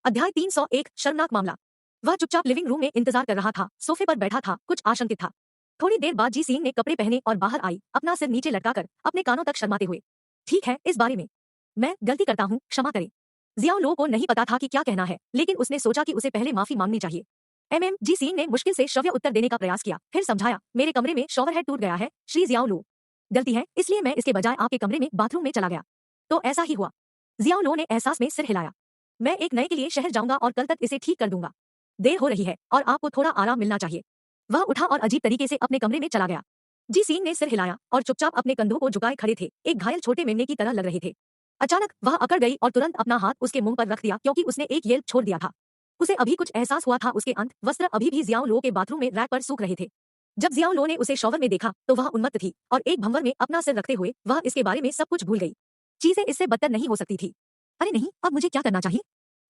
अध्याय 301 शर्मनाक मामला। वह चुपचाप लिविंग रूम में इंतजार कर रहा था, सोफे पर बैठा था, कुछ आशंकित था। थोड़ी देर बाद जी सिंह ने कपड़े पहने और बाहर आई, अपना सिर नीचे लटकाकर अपने कानों तक शर्माते हुए। ठीक है, इस बारे में मैं गलती करता हूँ, क्षमा करें। जियाओ लो को नहीं पता था कि क्या कहना है, लेकिन उसने सोचा कि उसे पहले माफी मांगनी चाहिए। जी सिंह ने मुश्किल से श्रव्य उत्तर देने का प्रयास किया, फिर समझाया, मेरे कमरे में शॉवर हेड टूट गया है, श्री जियाओ लो। गलती है, इसलिए मैं इसके बजाय आपके कमरे में बाथरूम में चला गया। तो ऐसा ही हुआ। जियाओ लो ने एहसास में सिर हिलाया। मैं एक नए के लिए शहर जाऊंगा और कल तक इसे ठीक कर दूंगा। देर हो रही है और आपको थोड़ा आराम मिलना चाहिए। वह उठा और अजीब तरीके से अपने कमरे में चला गया। जी सिंह ने सिर हिलाया और चुपचाप अपने कंधों को झुकाए खड़े थे, एक घायल छोटे मेमने की तरह लग रहे थे। अचानक वह अकड़ गई और तुरंत अपना हाथ उसके मुंह पर रख दिया क्योंकि उसने एक येल्प छोड़ दिया था। उसे अभी कुछ एहसास हुआ था, उसके अंत वस्त्र अभी भी जियाओ लो के बाथरूम में रैक पर सूख रहे थे। जब जियाओ लो ने उसे शॉवर में देखा तो वह उन्मत्त थी और एक भंवर में अपना सिर रखते हुए वह इसके बारे में सब कुछ भूल गई। चीजें इससे बदतर नहीं हो सकती थी। अरे नहीं, अब मुझे क्या करना चाहिए?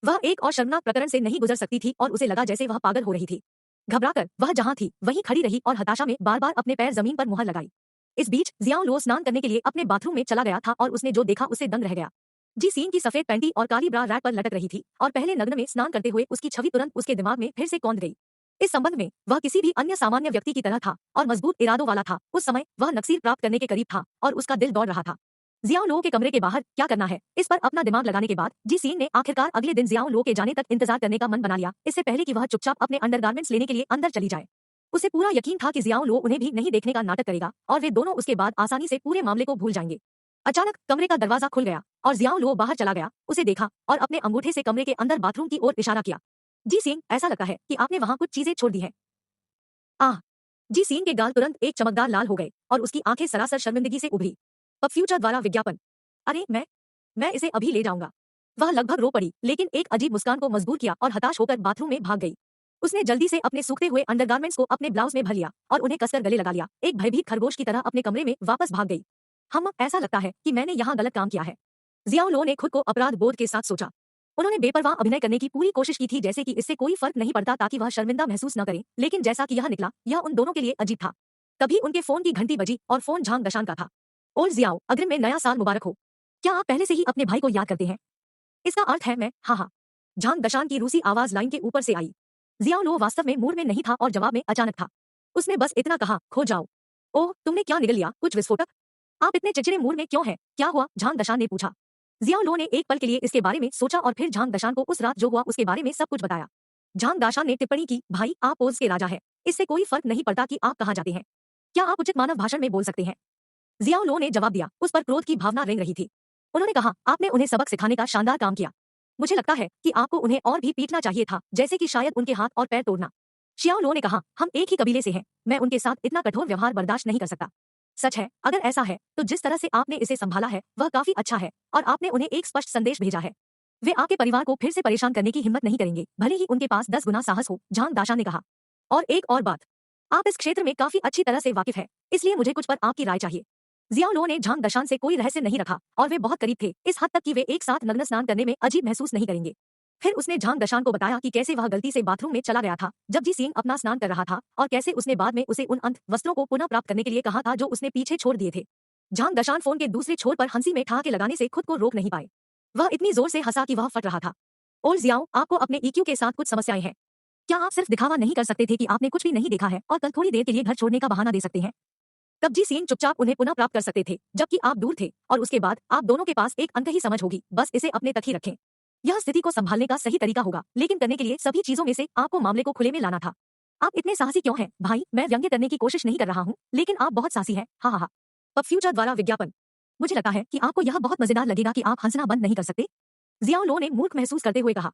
वह एक और शर्मनाक प्रकरण से नहीं गुजर सकती थी और उसे लगा जैसे वह पागल हो रही थी। घबराकर वह जहां थी वहीं खड़ी रही और हताशा में बार-बार अपने पैर जमीन पर मुहर लगाई। इस बीच जियाओ लो स्नान करने के लिए अपने बाथरूम में चला गया था और उसने जो देखा उससे दंग रह गया। जी सीन की सफेद पैंटी और काली ब्रा रैक पर लटक रही थी और पहले नग्न में स्नान करते हुए उसकी छवि तुरंत उसके दिमाग में फिर से कौंध गई। इस संबंध में वह किसी भी अन्य सामान्य व्यक्ति की तरह था और मजबूत इरादों वाला था। उस समय वह नक्सीर प्राप्त करने के करीब था और उसका दिल दौड़ रहा था। जियाओ लो के कमरे के बाहर क्या करना है, इस पर अपना दिमाग लगाने के बाद जी सीन ने आखिरकार अगले दिन जियाओ लो के जाने तक इंतजार करने का मन बना लिया, इससे पहले कि वह चुपचाप अपने अंडरगारमेंट्स लेने के लिए अंदर चली जाए। उसे पूरा यकीन था कि जियाओ लो उन्हें भी नहीं देखने का नाटक करेगा और वे दोनों उसके बाद आसानी से पूरे मामले को भूल जाएंगे। अचानक कमरे का दरवाजा खुल गया और जियाओ लो बाहर चला गया, उसे देखा और अपने अंगूठे से कमरे के अंदर बाथरूम की ओर इशारा किया। जी सिंह, ऐसा लगता है कि आपने वहां कुछ चीजें छोड़ दी हैं। आह! जी सिंह के गाल तुरंत एक चमकदार लाल हो गए और उसकी आंखें सरासर शर्मिंदगी से उभरी। अब फ्यूचर द्वारा विज्ञापन। अरे मैं इसे अभी ले जाऊंगा। वह लगभग रो पड़ी, लेकिन एक अजीब मुस्कान को मजबूर किया और हताश होकर बाथरूम में भाग गई। उसने जल्दी से अपने सूखते हुए अंडरगारमेंट्स को अपने ब्लाउज में भर लिया और उन्हें कसकर गले लगा लिया। एक भयभीत खरगोश की तरह अपने कमरे में वापस भाग गई। ऐसा लगता है कि मैंने यहाँ गलत काम किया है। जियाओ लो ने खुद को अपराध बोध के साथ सोचा। उन्होंने बेपरवाह अभिनय करने की पूरी कोशिश की थी, जैसे कि इससे कोई फर्क नहीं पड़ता ताकि वह शर्मिंदा महसूस न करें, लेकिन जैसा कि यह निकला, यह उन दोनों के लिए अजीब था। तभी उनके फोन की घंटी बजी और फोन झांग दशान का था। और जियाओ, अग्रिम में नया साल मुबारक हो। क्या आप पहले से ही अपने भाई को याद करते हैं? इसका अर्थ है मैं, हाँ। झांग दशान की रूसी आवाज लाइन के ऊपर से आई। जियाओ लो वास्तव में मूड में नहीं था और जवाब में अचानक था। उसने बस इतना कहा, खो जाओ। ओह, तुमने क्या निगल लिया, कुछ विस्फोटक? आप इतने चिड़चिड़े मूड में क्यों हैं? क्या हुआ? झांग दशान ने पूछा। जियाओ लो ने एक पल के लिए इसके बारे में सोचा और फिर झांग दशान को उस रात जो हुआ उसके बारे में सब कुछ बताया। झांग दाशान ने टिप्पणी की, भाई, आप ओज के राजा हैं, इससे कोई फर्क नहीं पड़ता कि आप कहाँ जाते हैं। क्या आप उचित मानव भाषण में बोल सकते हैं? जियाओ लो ने जवाब दिया, उस पर क्रोध की भावना रेंग रही थी। उन्होंने कहा, आपने उन्हें सबक सिखाने का शानदार काम किया। मुझे लगता है कि आपको उन्हें और भी पीटना चाहिए था, जैसे कि शायद उनके हाथ और पैर तोड़ना। शियाओ लो ने कहा, हम एक ही कबीले से हैं, मैं उनके साथ इतना कठोर व्यवहार बर्दाश्त नहीं कर सकता। सच है, अगर ऐसा है तो जिस तरह से आपने इसे संभाला है वह काफी अच्छा है और आपने उन्हें एक स्पष्ट संदेश भेजा है। वे आपके परिवार को फिर से परेशान करने की हिम्मत नहीं करेंगे, भले ही उनके पास 10 गुना साहस हो, झांग दाशा ने कहा। और एक और बात, आप इस क्षेत्र में काफी अच्छी तरह से वाकिफ है, इसलिए मुझे कुछ पर आपकी राय चाहिए। जियाओ लो ने झांग दशान से कोई रहस्य नहीं रखा और वे बहुत करीब थे, इस हद तक कि वे एक साथ नग्न स्नान करने में अजीब महसूस नहीं करेंगे। फिर उसने झांग दशान को बताया कि कैसे वह गलती से बाथरूम में चला गया था जब जी सिंह अपना स्नान कर रहा था और कैसे उसने बाद में उसे उन अंत वस्त्रों को पुनः प्राप्त करने के लिए कहा था जो उसने पीछे छोड़ दिए थे। झांग दशान फोन के दूसरे छोर पर हंसी में ठहाके लगाने से खुद को रोक नहीं पाए। वह इतनी जोर से हंसा कि वह फट रहा था। और जियाओ, आपको अपने ईक्यू के साथ कुछ समस्याएं हैं। क्या आप सिर्फ दिखावा नहीं कर सकते थे कि आपने कुछ भी नहीं देखा है और कल थोड़ी देर के लिए घर छोड़ने का बहाना दे सकते हैं? तब जी सिंह चुपचाप उन्हें पुनः प्राप्त कर सकते थे जबकि आप दूर थे और उसके बाद आप दोनों के पास एक अनकही समझ होगी, बस इसे अपने तक ही रखें। यह स्थिति को संभालने का सही तरीका होगा, लेकिन करने के लिए सभी चीजों में से आपको मामले को खुले में लाना था। आप इतने साहसी क्यों हैं, भाई? मैं व्यंग्य करने की कोशिश नहीं कर रहा हूँ, लेकिन आप बहुत साहसी हैं, हा हा हा। अब फ्यूचर द्वारा विज्ञापन। मुझे लगता है कि आपको यह बहुत मजेदार लगेगा कि आप हंसना बंद नहीं कर सकते। जियाओ लो ने मूर्ख महसूस करते हुए कहा।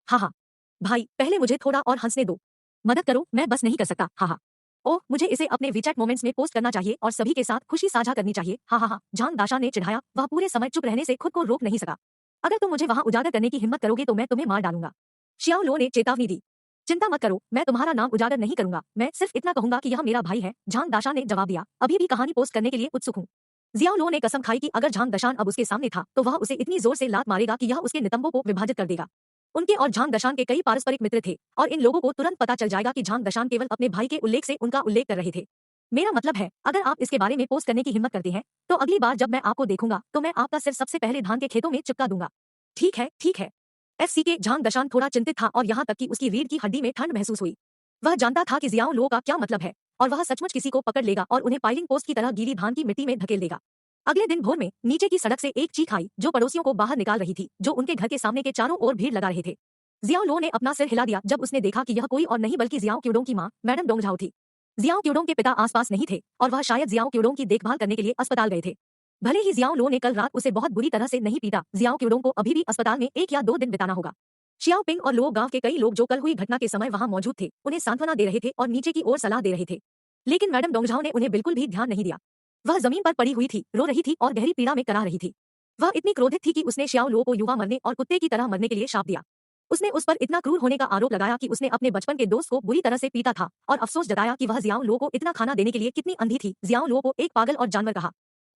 हाँ, भाई, पहले मुझे थोड़ा और हंसने दो। मदद करो, मैं बस नहीं कर सकता, हाँ। ओह, मुझे इसे अपने वीचैट मोमेंट्स में पोस्ट करना चाहिए और सभी के साथ खुशी साझा करनी चाहिए, हा। झांग दाशा ने चिढ़ाया, वह पूरे समय चुप रहने से खुद को रोक नहीं सका। अगर तुम मुझे वहां उजागर करने की हिम्मत करोगे तो मैं तुम्हें मार डालूंगा। शियाओ लो ने चेतावनी दी। चिंता मत करो, मैं तुम्हारा नाम उजागर नहीं करूंगा, मैं सिर्फ इतना कहूंगा कि यह मेरा भाई है, झांग दाशा ने जवाब दिया, अभी भी कहानी पोस्ट करने के लिए उत्सुक हूँ। जियाओ लो ने कसम खाई कि अगर झांग दशान अब उसके सामने था तो वह उसे इतनी जोर से लात मारेगा कि यह उसके नितंबों को विभाजित कर देगा। उनके और झांग दशान के कई पारस्परिक मित्र थे और इन लोगों को तुरंत पता चल जाएगा कि झांग दशान केवल अपने भाई के उल्लेख से उनका उल्लेख कर रहे थे। मेरा मतलब है, अगर आप इसके बारे में पोस्ट करने की हिम्मत करते हैं तो अगली बार जब मैं आपको देखूंगा तो मैं आपका सिर सबसे पहले धान के खेतों में चिपका दूंगा। ठीक है, ठीक है। FCK झांग दशान थोड़ा चिंतित था और यहाँ तक कि उसकी रीढ़ की हड्डी में ठंड महसूस हुई। वह जानता था कि जियाओ लो का क्या मतलब है और वह सचमुच किसी को पकड़ लेगा और उन्हें पाइलिंग पोस्ट की तरह गीली धान की मिट्टी में धकेल देगा। अगले दिन भोर में नीचे की सड़क से एक चीख आई जो पड़ोसियों को बाहर निकाल रही थी, जो उनके घर के सामने के चारों ओर भीड़ लगा रहे थे। जियाओ लो ने अपना सिर हिला दिया जब उसने देखा कि यह कोई और नहीं बल्कि जियाओ क्यूडोंग की मां मैडम डोंगझाओ थी। जियाओ क्यूडोंग के पिता आसपास नहीं थे और वह शायद जियाओ क्यूडोंग की देखभाल करने के लिए अस्पताल गए थे। भले ही जियाओ लो ने कल रात उसे बहुत बुरी तरह से नहीं पीटा, जियाओ क्यूडोंग को अभी भी अस्पताल में 1 या 2 दिन बिताना होगा। शियाओ पिंग और लो गांव के कई लोग जो कल हुई घटना के समय वहां मौजूद थे, उन्हें सांत्वना दे रहे थे और नीचे की ओर सलाह दे रहे थे। लेकिन मैडम डोंगझाओ ने उन्हें बिल्कुल भी ध्यान नहीं दिया। वह जमीन पर पड़ी हुई थी, रो रही थी और गहरी पीड़ा में करा रही थी। वह इतनी क्रोधित थी कि उसने शियाओ लो को युवा मरने और कुत्ते की तरह मरने के लिए शाप दिया। उसने उस पर इतना क्रूर होने का आरोप लगाया कि उसने अपने बचपन के दोस्त को बुरी तरह से पीटा था और अफसोस जताया कि वह जियाओ लो को इतना खाना देने के लिए कितनी अंधी थी। जियाओ लो को एक पागल और जानवर कहा।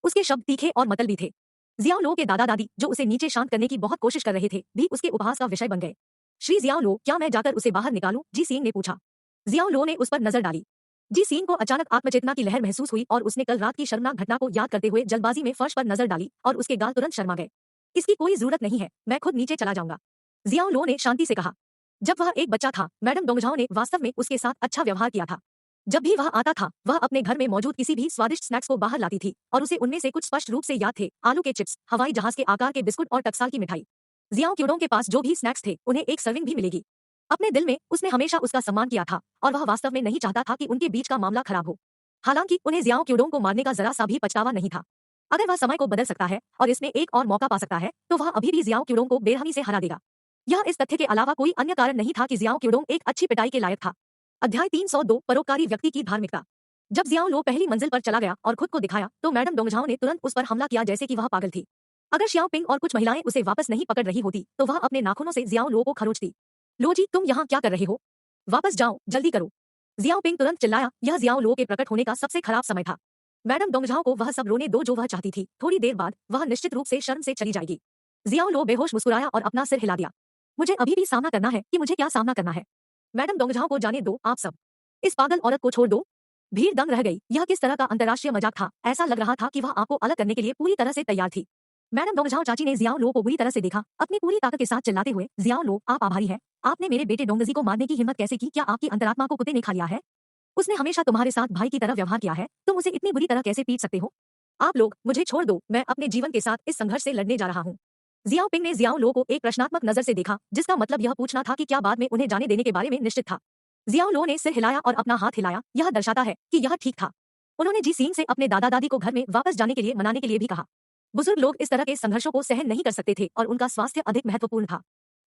उसके शब्द तीखे और मतलबी थे। जियाओ लो के दादा दादी, जो उसे नीचे शांत करने की बहुत कोशिश कर रहे थे, भी उसके उपहास का विषय बन गए। श्री जियाओ लो, क्या मैं जाकर उसे बाहर निकालूं? जी सिंह ने पूछा। जियाओ लो ने उस पर नजर डाली। जी सिंह को अचानक आत्मचेतना की लहर महसूस हुई और उसने कल रात की शर्मनाक घटना को याद करते हुए जल्दबाजी में फर्श पर नजर डाली और उसके गाल तुरंत शर्मा गए। इसकी कोई जरूरत नहीं है, मैं खुद नीचे चला जाऊंगा, जियाओ लो ने शांति से कहा। जब वह एक बच्चा था, मैडम डोंगझाओ ने वास्तव में उसके साथ अच्छा व्यवहार किया था। जब भी वह आता था, वह अपने घर में मौजूद किसी भी स्वादिष्ट स्नैक्स को बाहर लाती थी और उसे उनमें से कुछ स्पष्ट रूप से याद थे। आलू के चिप्स, हवाई जहाज के आकार के बिस्कुट और टकसाल की मिठाई। जियाओ क्यूडोंग के पास जो भी स्नैक्स थे, उन्हें एक सर्विंग भी मिलेगी। अपने दिल में उसने हमेशा उसका सम्मान किया था और वह वास्तव में नहीं चाहता था कि उनके बीच का मामला खराब हो। हालांकि उन्हें जियाओ क्यूडोंग को मारने का जरा सा भी पछतावा नहीं था। अगर वह समय को बदल सकता है और इसमें एक और मौका पा सकता है, तो वह अभी भी जियाओ क्यूडोंग को बेरहमी से हरा देगा। यह इस तथ्य के अलावा कोई अन्य कारण नहीं था कि जियाओ क्यूडोंग एक अच्छी पिटाई के लायक था। अध्याय 302 परोपकारी व्यक्ति की धार्मिकता। जब जियाओ लो पहली मंजिल पर चला गया और खुद को दिखाया, तो मैडम डोंगझाओ ने तुरंत उस पर हमला किया जैसे कि वह पागल थी। अगर शियाओ पिंग और कुछ महिलाएं उसे वापस नहीं पकड़ रही होती, तो वह अपने नाखूनों से जियाओ लो को खरोचती। लो जी, तुम यहाँ क्या कर रहे हो? वापस जाओ, जल्दी करो। जियाओ पिंग तुरंत चिल्लाया। यह जियाओ लो के प्रकट होने का सबसे खराब समय था। मैडम डोंगझाओ को वह सब रोने दो जो वह चाहती थी। थोड़ी देर बाद वह निश्चित रूप से शर्म से चली जाएगी। जियाओ लो बेहोश मुस्कुराया और अपना सिर हिला दिया। मुझे अभी भी सामना करना है कि मुझे क्या सामना करना है। मैडम डोंगझाओ को जाने दो आप सब। इस पागल औरत को छोड़ दो। भीड़ दंग रह गई। यह किस तरह का अंतर्राष्ट्रीय मजाक था? ऐसा लग रहा था कि वह आपको अलग करने के लिए पूरी तरह से तैयार थी। मैडम डोंगझाओ चाची ने जियाओ लो को बुरी तरह से देखा, अपनी पूरी ताकत के साथ चिल्लाते हुए, जियाओ लो, आप आभारी हैं। आपने मेरे बेटे डोंगजी को मारने की हिम्मत कैसे की? क्या आपकी अंतरात्मा को कुत्ते ने खा लिया है? उसने हमेशा तुम्हारे साथ भाई की तरह व्यवहार किया है, तुम उसे इतनी बुरी तरह कैसे पीट सकते हो? आप लोग मुझे छोड़ दो, मैं अपने जीवन के साथ इस संघर्ष से लड़ने जा रहा हूँ। जियाओ पिंग ने जियाओ लो को एक प्रश्नात्मक नजर से देखा, जिसका मतलब यह पूछना था कि क्या बाद में उन्हें जाने देने के बारे में निश्चित था। जियाओ लो ने सिर हिलाया और अपना हाथ हिलाया, यह दर्शाता है कि यह ठीक था। उन्होंने जी सिंह से अपने दादा दादी को घर में वापस जाने के लिए मनाने के लिए भी कहा। बुजुर्ग लोग इस तरह के संघर्षों को सहन नहीं कर सकते थे और उनका स्वास्थ्य अधिक महत्वपूर्ण था।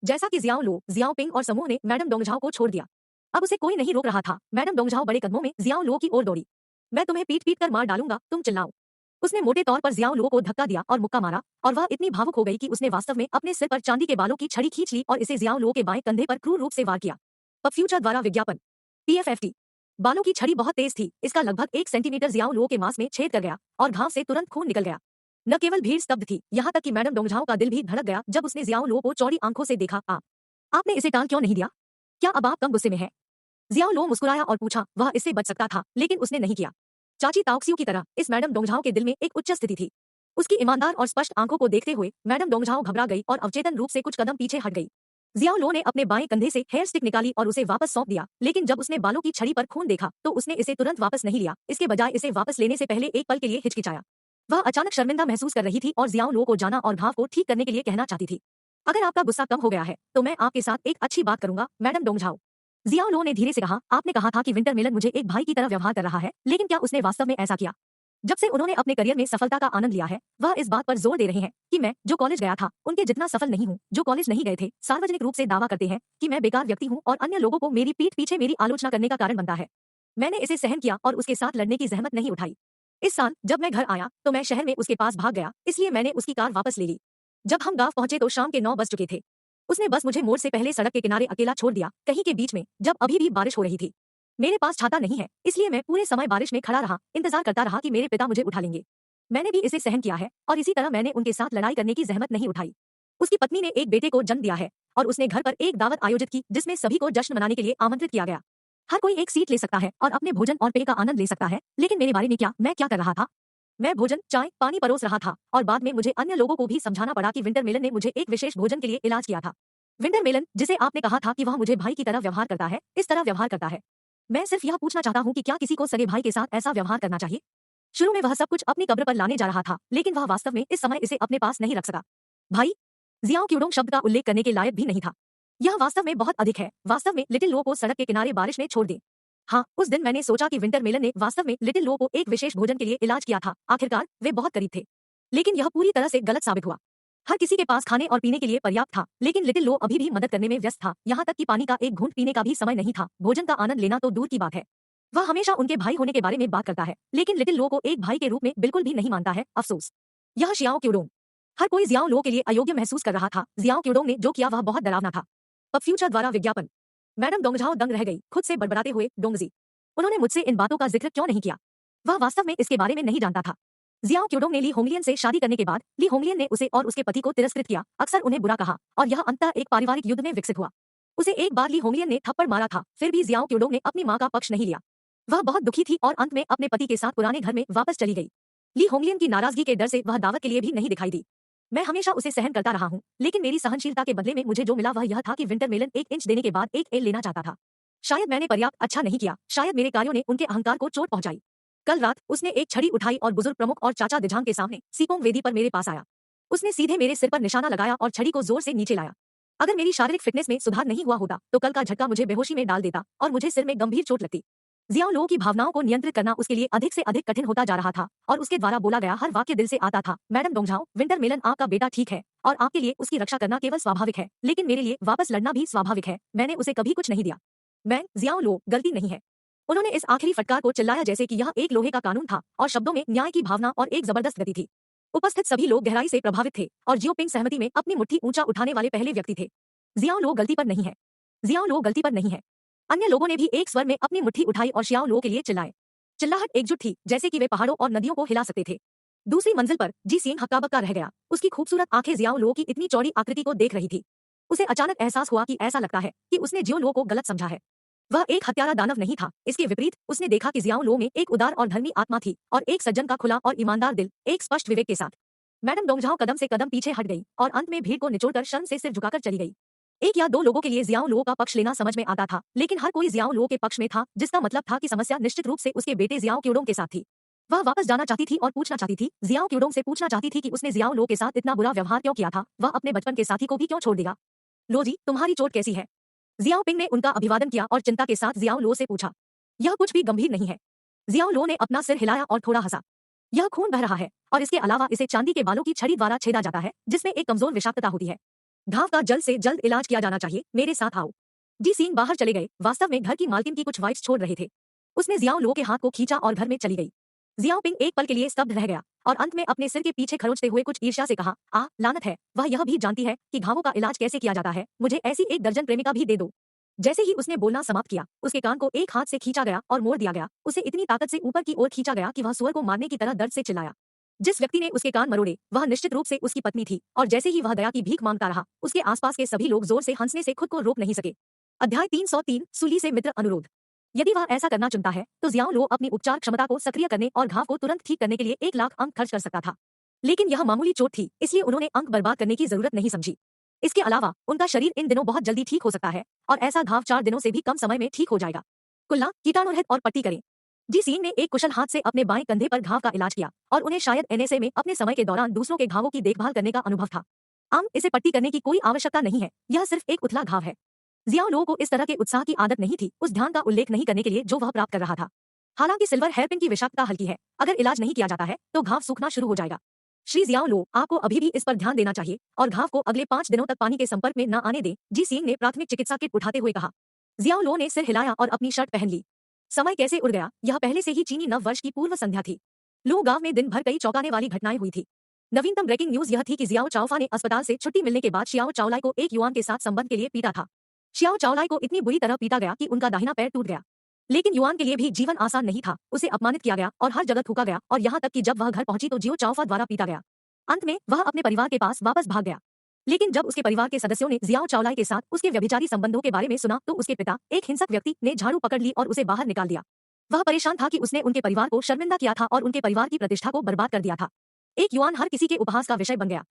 जैसा कि जियाओ लो, जियाओ पिंग और समूह ने मैडम डोंगझाओ को छोड़ दिया, अब उसे कोई नहीं रोक रहा था। मैडम डोंगझाओ बड़े कदमों में जियाओ लो की ओर दौड़ी। मैं तुम्हें पीट पीट कर मार डालूंगा, तुम चिल्लाओ। उसने मोटे तौर पर जियाओ लो को धक्का दिया और मुक्का मारा और वह इतनी भावुक हो गई कि उसने वास्तव में अपने सिर पर चांदी के बालों की छड़ी खींच ली और इसे जियाओ लो के बाएं कंधे पर क्रूर रूप से वार किया। पफ्यूचर द्वारा विज्ञापन PFFT। बालों की छड़ी बहुत तेज थी, इसका लगभग 1 सेंटीमीटर जियाओ लो के मांस में छेद कर गया और घाव से तुरंत खून निकल गया। न केवल भीड़ स्तब्ध थी, यहाँ तक कि मैडम डोंगझाओ का दिल भी धड़क गया जब उसने जियाओ लो को चौड़ी आंखों से देखा। आपने इसे टाल क्यों नहीं दिया? क्या अब आप कम गुस्से में है? जियाओ लो मुस्कुराया और पूछा। वह इससे बच सकता था, लेकिन उसने नहीं किया। चाची ताओक्सियो की तरह इस मैडम डोंगझाओ के दिल में एक उच्च स्थिति थी। उसकी ईमानदार और स्पष्ट आंखों को देखते हुए मैडम डोंगझाओ घबरा गई और अवचेतन रूप से कुछ कदम पीछे हट गई। जियाओ लो ने अपने बाएं कंधे से हेयर स्टिक निकाली और उसे वापस सौंप दिया, लेकिन जब उसने बालों की छड़ी पर खून देखा तो उसने इसे तुरंत वापस नहीं लिया। इसके बजाय इसे वापस लेने से पहले एक पल के लिए हिचकिचाया। वह अचानक शर्मिंदा महसूस कर रही थी और जियाओ लो को जाना और घाव को ठीक करने के लिए कहना चाहती थी। अगर आपका गुस्सा कम हो गया है तो मैं आपके साथ एक अच्छी बात करूंगा, मैडम डोंगझाओ। जियाओ लो ने धीरे से कहा, आपने कहा था कि विंटर मेलन मुझे एक भाई की तरह व्यवहार कर रहा है, लेकिन क्या उसने वास्तव में ऐसा किया? जब से उन्होंने अपने करियर में सफलता का आनंद लिया है, वह इस बात पर जोर दे रहे हैं कि मैं जो कॉलेज गया था उनके जितना सफल नहीं हूँ। जो कॉलेज नहीं गए थे सार्वजनिक रूप से दावा करते हैं कि मैं बेकार व्यक्ति हूँ और अन्य लोगों को मेरी पीठ पीछे मेरी आलोचना करने का कारण बनता है। मैंने इसे सहन किया और उसके साथ लड़ने की जहमत नहीं उठाई। इस साल जब मैं घर आया तो मैं शहर में उसके पास भाग गया, इसलिए मैंने उसकी कार वापस ले ली। जब हम गांव पहुंचे तो शाम के 9 बज चुके थे। उसने बस मुझे मोड़ से पहले सड़क के किनारे अकेला छोड़ दिया, कहीं के बीच में, जब अभी भी बारिश हो रही थी। मेरे पास छाता नहीं है, इसलिए मैं पूरे समय बारिश में खड़ा रहा, इंतजार करता रहा कि मेरे पिता मुझे उठा लेंगे। मैंने भी इसे सहन किया है और इसी तरह मैंने उनके साथ लड़ाई करने की जहमत नहीं उठाई। उसकी पत्नी ने एक बेटे को जन्म दिया है और उसने घर पर एक दावत आयोजित की जिसमें सभी को जश्न मनाने के लिए आमंत्रित किया गया। हर कोई एक सीट ले सकता है और अपने भोजन और पेय का आनंद ले सकता है, लेकिन मेरे बारे में क्या? मैं क्या कर रहा था? मैं भोजन, चाय, पानी परोस रहा था और बाद में मुझे अन्य लोगों को भी समझाना पड़ा कि विंटर मेलन ने मुझे एक विशेष भोजन के लिए इलाज किया था। विंटर मेलन, जिसे आपने कहा था कि वह मुझे भाई की तरह व्यवहार करता है, इस तरह व्यवहार करता है। मैं सिर्फ यह पूछना चाहता हूँ कि क्या किसी को सगे भाई के साथ ऐसा व्यवहार करना चाहिए? शुरू में वह सब कुछ अपनी कब्र पर लाने जा रहा था, लेकिन वह वास्तव में इस समय इसे अपने पास नहीं रख सका। भाई, जियाओ क्यूडोंग शब्द का उल्लेख करने के लायक भी नहीं था। यह वास्तव में बहुत अधिक है। वास्तव में लिटिल लो को सड़क के किनारे बारिश में छोड़ दे। हाँ, उस दिन मैंने सोचा कि विंटर मेलन ने वास्तव में लिटिल लो को एक विशेष भोजन के लिए इलाज किया था। आखिरकार वे बहुत करीब थे, लेकिन यह पूरी तरह से गलत साबित हुआ। हर किसी के पास खाने और पीने के लिए पर्याप्त था, लेकिन लिटिल लो अभी भी मदद करने में व्यस्त था। यहाँ तक कि पानी का एक घूंट पीने का भी समय नहीं था। भोजन का आनंद लेना तो दूर की बात है। वह हमेशा उनके भाई होने के बारे में बात करता है, लेकिन लिटिल लो को एक भाई के रूप में बिल्कुल भी नहीं मानता है। अफसोस। यह शियाओ क्यूडोंग। हर कोई जियाओ लो के लिए अयोग्य महसूस कर रहा था। जियाओ क्यूडोंग ने जो किया वह बहुत डरावना था। अब फ्यूचर द्वारा विज्ञापन। मैडम डोंगझाओ दंग रह गई, खुद से बड़बड़ाते हुए। डोंगजी, उन्होंने मुझसे इन बातों का जिक्र क्यों नहीं किया? वह वास्तव में इसके बारे में नहीं जानता था। जियाओ क्यूडोंग ने ली होंगलियन से शादी करने के बाद ली होंगलियन ने उसे और उसके पति को तिरस्कृत किया, अक्सर उन्हें बुरा कहा, और यह अंततः एक पारिवारिक युद्ध में विकसित हुआ। उसे एक बार ली होंगलियन ने थप्पड़ मारा था, फिर भी जियाओ क्यूडोंग ने अपनी मां का पक्ष नहीं लिया। वह बहुत दुखी थी और अंत में अपने पति के साथ पुराने घर में वापस चली गई। ली होंगलियन की नाराजगी के डर से वह दावत के लिए भी नहीं दिखाई दी। मैं हमेशा उसे सहन करता रहा हूँ, लेकिन मेरी सहनशीलता के बदले में मुझे जो मिला वह यह था कि विंटर मेलन 1 इंच देने के बाद 1 एल लेना चाहता था। शायद मैंने पर्याप्त अच्छा नहीं किया, शायद मेरे कार्यों ने उनके अहंकार को चोट पहुंचाई। कल रात उसने एक छड़ी उठाई और बुजुर्ग प्रमुख और चाचा दिजांग के सामने सीकोंग वेदी पर मेरे पास आया। उसने सीधे मेरे सिर पर निशाना लगाया और छड़ी को जोर से नीचे लाया। अगर मेरी शारीरिक फिटनेस में सुधार नहीं हुआ होता तो कल का झटका मुझे बेहोशी में डाल देता और मुझे सिर में गंभीर चोट लगती। जियाओ लो की भावनाओं को नियंत्रित करना उसके लिए अधिक से अधिक कठिन होता जा रहा था, और उसके द्वारा बोला गया हर वाक्य दिल से आता था। मैडम डोंगझाओ, विंटर मेलन आपका बेटा ठीक है, और आपके लिए उसकी रक्षा करना केवल स्वाभाविक है, लेकिन मेरे लिए वापस लड़ना भी स्वाभाविक है। मैंने उसे कभी कुछ नहीं दिया। मैं, जियाओ लो, गलती नहीं है। उन्होंने इस आखिरी फटकार को चिल्लाया जैसे कि यह एक लोहे का कानून था, और शब्दों में न्याय की भावना और एक जबरदस्त गति थी। उपस्थित सभी लोग गहराई से प्रभावित थे, और जियोपिंग सहमति में अपनी मुट्ठी ऊंचा उठाने वाले पहले व्यक्ति थे। जियाओ लो गलती पर नहीं है। जियाओ लो गलती पर नहीं है। अन्य लोगों ने भी एक स्वर में अपनी मुट्ठी उठाई और शियाओ लो के लिए चिल्लाए। चिल्लाहट एकजुट थी, जैसे कि वे पहाड़ों और नदियों को हिला सकते थे। दूसरी मंजिल पर जी सिंह हक्का-बक्का रह गया। उसकी खूबसूरत आंखें जियाओ लो की इतनी चौड़ी आकृति को देख रही थी। उसे अचानक एहसास हुआ कि ऐसा लगता है कि उसने जियो लो को गलत समझा है। वह एक हत्यारा दानव नहीं था। इसके विपरीत उसने देखा कि जियाओ लो में एक उदार और धर्मी आत्मा थी, और एक सज्जन का खुला और ईमानदार दिल, एक स्पष्ट विवेक के साथ। मैडम डोंगझाओ कदम से कदम पीछे हट गई, और अंत में भीड़ को निचोड़कर शर्म से सिर झुकाकर चली गई। एक या दो लोगों के लिए जियाओ लो का पक्ष लेना समझ में आता था, लेकिन हर कोई जियाओ लो के पक्ष में था, जिसका मतलब था कि समस्या निश्चित रूप से उसके बेटे जियाओ क्यूडोंग के साथ थी। वह वापस जाना चाहती थी और पूछना चाहती थी, जियाओ क्यूडोंग से पूछना चाहती थी कि उसने जियाओ लो के साथ इतना बुरा व्यवहार क्यों किया था। वह अपने बचपन के साथी को भी क्यों छोड़ देगा? लो जी, तुम्हारी चोट कैसी है? जियाओ पिंग ने उनका अभिवादन किया और चिंता के साथ जियाओ लो से पूछा। यह कुछ भी गंभीर नहीं है। जियाओ लो ने अपना सिर हिलाया और थोड़ा हंसा। यह खून बह रहा है, और इसके अलावा इसे चांदी के बालों की छड़ी द्वारा छेदा जाता है, जिसमें एक कमजोर विषाक्तता होती है। घाव का जल्द से जल्द इलाज किया जाना चाहिए। मेरे साथ आओ। जी सिंह बाहर चले गए। वास्तव में घर की मालकिन की कुछ वाइफ्स छोड़ रहे थे। उसने जियाओ लो के हाथ को खींचा और घर में चली गई। जियाओ पिंग एक पल के लिए स्तब्ध रह गया, और अंत में अपने सिर के पीछे खरोंचते हुए कुछ ईर्ष्या से कहा, लानत है, वह यह भी जानती है कि घावों का इलाज कैसे किया जाता है। मुझे ऐसी एक दर्जन प्रेमिका भी दे दो। जैसे ही उसने बोलना समाप्त किया, उसके कान को एक हाथ से खींचा गया और मोड़ दिया गया। उसे इतनी ताकत से ऊपर की ओर खींचा गया कि वह सुअर को मारने की तरह दर्द से चिल्लाया। जिस व्यक्ति ने उसके कान मरोड़े, वह निश्चित रूप से उसकी पत्नी थी, और जैसे ही वह दया की भीख मांगता रहा, उसके आसपास के सभी लोग जोर से हंसने से खुद को रोक नहीं सके। अध्याय 303, सूली से मित्र अनुरोध। यदि वह ऐसा करना चुनता है, तो जियाओ लो अपनी उपचार क्षमता को सक्रिय करने और घाव को तुरंत ठीक करने के लिए 1 लाख अंक खर्च कर सकता था। लेकिन यह मामूली चोट थी, इसलिए उन्होंने अंक बर्बाद करने की जरूरत नहीं समझी। इसके अलावा उनका शरीर इन दिनों बहुत जल्दी ठीक हो सकता है, और ऐसा घाव 4 दिनों से भी कम समय में ठीक हो जाएगा। कुल्ला, कीटाणुरहित और पट्टी करें। जी सिंह ने एक कुशल हाथ से अपने बाएं कंधे पर घाव का इलाज किया, और उन्हें शायद एनएसए में अपने समय के दौरान दूसरों के घावों की देखभाल करने का अनुभव था। इसे पट्टी करने की कोई आवश्यकता नहीं है, यह सिर्फ एक उथला घाव है। जियाओ लो को इस तरह के उत्साह की आदत नहीं थी, उस ध्यान का उल्लेख नहीं करने के लिए जो वह प्राप्त कर रहा था। हालांकि सिल्वर हेयरपिन की विषाक्तता हल्की है, अगर इलाज नहीं किया जाता है तो घाव सूखना शुरू हो जाएगा। श्री जियाओ लो, आपको अभी भी इस पर ध्यान देना चाहिए, और घाव को अगले 5 दिनों तक पानी के संपर्क में न आने दें। जी सिंह ने प्राथमिक चिकित्सा किट उठाते हुए कहा। जियाओ लो ने सिर हिलाया और अपनी शर्ट पहन ली। समय कैसे उड़ गया, यह पहले से ही चीनी नव वर्ष की पूर्व संध्या थी। लो गांव में दिन भर कई चौंकाने वाली घटनाएं हुई थी। नवीनतम ब्रेकिंग न्यूज यह थी कि जियाओ चाओफा ने अस्पताल से छुट्टी मिलने के बाद शियाओ चाओलाई को एक युआन के साथ संबंध के लिए पीटा था। शियाओ चाओलाई को इतनी बुरी तरह पीटा गया कि उनका दाहिना पैर टूट गया। लेकिन युआन के लिए भी जीवन आसान नहीं था। उसे अपमानित किया गया और हर जगह थूका गया, और यहाँ तक कि जब वह घर पहुंची तो जियो चाओफा द्वारा पीटा गया। अंत में वह अपने परिवार के पास वापस भाग गया। लेकिन जब उसके परिवार के सदस्यों ने जियाओ चाओलाई के साथ उसके व्यभिचारी संबंधों के बारे में सुना तो उसके पिता, एक हिंसक व्यक्ति, ने झाड़ू पकड़ ली और उसे बाहर निकाल दिया। वह परेशान था कि उसने उनके परिवार को शर्मिंदा किया था और उनके परिवार की प्रतिष्ठा को बर्बाद कर दिया था। एक युआन हर किसी के उपहास का विषय बन गया।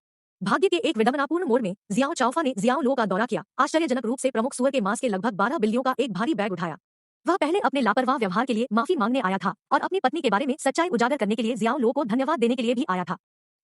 भाग्य के एक विडंबनापूर्ण मोड़ में जियाओ चाओफा ने जियाओ लो का दौरा किया, आश्चर्यजनक रूप से प्रमुख सुअर के मांस के लगभग 12 बिल्लियों का एक भारी बैग उठाया। वह पहले अपने लापरवाह व्यवहार के लिए माफी मांगने आया था और अपनी पत्नी के बारे में सच्चाई उजागर करने के लिए जियाओ लो को धन्यवाद देने के लिए भी आया था।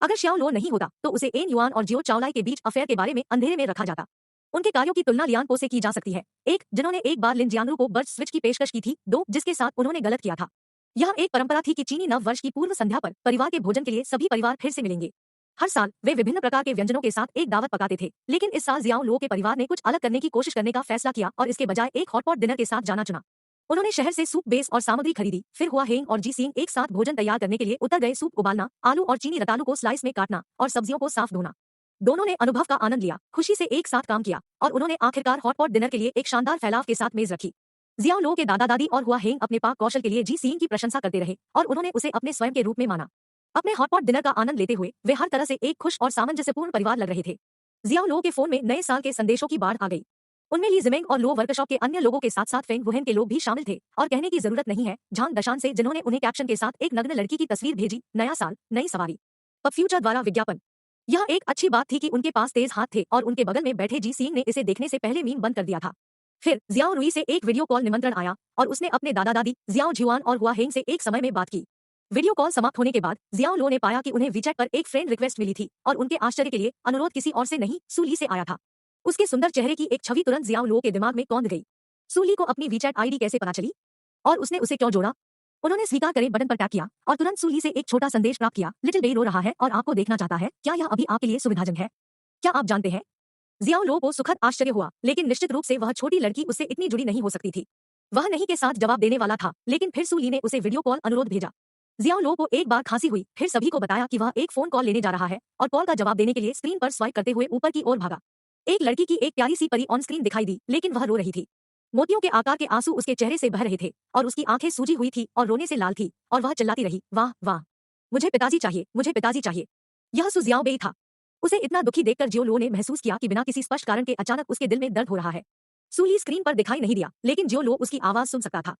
अगर श्याओ लो नहीं होता तो उसे एन युआन और जियो चावलाई के बीच अफेयर के बारे में अंधेरे में रखा जाता। उनके कार्यों की तुलना लियान पो से की जा सकती है, एक जिन्होंने एक बार लिन जियांगरू को बर्थ स्विच की पेशकश की थी, दो जिसके साथ उन्होंने गलत किया था। यह एक परंपरा थी कि चीनी नव वर्ष की पूर्व संध्या पर परिवार के भोजन के लिए सभी परिवार फिर से मिलेंगे। हर साल वे विभिन्न प्रकार के व्यंजनों के साथ एक दावत पकाते थे, लेकिन इस साल जियाओ लो के परिवार ने कुछ अलग करने की कोशिश करने का फैसला किया और इसके बजाय एक हॉटपॉट डिनर के साथ जाना चुना। उन्होंने शहर से सूप बेस और सामग्री खरीदी, फिर हुआ हेंग और जी सींग एक साथ भोजन तैयार करने के लिए उतर गए। सूप उबालना, आलू और चीनी रतालू को स्लाइस में काटना और सब्जियों को साफ धोना। दोनों ने अनुभव का आनंद लिया, खुशी से एक साथ काम किया और उन्होंने आखिरकार हॉटपॉट डिनर के लिए एक शानदार फैलाव के साथ मेज रखी। जियाओ लो के दादा दादी और हुआ हेंग अपने पाक कौशल के लिए जी सींग की प्रशंसा करते रहे और उन्होंने उसे अपने स्वयं के रूप में माना। अपने हॉटपॉट डिनर का आनंद लेते हुए वे हर तरह से एक खुश और सामंजस्यपूर्ण परिवार लग रहे थे। जियाओ लो के फोन में नए साल के संदेशों की बाढ़ आ गई। उनमें ली जिमेंग और लो वर्कशॉप के अन्य लोगों के साथ साथ फेंग वुहेन के लोग भी शामिल थे और कहने की जरूरत नहीं है झांग दशान से, जिन्होंने उन्हें कैप्शन के साथ एक नग्न लड़की की तस्वीर भेजी, नया साल नई सवारी। पब फ्यूचर द्वारा विज्ञापन। यह एक अच्छी बात थी कि उनके पास तेज हाथ थे और उनके बगल में बैठे जी सींग ने इसे देखने से पहले मीम बंद कर दिया था। फिर जियाओ रुई से एक वीडियो कॉल निमंत्रण आया और उसने अपने दादा दादी जियाओ झुआन और हुआ हेंग से एक समय में बात की। वीडियो कॉल समाप्त होने के बाद जियाओ लो ने पाया कि उन्हें वीचैट पर एक फ्रेंड रिक्वेस्ट मिली थी और उनके आश्चर्य के लिए अनुरोध किसी और से नहीं, सूली से आया था। उसके सुंदर चेहरे की एक छवि तुरंत जियाओ लो के दिमाग में कौंध गई। सूली को अपनी वीचैट आईडी कैसे पता चली और उसने उसे क्यों जोड़ा? उन्होंने स्वीकार करे बटन पर टैप किया और तुरंत सूली से एक छोटा संदेश प्राप्त किया, लिटिल बेई रो रहा है और आपको देखना चाहता है, क्या यह अभी आपके लिए सुविधाजनक है? क्या आप जानते हैं? जियाओ लो को सुखद आश्चर्य हुआ, लेकिन निश्चित रूप से वह छोटी लड़की उससे इतनी जुड़ी नहीं हो सकती थी। वह नहीं के साथ जवाब देने वाला था, लेकिन फिर सूली ने उसे वीडियो कॉल अनुरोध भेजा। जियाओ लो को एक बार खांसी हुई, फिर सभी को बताया कि वह एक फोन कॉल लेने जा रहा है और कॉल का जवाब देने के लिए स्क्रीन पर स्वाइप करते हुए ऊपर की ओर भागा। एक लड़की की एक प्यारी सी परी ऑन स्क्रीन दिखाई दी, लेकिन वह रो रही थी। मोतियों के आकार के आंसू उसके चेहरे से बह रहे थे और उसकी आंखें सूजी हुई थी और रोने से लाल थी और वह चिल्लाती रही, वाह वाह, मुझे पिताजी चाहिए, मुझे पिताजी चाहिए। यह सु जियाओ बेई था। उसे इतना दुखी देखकर जियो लो ने महसूस किया कि बिना किसी स्पष्ट कारण के अचानक उसके दिल में दर्द हो रहा है। सूली स्क्रीन पर दिखाई नहीं दिया, लेकिन जियो लो उसकी आवाज सुन सकता था।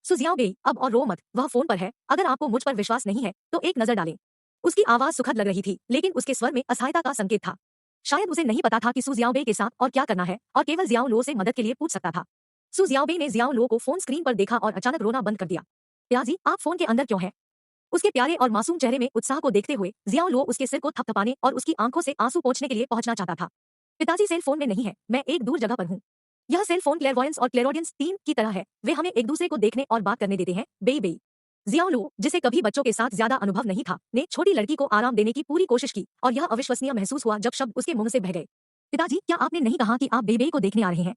सु जियाओ बेई, अब और रो मत, वह फोन पर है, अगर आपको मुझ पर विश्वास नहीं है तो एक नजर डालें। उसकी आवाज सुखद लग रही थी, लेकिन उसके स्वर में असहायता का संकेत था। शायद उसे नहीं पता था कि सु जियाओ बेई के साथ और क्या करना है और केवल जियाओ लो से मदद के लिए पूछ सकता था। सु जियाओ बेई ने जियाओ लो को फोन स्क्रीन पर देखा और अचानक रोना बंद कर दिया। पिताजी, आप फोन के अंदर क्यों हैं? उसके प्यारे और मासूम चेहरे में उत्साह को देखते हुए जियाओ लो उसके सिर को थपथपाने और उसकी आंखों से आंसू पोंछने के लिए पहुंचना चाहता था। पिताजी, सेल फोन में नहीं है, मैं एक दूर जगह पर हूँ। यह सेल फोन क्लेरवॉयंस और क्लेरोडियंस टीम की तरह है, वे हमें एक दूसरे को देखने और बात करने देते हैं। बेई बेई। जियाओ लो, जिसे कभी बच्चों के साथ ज्यादा अनुभव नहीं था, ने छोटी लड़की को आराम देने की पूरी कोशिश की और यह अविश्वसनीय महसूस हुआ जब शब्द उसके मुंह से बह गए। पिताजी, क्या आपने नहीं कहा कि आप बेई बेई को देखने आ रहे हैं?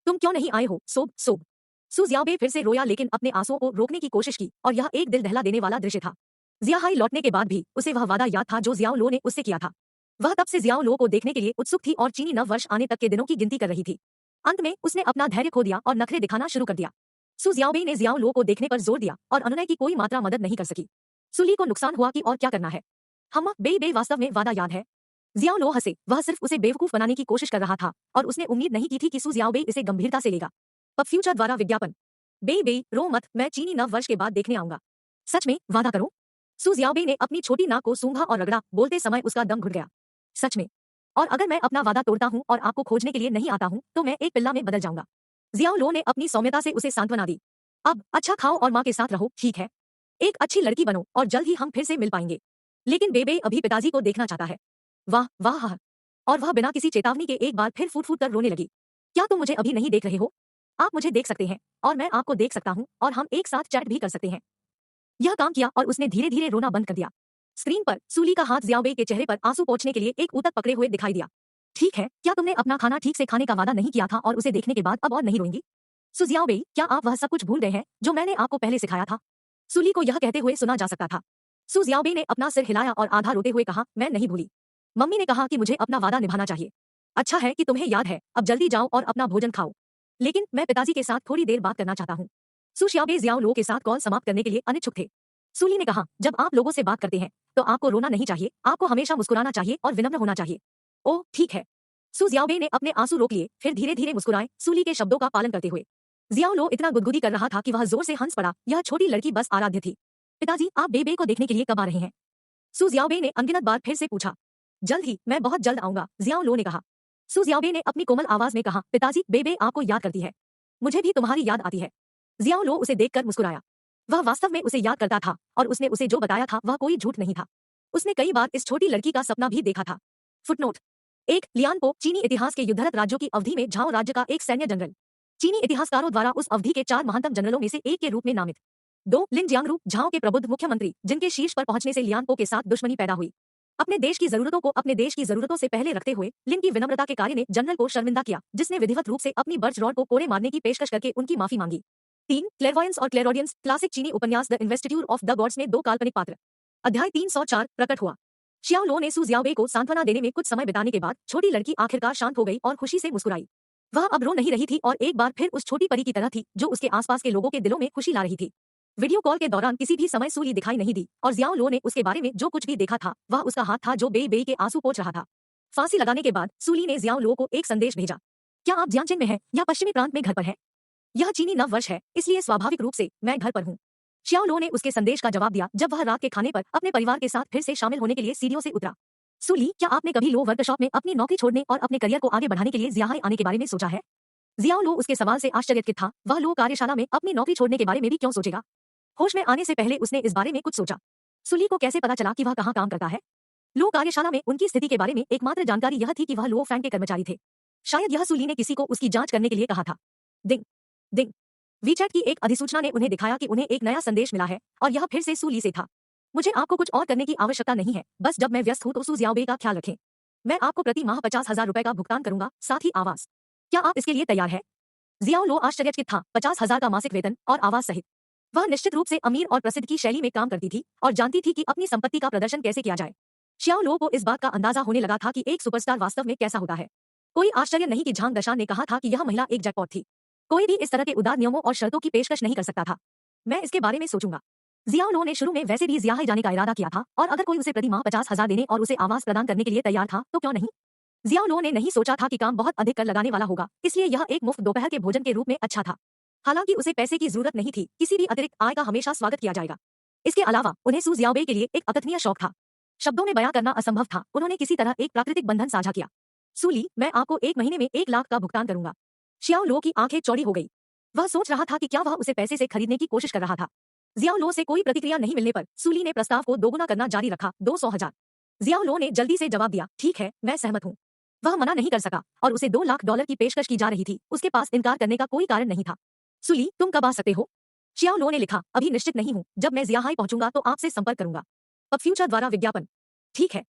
तुम क्यों नहीं आए हो? सोब सोब। सु जियाओ बेई फिर से रोया, लेकिन अपने आंसुओं को रोकने की कोशिश की और यह एक दिल दहला देने वाला दृश्य था। जियाहाई लौटने के बाद भी उसे वह वादा याद था जो जियाओ लो ने उससे किया था। वह तब से जियाओ लो को देखने के लिए उत्सुक थी और चीनी नव वर्ष आने तक के दिनों की गिनती कर रही थी। अंत में उसने अपना धैर्य खो दिया और नखरे दिखाना शुरू कर दिया। सु जियाओ बेई ने जियाओ लो को देखने पर जोर दिया और अनुनय की कोई मात्रा मदद नहीं कर सकी। सुली को नुकसान हुआ कि और क्या करना है। हम बेई बेई, वास्तव में वादा याद है? जियाओ लो हंसे, वह सिर्फ उसे बेवकूफ बनाने की कोशिश कर रहा था और उसने उम्मीद नहीं की थी कि सु जियाओ बेई इसे गंभीरता से लेगा। पब फ्यूचर द्वारा विज्ञापन। बेई बेई, रो मत, मैं चीनी नव वर्ष के बाद देखने आऊंगा। सच में, वादा करो। सु जियाओ बेई ने अपनी छोटी नाक को सूंघा और रगड़ा, बोलते समय उसका दम घुट गया। सच में? और अगर मैं अपना वादा तोड़ता हूँ और आपको खोजने के लिए नहीं आता हूँ तो मैं एक पिल्ला में बदल जाऊंगा। जियाओ लो ने अपनी सौम्यता से उसे सांत्वना दी। अब अच्छा खाओ और माँ के साथ रहो, ठीक है? एक अच्छी लड़की बनो और जल्द ही हम फिर से मिल पाएंगे। लेकिन बेई बेई अभी पिताजी को देखना चाहता है। वाह वाह हा। और वह बिना किसी चेतावनी के एक बार फिर फूट फूट कर रोने लगी। क्या तुम मुझे अभी नहीं देख रहे हो? आप मुझे देख सकते हैं और मैं आपको देख सकता हूँ और हम एक साथ चैट भी कर सकते हैं। यह काम किया और उसने धीरे धीरे रोना बंद कर दिया। स्क्रीन पर सूली का हाथ जियाओ बेई के चेहरे पर आंसू पोंछने के लिए एक ऊतक पकड़े हुए दिखाई दिया। ठीक है, क्या तुमने अपना खाना ठीक से खाने का वादा नहीं किया था और उसे देखने के बाद अब और नहीं रोएंगी? सु जियाओ बेई, क्या आप वह सब कुछ भूल गए हैं जो मैंने आपको पहले सिखाया था? सूली को यह कहते हुए सुना जा सकता था। सु जियाओ बेई ने अपना सिर हिलाया और आधा रोते हुए कहा, मैं नहीं भूली। मम्मी ने कहा कि मुझे अपना वादा निभाना चाहिए। अच्छा है कि तुम्हें याद है, अब जल्दी जाओ और अपना भोजन खाओ। लेकिन मैं पिताजी के साथ थोड़ी देर बात करना चाहता हूँ। सु xiaobei जियाओ लो के साथ कॉल समाप्त करने के लिए अनिच्छुक थे। सूली ने कहा, जब आप लोगों से बात करते हैं तो आपको रोना नहीं चाहिए, आपको हमेशा मुस्कुराना चाहिए और विनम्र होना चाहिए। ओह ठीक है। सु जियाओबेई ने अपने आंसू रोक लिए, फिर धीरे धीरे मुस्कुराए, सूली के शब्दों का पालन करते हुए। जियाओ लो इतना गुदगुदी कर रहा था कि वह जोर से हंस पड़ा। यह छोटी लड़की बस आराध्य थी। पिताजी, आप बेबे को देखने के लिए कब आ रहे हैं? सु जियाओबेई ने अनगिनत बार फिर से पूछा। जल्द ही, मैं बहुत जल्द आऊंगा, जियाओ लो ने कहा। सु जियाओबे ने अपनी कोमल आवाज में कहा, पिताजी, बेबे आपको याद करती है। मुझे भी तुम्हारी याद आती है। जियाओ लो उसे देखकर मुस्कुराया। वह वास्तव में उसे याद करता था और उसने उसे जो बताया था वह कोई झूठ नहीं था। उसने कई बार इस छोटी लड़की का सपना भी देखा था। फुटनोट 1 लियानपो चीनी इतिहास के युद्धरत राज्यों की अवधि में झाओ राज्य का एक सैन्य जनरल। चीनी इतिहासकारों द्वारा उस अवधि के 4 महानतम जनरलों में से एक के रूप में नामित। 2 लिन जियांगरू झाओ के प्रबुद्ध मुख्यमंत्री, जिनके शीर्ष पर पहुंचने से लियानपो के साथ दुश्मनी पैदा हुई। अपने देश की जरूरतों को अपने देश की जरूरतों से पहले रखते हुए लिन की विनम्रता के कार्य ने जनरल को शर्मिंदा किया, जिसने विधिवत रूप से अपनी बर्च रॉड को कोड़े मारने की पेशकश करके उनकी माफी मांगी। 3 क्लेरवॉयंस और क्लेरॉडियंस क्लासिक चीनी उपन्यास द इन्वेस्टिट्यूर ऑफ द गॉड्स में 2 काल्पनिक पात्र। अध्याय 304 प्रकट हुआ। शियाओ लो ने सु जियाओबे को सांत्वना देने में कुछ समय बिताने के बाद छोटी लड़की आखिरकार शांत हो गई और खुशी से मुस्कुराई। वह अब रो नहीं रही थी और एक बार फिर उस छोटी परी की तरह थी जो उसके आसपास के लोगों के दिलों में खुशी ला रही थी। वीडियो कॉल के दौरान किसी भी समय सूली दिखाई नहीं दी और जियाओ लो ने उसके बारे में जो कुछ भी देखा था वह उसका हाथ था जो बेई बेई के आंसू पोंछ रहा था। फांसी लगाने के बाद सूली ने जियाओ लो को एक संदेश भेजा। क्या आप जियांगचेन में हैं या पश्चिमी प्रांत में घर पर हैं? यह चीनी नव वर्ष है, इसलिए स्वाभाविक रूप से मैं घर पर हूँ। शियाओ लो ने उसके संदेश का जवाब दिया जब वह रात के खाने पर अपने परिवार के साथ फिर से शामिल होने के लिए सीढ़ियों से उतरा। सूली, क्या आपने कभी लो वर्कशॉप में अपनी नौकरी छोड़ने और अपने करियर को आगे बढ़ाने के लिए जियाहाई आने के बारे में सोचा है? जियाओ लो उसके सवाल से आश्चर्यचकित था। वह लो कार्यशाला में अपनी नौकरी छोड़ने के बारे में भी क्यों सोचेगा? होश में आने से पहले उसने इस बारे में कुछ सोचा। सूली को कैसे पता चला कि वह कहाँ काम करता है? लो कार्यशाला में उनकी स्थिति के बारे में एकमात्र जानकारी यह थी कि वह लो फैंग के कर्मचारी थे। शायद यह सूली ने किसी को उसकी जांच करने के लिए कहा था। दिंग दिंग वीचैट की एक अधिसूचना ने उन्हें दिखाया कि उन्हें एक नया संदेश मिला है और यह फिर से सूली से था। मुझे आपको कुछ और करने की आवश्यकता नहीं है, बस जब मैं व्यस्त हूँ तो सु जियाओबे का ख्याल रखें। मैं आपको प्रति माह 50,000 रुपए का भुगतान करूंगा, साथ ही आवास। क्या आप इसके लिए तैयार है? जियाओ लो आश्चर्यचकित था। 50,000 का मासिक वेतन और आवास सहित। वह निश्चित रूप से अमीर और प्रसिद्ध की शैली में काम करती थी और जानती थी कि अपनी संपत्ति का प्रदर्शन कैसे किया जाए। शियाओ लो को इस बात का अंदाजा होने लगा था कि एक सुपरस्टार वास्तव में कैसा होता है। कोई आश्चर्य नहीं कि झांग दशान ने कहा था कि यह महिला एक जैकपॉट थी। कोई भी इस तरह के उदार नियमों और शर्तों की पेशकश नहीं कर सकता था। मैं इसके बारे में सोचूंगा। जियाओ लो ने शुरू में वैसे भी जियाहाई जाने का इरादा किया था और अगर कोई उसे प्रति माह 50,000 देने और उसे आवास प्रदान करने के लिए तैयार था तो क्यों नहीं। जियाओ लो ने नहीं सोचा था कि काम बहुत अधिक कर लगाने वाला होगा, इसलिए यह एक मुफ्त दोपहर के भोजन के रूप में अच्छा था। हालांकि उसे पैसे की जरूरत नहीं थी, किसी भी अतिरिक्त आय का हमेशा स्वागत किया जाएगा। इसके अलावा उन्हें सु जियाओबे के लिए एक अकथनीय शौक था। शब्दों में बयां करना असंभव था। उन्होंने किसी तरह एक प्राकृतिक बंधन साझा किया। सूली, मैं आपको 1 महीने में 1 लाख का भुगतान करूंगा। शियाओ लो की आंखें चौड़ी हो गई। वह सोच रहा था कि क्या वह उसे पैसे से खरीदने की कोशिश कर रहा था। जियाओ लो से कोई प्रतिक्रिया नहीं मिलने पर सूली ने प्रस्ताव को दोगुना करना जारी रखा, 200,000। जियाओ लो ने जल्दी से जवाब दिया, ठीक है, मैं सहमत हूँ। वह मना नहीं कर सका और उसे 2 लाख डॉलर की पेशकश की जा रही थी। उसके पास इनकार करने का कोई कारण नहीं था। सूली, तुम कब आ सकते हो? शियाओ लो ने लिखा, अभी निश्चित नहीं हूँ, जब मैं जियाहाई पहुंचूंगा तो आपसे संपर्क करूंगा। अब फ्यूचर द्वारा विज्ञापन। ठीक है।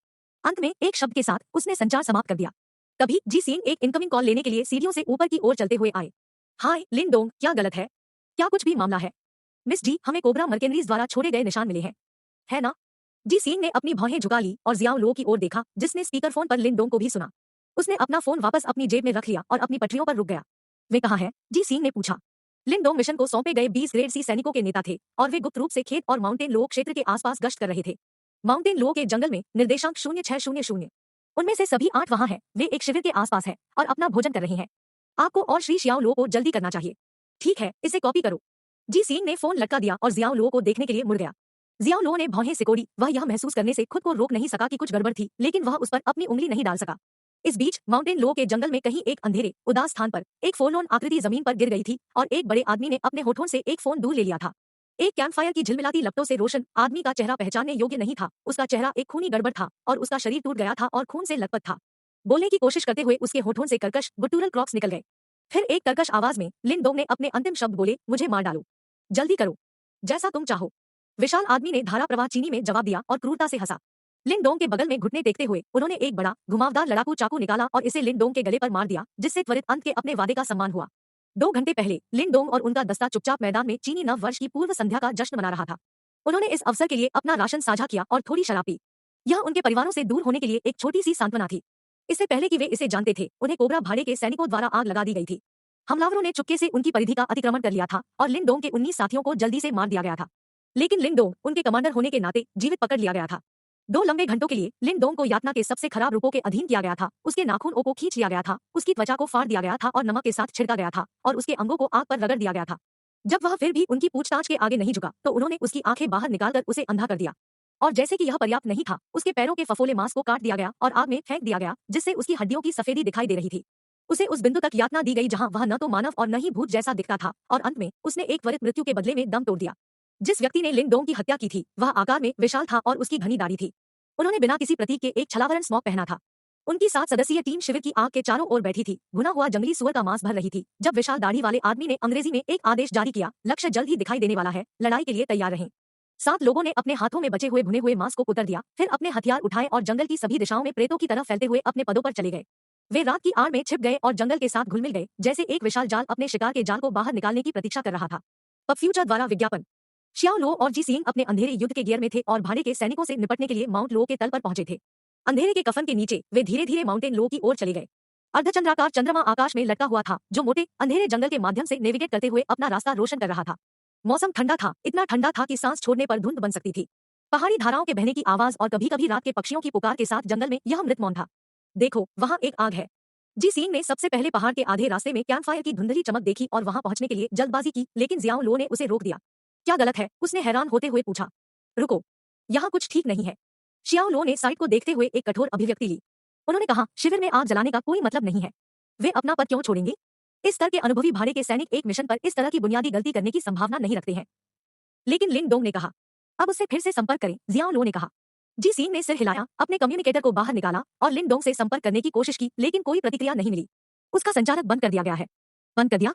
अंत में एक शब्द के साथ उसने संचार समाप्त कर दिया। तभी जी सीन एक इनकमिंग कॉल लेने के लिए सीढ़ियों से ऊपर की ओर चलते हुए आए। हाय लिन डोंग, क्या गलत है? क्या कुछ भी मामला है? मिस जी, हमें कोबरा मर्केनरीज द्वारा छोड़े गए निशान मिले हैं, है ना? जी सीन ने अपनी भौहें झुका ली और जियाओ लो की ओर देखा, जिसने स्पीकरफोन पर लिन डोंग को भी सुना। उसने अपना फोन वापस अपनी जेब में रख लिया और अपनी पटरियों पर रुक गया। वे कहाँ हैं? जी सीन ने पूछा। लिन डोंग मिशन को सौंपे गए 20 ग्रेड सी सैनिकों के नेता थे और वे गुप्त रूप से खेत और माउंटेन लो क्षेत्र के आसपास गश्त कर रहे थे। माउंटेन लो के जंगल में निर्देशांक 0600। उनमें से सभी 8 वहां हैं। वे एक शिविर के आसपास हैं और अपना भोजन कर रहे हैं। आपको और श्री शियाओ लो को जल्दी करना चाहिए। ठीक है, इसे कॉपी करो। जी सीन ने फोन लटका दिया और जियाओ लो को देखने के लिए मुड़ गया। जियाओ लो ने भौहें सिकोड़ी। वह यह महसूस करने से खुद को रोक नहीं सका कि कुछ गड़बड़ थी, लेकिन वह उस पर अपनी उंगली नहीं डाल सका। इस बीच माउंटेन लो के जंगल में कहीं एक अंधेरे उदास स्थान पर एक फोरलोन आकृति जमीन पर गिर गई थी और एक बड़े आदमी ने अपने होठों से एक फोन दूर ले लिया था। एक कैंपफायर की झिलमिलाती लपटों से रोशन आदमी का चेहरा पहचानने योग्य नहीं था। उसका चेहरा एक खूनी गड़बड़ था और उसका शरीर टूट गया था और खून से लथपथ था। बोलने की कोशिश करते हुए उसके होठों से कर्कश गुटुरल क्रॉक्स निकल गए। फिर एक कर्कश आवाज में लिन डोंग ने अपने अंतिम शब्द बोले, मुझे मार डालो, जल्दी करो, जैसा तुम चाहो। विशाल आदमी ने धारा प्रवाह चीनी में जवाब दिया और क्रूरता से हंसा। लिन डोंग के बगल में घुटने टेकते हुए उन्होंने एक बड़ा घुमावदार लड़ाकू चाकू निकाला और इसे लिन डोंग के गले पर मार दिया, जिससे त्वरित अंत के अपने वादे का सम्मान हुआ। 2 घंटे पहले लिन डोंग और उनका दस्ता चुपचाप मैदान में चीनी नव वर्ष की पूर्व संध्या का जश्न मना रहा था। उन्होंने इस अवसर के लिए अपना राशन साझा किया और थोड़ी शराब पी। यह उनके परिवारों से दूर होने के लिए एक छोटी सी सांत्वना थी। इससे पहले कि वे इसे जानते थे, उन्हें कोबरा भाड़े के सैनिकों द्वारा आग लगा दी गई थी। हमलावरों ने चुपके से उनकी परिधि का अतिक्रमण कर लिया था और लिन डोंग के 19 साथियों को जल्दी से मार दिया गया था। लेकिन लिन डोंग उनके कमांडर होने के नाते जीवित पकड़ लिया गया था। 2 लंबे घंटों के लिए लिन डोंग को यातना के सबसे खराब रूपों के अधीन किया गया था। उसके नाखूनों को खींच लिया गया था, उसकी त्वचा को फाड़ दिया गया था और नमक के साथ छिड़का गया था और उसके अंगों को आग पर रगड़ दिया गया था। जब वह फिर भी उनकी पूछताछ के आगे नहीं झुका तो उन्होंने उसकी आंखें बाहर निकालकर उसे अंधा कर दिया और जैसे कि यह पर्याप्त नहीं था, उसके पैरों के फफोले मांस को काट दिया गया और आग में फेंक दिया गया, जिससे उसकी हड्डियों की सफेदी दिखाई दे रही थी। उसे उस बिंदु तक यातना दी गई जहां वह न तो मानव और न ही भूत जैसा दिखता था, और अंत में उसने एक त्वरित मृत्यु के बदले में दम तोड़ दिया। जिस व्यक्ति ने लिन डोंग की हत्या की थी, वह आकार में विशाल था और उसकी घनी दाढ़ी थी। उन्होंने बिना किसी प्रतीक के एक छलावरण स्मॉक पहना था। उनकी 7 सदस्यीय टीम शिविर की आग के चारों ओर बैठी थी, भुना हुआ जंगली सुअर का मांस भर रही थी, जब विशाल दाढ़ी वाले आदमी ने अंग्रेजी में एक आदेश जारी किया, लक्ष्य जल्द ही दिखाई देने वाला है, लड़ाई के लिए तैयार रहें। 7 लोगों ने अपने हाथों में बचे हुए भुने हुए मांस को कुतर दिया, फिर अपने हथियार उठाए और जंगल की सभी दिशाओं में प्रेतों की तरह फैलते हुए अपने पदों पर चले गए। वे रात की आड़ में छिप गए और जंगल के साथ घुल मिल गए, जैसे एक विशाल जाल अपने शिकार के जाल को बाहर निकालने की प्रतीक्षा कर रहा था। पब फ्यूचर द्वारा विज्ञापन। शियाओ लो और जी सिंह अपने अंधेरे युद्ध के गियर में थे और भाड़े के सैनिकों से निपटने के लिए माउंट लो के तल पर पहुंचे थे। अंधेरे के कफन के नीचे वे धीरे धीरे माउंटेन लो की ओर चले गए। अर्धचंद्राकार चंद्रमा आकाश में लटका हुआ था, जो मोटे अंधेरे जंगल के माध्यम से नेविगेट करते हुए अपना रास्ता रोशन कर रहा था। मौसम ठंडा था, इतना ठंडा था कि सांस छोड़ने पर धुंध बन सकती थी। पहाड़ी धाराओं के बहने की आवाज और कभी कभी रात के पक्षियों की पुकार के साथ जंगल में यह मृत मौन था। देखो, वहाँ एक आग है। जी सिंह ने सबसे पहले पहाड़ के आधे रास्ते में कैंपफायर की धुंधली चमक देखी और वहां पहुंचने के लिए जल्दबाजी की, लेकिन जियाओ लो ने उसे रोक दिया। क्या गलत है? उसने हैरान होते हुए पूछा। रुको, यहाँ कुछ ठीक नहीं है। शियाओ लो ने साइड को देखते हुए एक कठोर अभिव्यक्ति ली। उन्होंने कहा, शिविर में आग जलाने का कोई मतलब नहीं है। वे अपना पद क्यों छोड़ेंगे? इस स्तर के अनुभवी भाड़े के सैनिक एक मिशन पर इस तरह की बुनियादी गलती करने की संभावना नहीं रखते हैं। लेकिन लिन डोंग ने कहा, अब उससे फिर से संपर्क करें, जियाओ लो ने कहा। जी सिंह ने सिर हिलाया, अपने कम्युनिकेटर को बाहर निकाला और लिन डोंग से संपर्क करने की कोशिश की, लेकिन कोई प्रतिक्रिया नहीं मिली। उसका संचारक बंद कर दिया गया है। बंद कर दिया?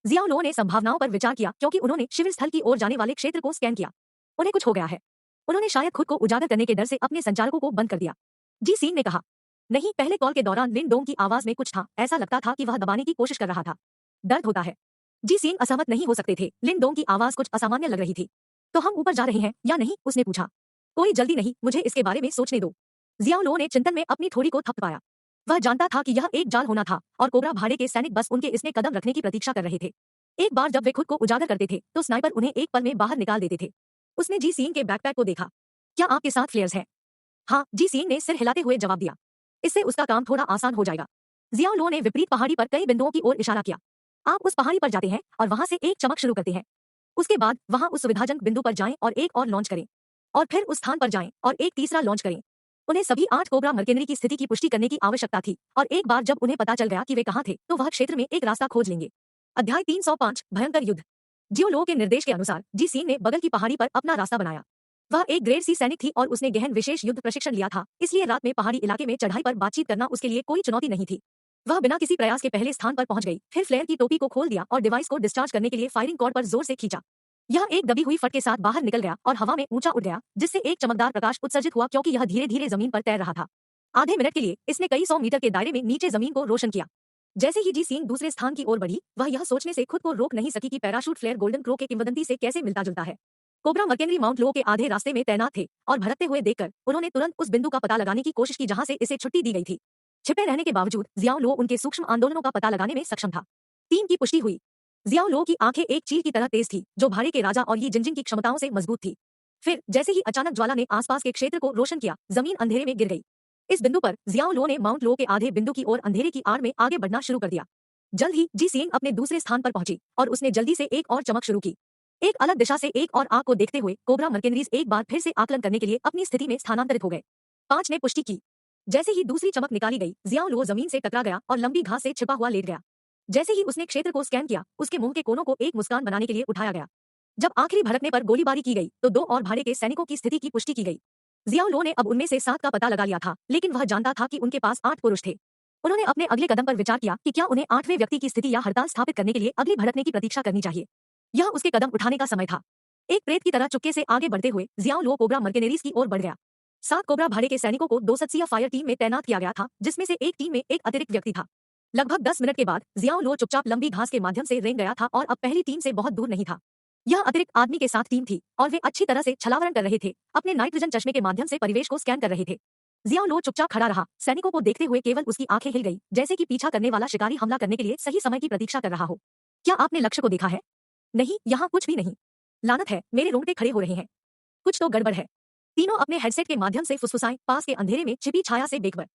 जियाओ लो ने संभावनाओं पर विचार किया, क्योंकि उन्होंने शिविर स्थल की ओर जाने वाले क्षेत्र को स्कैन किया। उन्हें कुछ हो गया है। उन्होंने शायद खुद को उजागर करने के डर से अपने संचारकों को बंद कर दिया। जी सिंह ने कहा, नहीं, पहले कॉल के दौरान लिन डोंग की आवाज में कुछ था, ऐसा लगता था कि वह दबाने की कोशिश कर रहा था। दर्द होता है। जी सिंह असहमत नहीं हो सकते थे, लिन डोंग की आवाज कुछ असामान्य लग रही थी। तो हम ऊपर जा रहे हैं या नहीं? उसने पूछा। कोई जल्दी नहीं, मुझे इसके बारे में सोचने दो। जियाओ लो ने चिंतन में अपनी ठोड़ी को थपथपाया। वह जानता था कि यह एक जाल होना था और कोबरा भाड़े के सैनिक बस उनके इसमें कदम रखने की प्रतीक्षा कर रहे थे। एक बार जब वे खुद को उजागर करते थे, तो स्नाइपर उन्हें एक पल में बाहर निकाल देते थे। उसने जी सिंह के बैकपैक को देखा। क्या आपके साथ फ्लेयर्स हैं? हाँ, जी सिंह ने सिर हिलाते हुए जवाब दिया। इससे उसका काम थोड़ा आसान हो जाएगा। जियाओ लो ने विपरीत पहाड़ी पर कई बिंदुओं की ओर इशारा किया। आप उस पहाड़ी पर जाते हैं और वहां से एक चमक शुरू करते हैं। उसके बाद वहां उस सुविधाजनक बिंदु पर जाएं और एक और लॉन्च करें, और फिर उस स्थान पर जाएं और एक तीसरा लॉन्च करें। उन्हें सभी 8 कोबरा मर्केनरी की स्थिति की पुष्टि करने की आवश्यकता थी, और एक बार जब उन्हें पता चल गया कि वे कहां थे, तो वह क्षेत्र में एक रास्ता खोज लेंगे। अध्याय 305 भयंकर युद्ध। जियो लो के निर्देश के अनुसार जी सिंह ने बगल की पहाड़ी पर अपना रास्ता बनाया। वह एक ग्रेड सी सैनिक थी और उसने गहन विशेष युद्ध प्रशिक्षण लिया था, इसलिए रात में पहाड़ी इलाके में चढ़ाई पर बातचीत करना उसके लिए कोई चुनौती नहीं थी। वह बिना किसी प्रयास के पहले स्थान पर पहुंच गई, फिर फ्लेयर की टोपी को खोल दिया और डिवाइस को डिस्चार्ज करने के लिए फायरिंग कॉर्ड पर जोर से खींचा। यह एक दबी हुई फट के साथ बाहर निकल गया और हवा में ऊंचा उड़ गया, जिससे एक चमकदार प्रकाश उत्सर्जित हुआ, क्योंकि यह धीरे धीरे जमीन पर तैर रहा था। आधे मिनट के लिए इसने कई 100 मीटर के दायरे में नीचे जमीन को रोशन किया। जैसे ही जी सिंह दूसरे स्थान की ओर बढ़ी, वह यह सोचने से खुद को रोक नहीं सकी कि पैराशूट फ्लेयर गोल्डन क्रो के किंवदंती से कैसे मिलता जुलता है। कोबरा मर्केनरी माउंट लो के आधे रास्ते में तैनात थे, और भटकते हुए देखकर उन्होंने तुरंत उस बिंदु का पता लगाने की कोशिश की जहां से इसे छुट्टी दी गई थी। छिपे रहने के बावजूद जियाओ लो उनके सूक्ष्म आंदोलनों का पता लगाने में सक्षम था। टीम की पुष्टि हुई। जियाओ लो की आंखें एक चील की तरह तेज थी, जो भाड़े के राजा और यी जिनजिन की क्षमताओं से मजबूत थी। फिर जैसे ही अचानक ज्वाला ने आसपास के क्षेत्र को रोशन किया, जमीन अंधेरे में गिर गई। इस बिंदु पर जियाओ लो ने माउंट लो के आधे बिंदु की ओर अंधेरे की आड़ में आगे बढ़ना शुरू कर दिया। जल्द ही जी सिंह अपने दूसरे स्थान पर पहुंची और उसने जल्दी से एक और चमक शुरू की। एक अलग दिशा से एक और आग को देखते हुए कोबरा मर्केनरीज एक बार फिर से आकलन करने के लिए अपनी स्थिति में स्थानांतरित हो गए। 5 ने पुष्टि की। जैसे ही दूसरी चमक निकाली गई, जियाओ लो जमीन से टकरा गया और लंबी घास से छिपा हुआ लेट गया। जैसे ही उसने क्षेत्र को स्कैन किया, उसके मुंह के कोनों को एक मुस्कान बनाने के लिए उठाया गया। जब आखिरी भड़कने पर गोलीबारी की गई, तो 2 और भाड़े के सैनिकों की स्थिति की पुष्टि की गई। जियाओ लो ने अब उनमें से 7 का पता लगा लिया था, लेकिन वह जानता था कि उनके पास 8 पुरुष थे। उन्होंने अपने अगले कदम पर विचार किया कि क्या उन्हें 8वें व्यक्ति की स्थिति या हड़ताल स्थापित करने के लिए अगली भड़कने की प्रतीक्षा करनी चाहिए। यह उसके कदम उठाने का समय था। एक प्रेत की तरह चुपके से आगे बढ़ते हुए जियाओ लो कोबरा मर्केनरीज की ओर बढ़ गया। 7 कोबरा भाड़े के सैनिकों को 2 सदस्यीय फायर टीम में तैनात किया गया था, जिसमें से एक टीम में एक अतिरिक्त व्यक्ति था। लगभग 10 मिनट के बाद जियाओ लो चुपचाप लंबी घास के माध्यम से रेंग गया था और अब पहली टीम से बहुत दूर नहीं था। यह अतिरिक्त आदमी के साथ टीम थी और वे अच्छी तरह से छलावरण कर रहे थे, अपने नाइट विजन चश्मे के माध्यम से परिवेश को स्कैन कर रहे थे। जियाओ लो चुपचाप खड़ा रहा, सैनिकों को देखते हुए केवल उसकी आंखें हिल गई, जैसे कि पीछा करने वाला शिकारी हमला करने के लिए सही समय की प्रतीक्षा कर रहा हो। क्या आपने लक्ष्य को देखा है? नहीं, यहाँ कुछ भी नहीं। लानत है, मेरे रोंगटे खड़े हो रहे हैं। कुछ तो गड़बड़ है। तीनों अपने हेडसेट के माध्यम से फुसफुसाएं, पास के अंधेरे में छिपी छाया से बेखबर।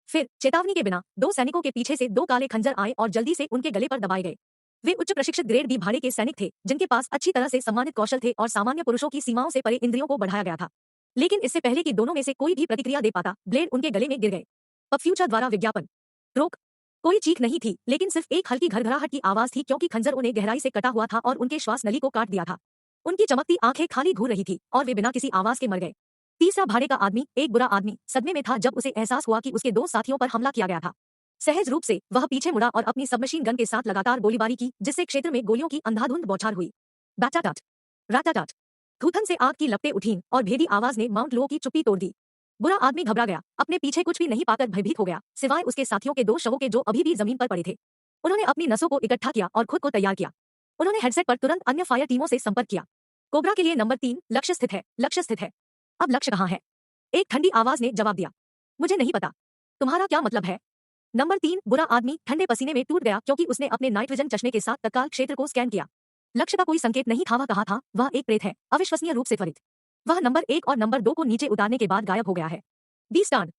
फिर चेतावनी के बिना 2 सैनिकों के पीछे से 2 काले खंजर आए और जल्दी से उनके गले पर दबाए गए। वे उच्च प्रशिक्षित ग्रेड बी भाड़े के सैनिक थे, जिनके पास अच्छी तरह से सम्मानित कौशल थे और सामान्य पुरुषों की सीमाओं से परे इंद्रियों को बढ़ाया गया था। लेकिन इससे पहले कि दोनों में से कोई भी प्रतिक्रिया दे पाता, ब्लेड उनके गले में गिर गए। पब फ्यूचर द्वारा विज्ञापन। रोक। कोई चीख नहीं थी, लेकिन सिर्फ एक हल्की घरघराहट की आवाज थी, क्योंकि खंजर उन्हें गहराई से कटा हुआ था और उनके श्वास नली को काट दिया था। उनकी चमकती आंखें खाली घूर रही थी और वे बिना किसी आवाज के मर गए। तीसरा भाड़े का आदमी, एक बुरा आदमी, सदमे में था जब उसे एहसास हुआ कि उसके दो साथियों पर हमला किया गया था। सहज रूप से वह पीछे मुड़ा और अपनी सबमशीन गन के साथ लगातार गोलीबारी की, जिससे क्षेत्र में गोलियों की अंधाधुंध बौछार हुई। बैटाटाट, राटाटाट। थूथन से आग की लपटें उठीं और भेदी आवाज ने माउंट लो की चुप्पी तोड़ दी। बुरा आदमी घबरा गया, अपने पीछे कुछ भी नहीं पाकर भयभीत हो गया, सिवाय उसके साथियों के दो शवों के जो अभी भी जमीन पर पड़े थे। उन्होंने अपनी नसों को इकट्ठा किया और खुद को तैयार किया। उन्होंने हेडसेट पर तुरंत अन्य फायर टीमों से संपर्क किया। कोबरा के लिए नंबर 3, लक्ष्य स्थित है, लक्ष्य स्थित है। अब लक्ष्य कहाँ है? एक ठंडी आवाज ने जवाब दिया। मुझे नहीं पता। तुम्हारा क्या मतलब है? नंबर 3, बुरा आदमी ठंडे पसीने में टूट गया, क्योंकि उसने अपने नाइट विजन चश्मे के साथ तत्काल क्षेत्र को स्कैन किया। लक्ष्य का कोई संकेत नहीं था। वह कहा था, वह एक प्रेत है, अविश्वसनीय रूप से त्वरित। वह नंबर 1 और नंबर 2 को नीचे उतारने के बाद गायब हो गया है। B stern.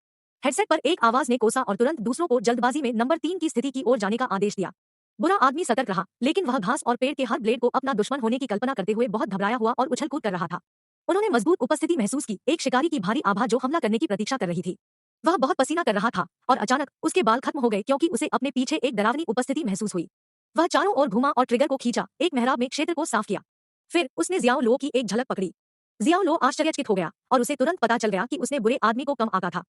हेडसेट पर एक आवाज ने कोसा और तुरंत दूसरों को जल्दबाजी में नंबर 3 की स्थिति की ओर जाने का आदेश दिया। बुरा आदमी सतर्क रहा, लेकिन वह घास और पेड़ के हर ब्लेड को अपना दुश्मन होने की कल्पना करते हुए बहुत घबराया हुआ और उछल कूद कर रहा था। उन्होंने मजबूत उपस्थिति महसूस की, एक शिकारी की भारी आभा जो हमला करने की प्रतीक्षा कर रही थी। वह बहुत पसीना कर रहा था और अचानक उसके बाल खत्म हो गए, क्योंकि उसे अपने पीछे एक डरावनी उपस्थिति महसूस हुई। वह चारों ओर घूमा और ट्रिगर को खींचा, एक मेहराब में क्षेत्र को साफ किया। फिर उसने जियाओ लो की एक झलक पकड़ी। जियाओ लो आश्चर्यचकित हो गया और उसे तुरंत पता चल गया कि उसने बुरे आदमी को कम आका था।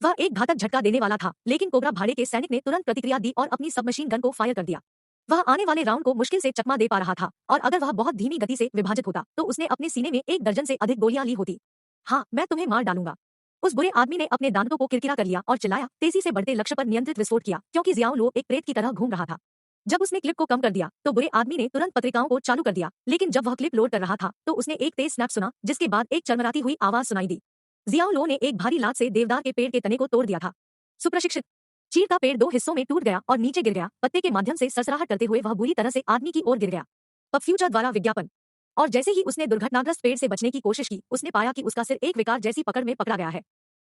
वह एक घातक झटका देने वाला था, लेकिन कोबरा भाड़े के सैनिक ने तुरंत प्रतिक्रिया दी और अपनी सबमशीन गन को फायर कर दिया। वह आने वाले राउंड को मुश्किल से चकमा दे पा रहा था, और अगर वह बहुत धीमी गति से विभाजित होता तो उसने अपने सीने में 1 दर्जन से अधिक गोलियां ली होती। हाँ, मैं तुम्हें मार डालूंगा। उस बुरे आदमी ने अपने दांतों को किरकिरा कर लिया और चिल्लाया, तेजी से बढ़ते लक्ष्य पर नियंत्रित विस्फोट किया, क्योंकि जियाओ लो एक प्रेत की तरह घूम रहा था। जब उसने क्लिप को कम कर दिया तो बुरे आदमी ने तुरंत पत्रिकाओं को चालू कर दिया, लेकिन जब वह क्लिप लोड कर रहा था तो उसने एक तेज स्नैप सुना, जिसके बाद एक चरमराती हुई आवाज सुनाई दी। जियाओ लो ने एक भारी लात से देवदार के पेड़ के तने को तोड़ दिया था। सुप्रशिक्षित। चीड़ का पेड़ 2 हिस्सों में टूट गया और नीचे गिर गया। पत्ते के माध्यम से सरसराहट करते हुए वह बुरी तरह से आदमी की ओर गिर गया। पब फ्यूचर द्वारा विज्ञापन। और जैसे ही उसने दुर्घटनाग्रस्त पेड़ से बचने की कोशिश की, उसने पाया कि उसका सिर एक विकार जैसी पकड़ में पकड़ा गया है।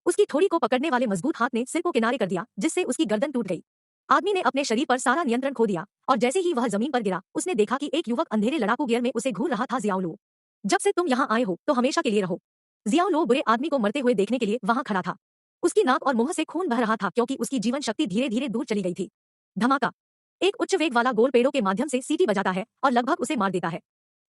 उसकी थोड़ी को पकड़ने वाले मजबूत हाथ ने सिर को किनारे कर दिया, जिससे उसकी गर्दन टूट गई। आदमी ने अपने शरीर पर सारा नियंत्रण खो दिया, और जैसे ही वह जमीन पर गिरा, उसने देखा कि एक युवक अंधेरे लड़ाकू गियर में उसे घूर रहा था। जियाओ लो, जब से तुम यहाँ आए हो तो हमेशा के लिए रहो। जियाओ लो बुरे आदमी को मरते हुए देखने के लिए वहां खड़ा था। उसकी नाक और मुंह से खून बह रहा था, क्योंकि उसकी जीवन शक्ति धीरे धीरे दूर चली गई थी। धमाका। एक उच्च वेग वाला गोल पेड़ों के माध्यम से सीटी बजाता है और लगभग उसे मार देता है।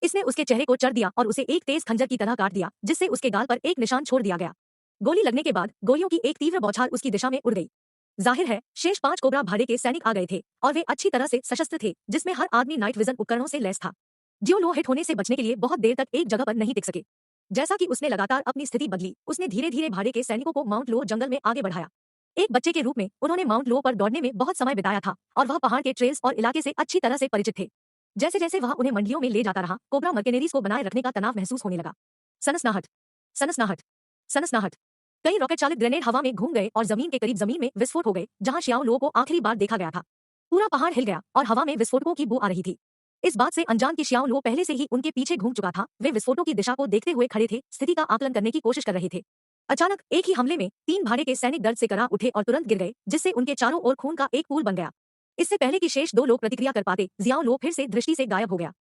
इसने उसके चेहरे को चढ़ दिया और उसे एक तेज खंजर की तरह काट दिया, जिससे उसके गाल पर एक निशान छोड़ दिया गया। गोली लगने के बाद गोलियों की एक तीव्र बौछार उसकी दिशा में उड़ गई। जाहिर है, शेष 5 कोबरा भाड़े के सैनिक आ गए थे, और वे अच्छी तरह से सशस्त्र थे, जिसमें हर आदमी नाइट विजन उपकरणों से लैस था। जियो लो हिट होने से बचने के लिए बहुत देर तक एक जगह पर नहीं टिक सके। जैसा कि उसने लगातार अपनी स्थिति बदली, उसने धीरे धीरे भाड़े के सैनिकों को माउंट लो जंगल में आगे बढ़ाया। एक बच्चे के रूप में उन्होंने माउंट लो पर दौड़ने में बहुत समय बिताया था, और वह पहाड़ के ट्रेल्स और इलाके से अच्छी तरह से परिचित थे। जैसे जैसे वह उन्हें मंडियों में ले जाता रहा, कोबरा मर्केनेरीज को बनाए रखने का तनाव महसूस होने लगा। सनसनाहट, सनसनाहट, सनसनाहट। कई रॉकेट चालित ग्रेनेड हवा में घूम गए और जमीन के करीब जमीन में विस्फोट हो गए, जहां शियाओ लो को आखिरी बार देखा गया था। पूरा पहाड़ हिल गया और हवा में विस्फोटों की बू आ रही थी। इस बात से अनजान कि शियाओ लो पहले से ही उनके पीछे घूम चुका था, वे विस्फोटों की दिशा को देखते हुए खड़े थे, स्थिति का आकलन करने की कोशिश कर रहे थे। अचानक एक ही हमले में 3 भाड़े के सैनिक दर्द से करा उठे और तुरंत गिर गए, जिससे उनके चारों ओर खून का एक पूल बन गया। इससे पहले कि शेष 2 लोग प्रतिक्रिया कर पाते, जियाओ लो फिर से दृष्टि से गायब हो गया।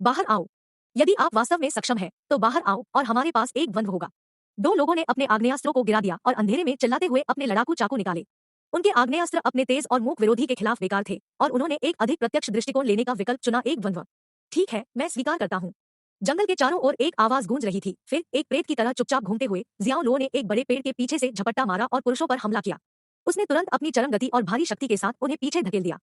बाहर आओ। यदि आप वास्तव में सक्षम हैं, तो बाहर आओ और हमारे पास एक द्वंद्व होगा। 2 लोगों ने अपने आग्नेयास्त्रों को गिरा दिया और अंधेरे में चिल्लाते हुए अपने लड़ाकू चाकू निकाले। उनके आग्नेयास्त्र अपने तेज और मूक विरोधी के खिलाफ बेकार थे, और उन्होंने एक अधिक प्रत्यक्ष दृष्टिकोण लेने का विकल्प चुना, एक द्वंद्व। ठीक है, मैं स्वीकार करता हूँ। जंगल के चारों ओर एक आवाज गूंज रही थी। फिर एक प्रेत की तरह चुपचाप घूमते हुए जियाओ लो ने एक बड़े पेड़ के पीछे से झपट्टा मारा और पुरुषों पर हमला किया। उसने तुरंत अपनी चरम गति और भारी शक्ति के साथ उन्हें पीछे धकेल दिया।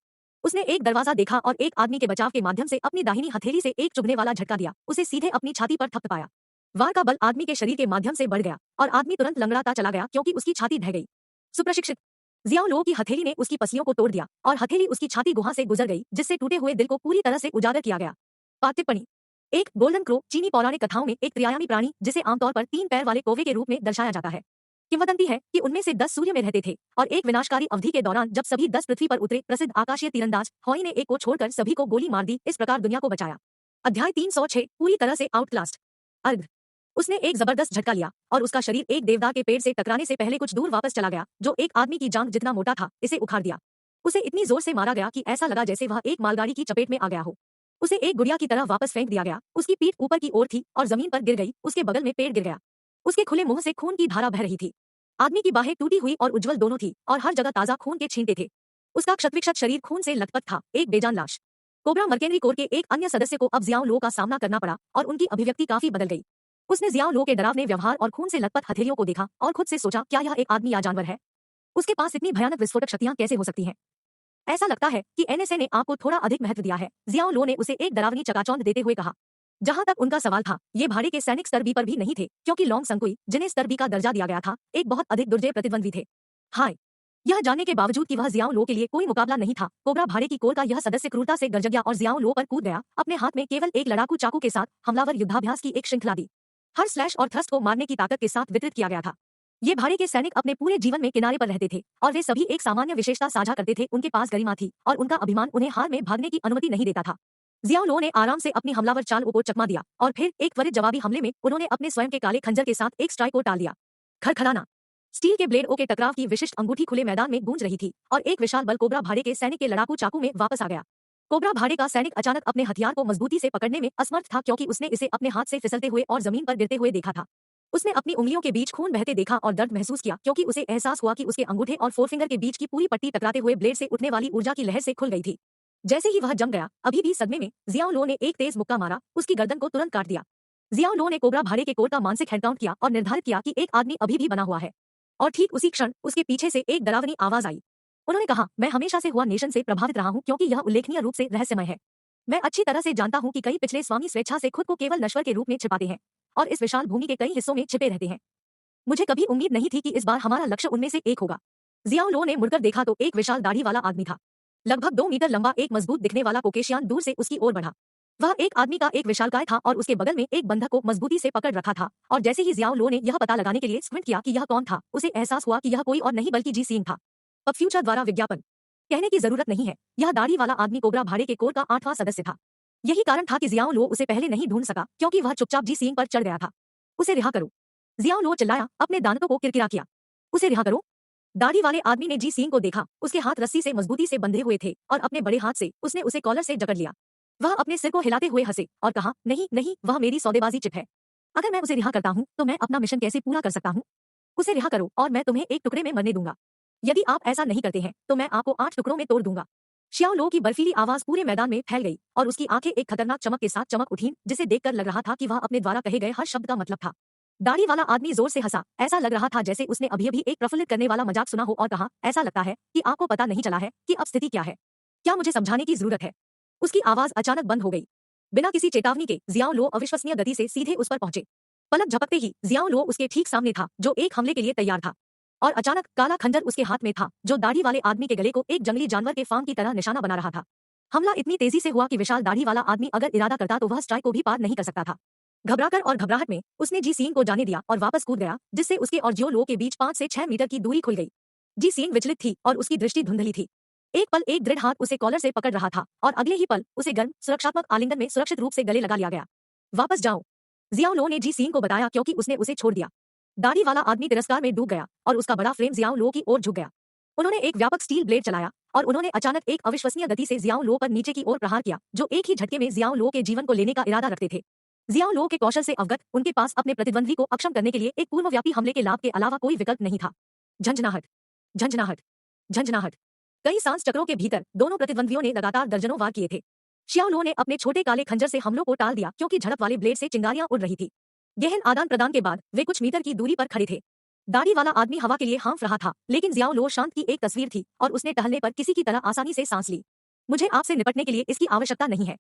उसने एक दरवाजा देखा और एक आदमी के बचाव के माध्यम से अपनी दाहिनी हथेली से एक चुभने वाला झटका दिया, उसे सीधे अपनी छाती पर थपथपाया। वार का बल आदमी के शरीर के माध्यम से बढ़ गया और आदमी तुरंत लंगड़ाता चला गया, क्योंकि उसकी छाती ढह गई। सुप्रशिक्षित। जियाओ लो की हथेली ने उसकी पसलियों को तोड़ दिया और हथेली उसकी छाती गुहा से गुजर गई, जिससे टूटे हुए दिल को पूरी तरह से उजागर किया गया। टिप्पणी। एक गोल्डन क्रो चीनी पौराणिक कथाओं में एक त्रिआयामी प्राणी, जिसे आमतौर पर 3 पैर वाले कौवे के रूप में दर्शाया जाता है। किंवदंती है कि उनमें से 10 सूर्य में रहते थे, और एक विनाशकारी अवधि के दौरान जब सभी 10 पृथ्वी पर उतरे, प्रसिद्ध आकाशीय तीरंदाज हॉई ने एक को छोड़कर सभी को गोली मार दी, इस प्रकार दुनिया को बचाया। अध्याय 306, पूरी तरह से आउटक्लास्ट। अर्घ। उसने एक जबरदस्त झटका लिया और उसका शरीर एक देवदार के पेड़ से टकराने से पहले कुछ दूर वापस चला गया, जो एक आदमी की जांघ जितना मोटा था, इसे उखाड़ दिया। उसे इतनी जोर से मारा गया कि ऐसा लगा जैसे वह एक मालगाड़ी की चपेट में आ गया हो। उसे एक गुड़िया की तरह वापस फेंक दिया गया। उसकी पीठ ऊपर की ओर थी और जमीन पर गिर गई। उसके बगल में पेड़ गिर गया। उसके खुले मुंह से खून की धारा बह रही थी। आदमी की बाहें टूटी हुई और उज्जवल दोनों थी और हर जगह ताजा खून के छींटे थे। उसका क्षतविक्षत शरीर खून से लथपथ था, एक बेजान लाश। कोबरा मर्केनरी कोर के एक अन्य सदस्य को अब जियाओ लो का सामना करना पड़ा और उनकी अभिव्यक्ति काफी बदल गई। उसने जियाओ लो के डरावने व्यवहार और खून से लथपथ हथेलियों को देखा और खुद से सोचा, क्या यह एक आदमी या जानवर है? उसके पास इतनी भयानक विस्फोटक शक्तियां कैसे हो सकती हैं? ऐसा लगता है कि एनएसए ने आपको थोड़ा अधिक महत्व दिया है, जियाओ लो ने उसे एक डरावनी चकाचौंध देते हुए कहा। जहां तक उनका सवाल था, ये भाड़े के सैनिक स्तर बी पर भी नहीं थे, क्योंकि लोंग संकुई, जिन्हें स्तर बी का दर्जा दिया गया था, एक बहुत अधिक दुर्जय प्रतिद्वंद्वी थे। हाय, यह जानने के बावजूद कि वह जियाओ लो के लिए कोई मुकाबला नहीं था, कोबरा भाड़े की कोर का यह सदस्य क्रूरता से गरज गया और जियाओ लो पर कूद गया, अपने हाथ में केवल एक लड़ाकू चाकू के साथ हमलावर युद्धाभ्यास की एक श्रृंखला दी। हर स्लैश और थ्रस्ट को मारने की ताकत के साथ वितरित किया गया था। ये भाड़े के सैनिक अपने पूरे जीवन में किनारे पर रहते थे और वे सभी एक सामान्य विशेषता साझा करते थे, उनके पास गरिमा थी और उनका अभिमान उन्हें हार में भागने की अनुमति नहीं देता था। जियाओ लो ने आराम से अपनी हमलावर चालों को चकमा दिया और फिर एक त्वरित जवाबी हमले में उन्होंने अपने स्वयं के काले खंजर के साथ एक स्ट्राइक को टाल दिया। खड़खड़ाना, स्टील के ब्लेड ओ के टकराव की विशिष्ट अंगूठी खुले मैदान में गूंज रही थी और एक विशाल बल कोबरा भाड़े के सैनिक के लड़ाकू चाकू में वापस आ गया। कोबरा भाड़े का सैनिक अचानक अपने हथियार को मजबूती से पकड़ने में असमर्थ था, क्योंकि उसने इसे अपने हाथ से फिसलते हुए और जमीन पर गिरते हुए देखा था। उसने अपनी उंगलियों के बीच खून बहते देखा और दर्द महसूस किया, क्योंकि उसे एहसास हुआ कि उसके अंगूठे और फोरफिंगर के बीच की पूरी पट्टी टकराते हुए ब्लेड से उठने वाली ऊर्जा की लहर से खुल गई थी। जैसे ही वह जम गया, अभी भी सदमे में, जियाओ लो ने एक तेज मुक्का मारा, उसकी गर्दन को तुरंत काट दिया। जियाओ लो ने कोबरा भाड़े के कोर का मानसिक हेडकाउंट किया और निर्धारित किया कि एक आदमी अभी भी बना हुआ है। और ठीक उसी क्षण उसके पीछे से एक डरावनी आवाज आई। उन्होंने कहा, मैं हमेशा से हुआ नेशन से प्रभावित रहा हूं, क्योंकि यह उल्लेखनीय रूप से रहस्यमय है। मैं अच्छी तरह से जानता हूं कि कई पिछले स्वामी स्वेच्छा से खुद को केवल नश्वर के रूप में छिपाते हैं और इस विशाल भूमि के कई हिस्सों में छिपे रहते हैं। मुझे कभी उम्मीद नहीं थी कि इस बार हमारा लक्ष्य उनमें से एक होगा। जियाओ लो ने मुड़कर देखा तो एक विशाल दाढ़ी वाला आदमी था। लगभग 2 मीटर लंबा एक मजबूत दिखने वाला कोकेशियान दूर से उसकी ओर बढ़ा। वह एक आदमी का एक विशालकाय था और उसके बगल में एक बंधक को मजबूती से पकड़ रखा था, और जैसे ही जियाओ लो ने यह पता लगाने के लिए स्क्विंट किया कि यह कौन था, उसे एहसास हुआ कि यह कोई और नहीं बल्कि जी सींग था। अब फ्यूचर द्वारा विज्ञापन कहने की जरूरत नहीं है, यह दाढ़ी वाला आदमी कोबरा भाड़े के कोर का 8वां सदस्य था। यही कारण था कि जियाओ लो उसे पहले नहीं ढूंढ सका, क्योंकि वह चुपचाप जी सींग पर चढ़ गया था। उसे रिहा करो, जियाओ लो चिल्लाया, अपने दांतों को किरकिरा किया। उसे रिहा करो। दाढ़ी वाले आदमी ने जी सींग को देखा, उसके हाथ रस्सी से मजबूती से बंधे हुए थे और अपने बड़े हाथ से उसने उसे कॉलर से जकड़ लिया। वह अपने सिर को हिलाते हुए हंसे और कहा, नहीं नहीं, वह मेरी सौदेबाजी चिप है। अगर मैं उसे रिहा करता हूं तो मैं अपना मिशन कैसे पूरा कर सकता हूं? उसे रिहा करो और मैं तुम्हें एक टुकड़े में मरने दूंगा। यदि आप ऐसा नहीं करते हैं तो मैं आपको 8 टुकड़ों में तोड़ दूंगा। शियाओ लो की बर्फीली आवाज पूरे मैदान में फैल गई और उसकी आंखें एक खतरनाक चमक के साथ चमक उठीं, जिसे देखकर लग रहा था कि वह अपने द्वारा कहे गए हर शब्द का मतलब था। दाढ़ी वाला आदमी जोर से हंसा, ऐसा लग रहा था जैसे उसने अभी अभी एक प्रफुल्लित करने वाला मजाक सुना हो, और कहा, ऐसा लगता है कि आपको पता नहीं चला है कि अब स्थिति क्या है। क्या मुझे समझाने की जरूरत है? उसकी आवाज अचानक बंद हो गई। बिना किसी चेतावनी के जियाओ लो अविश्वसनीय गति से सीधे उस पर पहुंचे। पलक झपकते ही जियाओ लो उसके ठीक सामने था, जो एक हमले के लिए तैयार था। और अचानक काला खंजर उसके हाथ में था, जो दाढ़ी वाले आदमी के गले को एक जंगली जानवर के फांग की तरह निशाना बना रहा था। हमला इतनी तेजी से हुआ कि विशाल दाढ़ी वाला आदमी अगर इरादा करता तो वह स्ट्राइक को भी पार नहीं कर सकता था। घबराकर और घबराहट में उसने जी सींग को जाने दिया और वापस कूद गया, जिससे उसके और जियो लो के बीच 5 से 6 मीटर की दूरी खुल गई। जी सींग विचलित थी और उसकी दृष्टि धुंधली थी। एक पल एक दृढ़ हाथ उसे कॉलर से पकड़ रहा था और अगले ही पल उसे गर्म सुरक्षात्मक आलिंगन में सुरक्षित रूप से गले लगा लिया गया। वापस जाओ, जियाओ लो ने जी सींग को बताया, क्योंकि उसने उसे छोड़ दिया। दाढ़ी वाला आदमी तिरस्कार में डूब गया और उसका बड़ा फ्रेम जियाओ लो की ओर झुक गया। उन्होंने एक व्यापक स्टील ब्लेड चलाया और उन्होंने अचानक एक अविश्वसनीय गति से जियाओ लो पर नीचे की ओर प्रहार किया, जो एक ही झटके में जियाओ लो के जीवन को लेने का इरादा रखते थे। जियाओ लो के कौशल से अवगत उनके पास अपने प्रतिद्वंद्वी को अक्षम करने के लिए एक पूर्वव्यापी हमले के लाभ के अलावा कोई विकल्प नहीं था। झंझनाहट, झंझनाहट, झंझनाहट। कई सांस चक्रों के भीतर दोनों प्रतिद्वंद्वियों ने लगातार दर्जनों वार किए थे। शियाओ लो ने अपने छोटे काले खंजर से हमलों को टाल दिया, क्योंकि झड़प वाले ब्लेड से चिंगारियां उड़ रही थी। गहन आदान प्रदान के बाद वे कुछ मीटर की दूरी पर खड़े थे। दाढ़ी वाला आदमी हवा के लिए हाँफ रहा था, लेकिन जियाओ लो शांत की एक तस्वीर थी और उसने टहलने पर किसी की तरह आसानी से सांस ली। मुझे आपसे निपटने के लिए इसकी आवश्यकता नहीं है।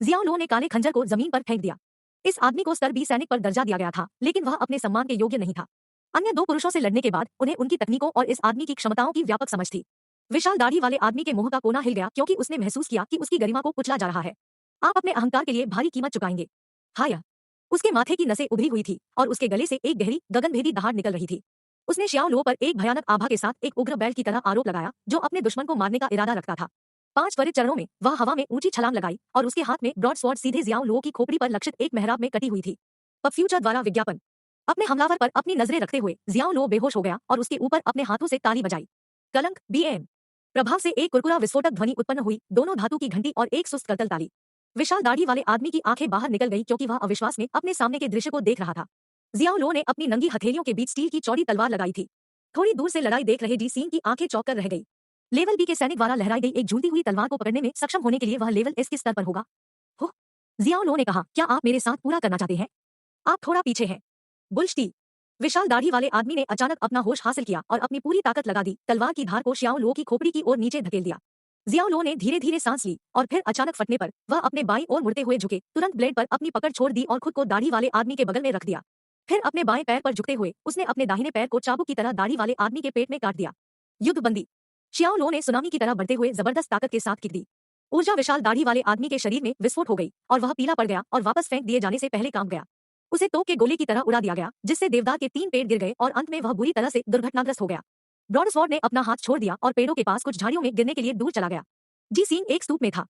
जियाओ लो ने काले खंजर को जमीन पर फेंक दिया। इस आदमी को स्तर बी सैनिक पर दर्जा दिया गया था, लेकिन वह अपने सम्मान के योग्य नहीं था। अन्य 2 पुरुषों से लड़ने के बाद उन्हें उनकी तकनीकों और इस आदमी की क्षमताओं की व्यापक समझ थी। विशाल दाढ़ी वाले आदमी के मुंह का कोना हिल गया, क्योंकि उसने महसूस किया कि उसकी गरिमा को कुचला जा रहा है। आप अपने अहंकार के लिए भारी कीमत चुकाएंगे। हाय, उसके माथे की नसें उभरी हुई थी और उसके गले से एक गहरी गगनभेदी दहाड़ निकल रही थी। उसने शियाओ लो पर एक भयानक आभा के साथ एक उग्र बैल की तरह आरोप लगाया, जो अपने दुश्मन को मारने का इरादा रखता था। 5 त्वरित चरणों में वह हवा में ऊंची छलांग लगाई और उसके हाथ में ब्रॉड स्वॉर्ड सीधे जियाओ लो की खोपड़ी पर लक्षित एक मेहराब में कटी हुई थी। पब फ्यूचर द्वारा विज्ञापन। अपने हमलावर पर अपनी नजरें रखते हुए जियाओ लो बेहोश हो गया और उसके ऊपर अपने हाथों से ताली बजाई। कलंक बीएम प्रभाव से एक कुरकुरा विस्फोटक ध्वनि उत्पन्न हुई, दोनों धातु की घंटी और एक सुस्त करतल ताली। विशाल दाढ़ी वाले आदमी की आंखें बाहर निकल गई, क्योंकि वह अविश्वास में अपने सामने के दृश्य को देख रहा था। जियाओ लो ने अपनी नंगी हथेलियों के बीच स्टील की चौड़ी तलवार लगाई थी। थोड़ी दूर से लड़ाई देख रहे जी सीन की आंखें चौंक कर रह गई। लेवल बी के सैनिक द्वारा लहराई गई एक झूलती हुई तलवार को पकड़ने में सक्षम होने के लिए वह लेवल एस के स्तर पर होगा। हो, जियाओ लो ने कहा, क्या आप मेरे साथ पूरा करना चाहते हैं? आप थोड़ा पीछे हैं। बुल्शटी। विशाल दाढ़ी वाले आदमी ने अचानक अपना होश हासिल किया और अपनी पूरी ताकत लगा दी, तलवार की धार को शियाओ लो की खोपड़ी की ओर नीचे धकेल दिया। जियाओ लो ने धीरे धीरे सांस ली और फिर अचानक फटने पर वह अपने बाईं ओर मुड़ते हुए झुके, तुरंत ब्लेड पर अपनी पकड़ छोड़ दी और खुद को दाढ़ी वाले आदमी के बगल में रख दिया। फिर अपने बाएं पैर पर झुकते हुए उसने अपने दाहिने पैर को चाबुक की तरह दाढ़ी वाले आदमी के पेट में काट दिया। युद्ध बंदी। शियाओ लो ने सुनामी की तरह बढ़ते हुए जबरदस्त ताकत के साथ किक दी। ऊर्जा विशाल दाढ़ी वाले आदमी के शरीर में विस्फोट हो गई और वह पीला पड़ गया और वापस फेंक दिए जाने से पहले काम गया। उसे तोप के गोले की तरह उड़ा दिया गया, जिससे देवदार के 3 पेड़ गिर गए और अंत में वह बुरी तरह से दुर्घटनाग्रस्त हो गया। ब्रॉडस्वॉर्ड ने अपना हाथ छोड़ दिया और पेड़ों के पास कुछ झाड़ियों में गिरने के लिए दूर चला गया। जी सीन एक स्तूप में था।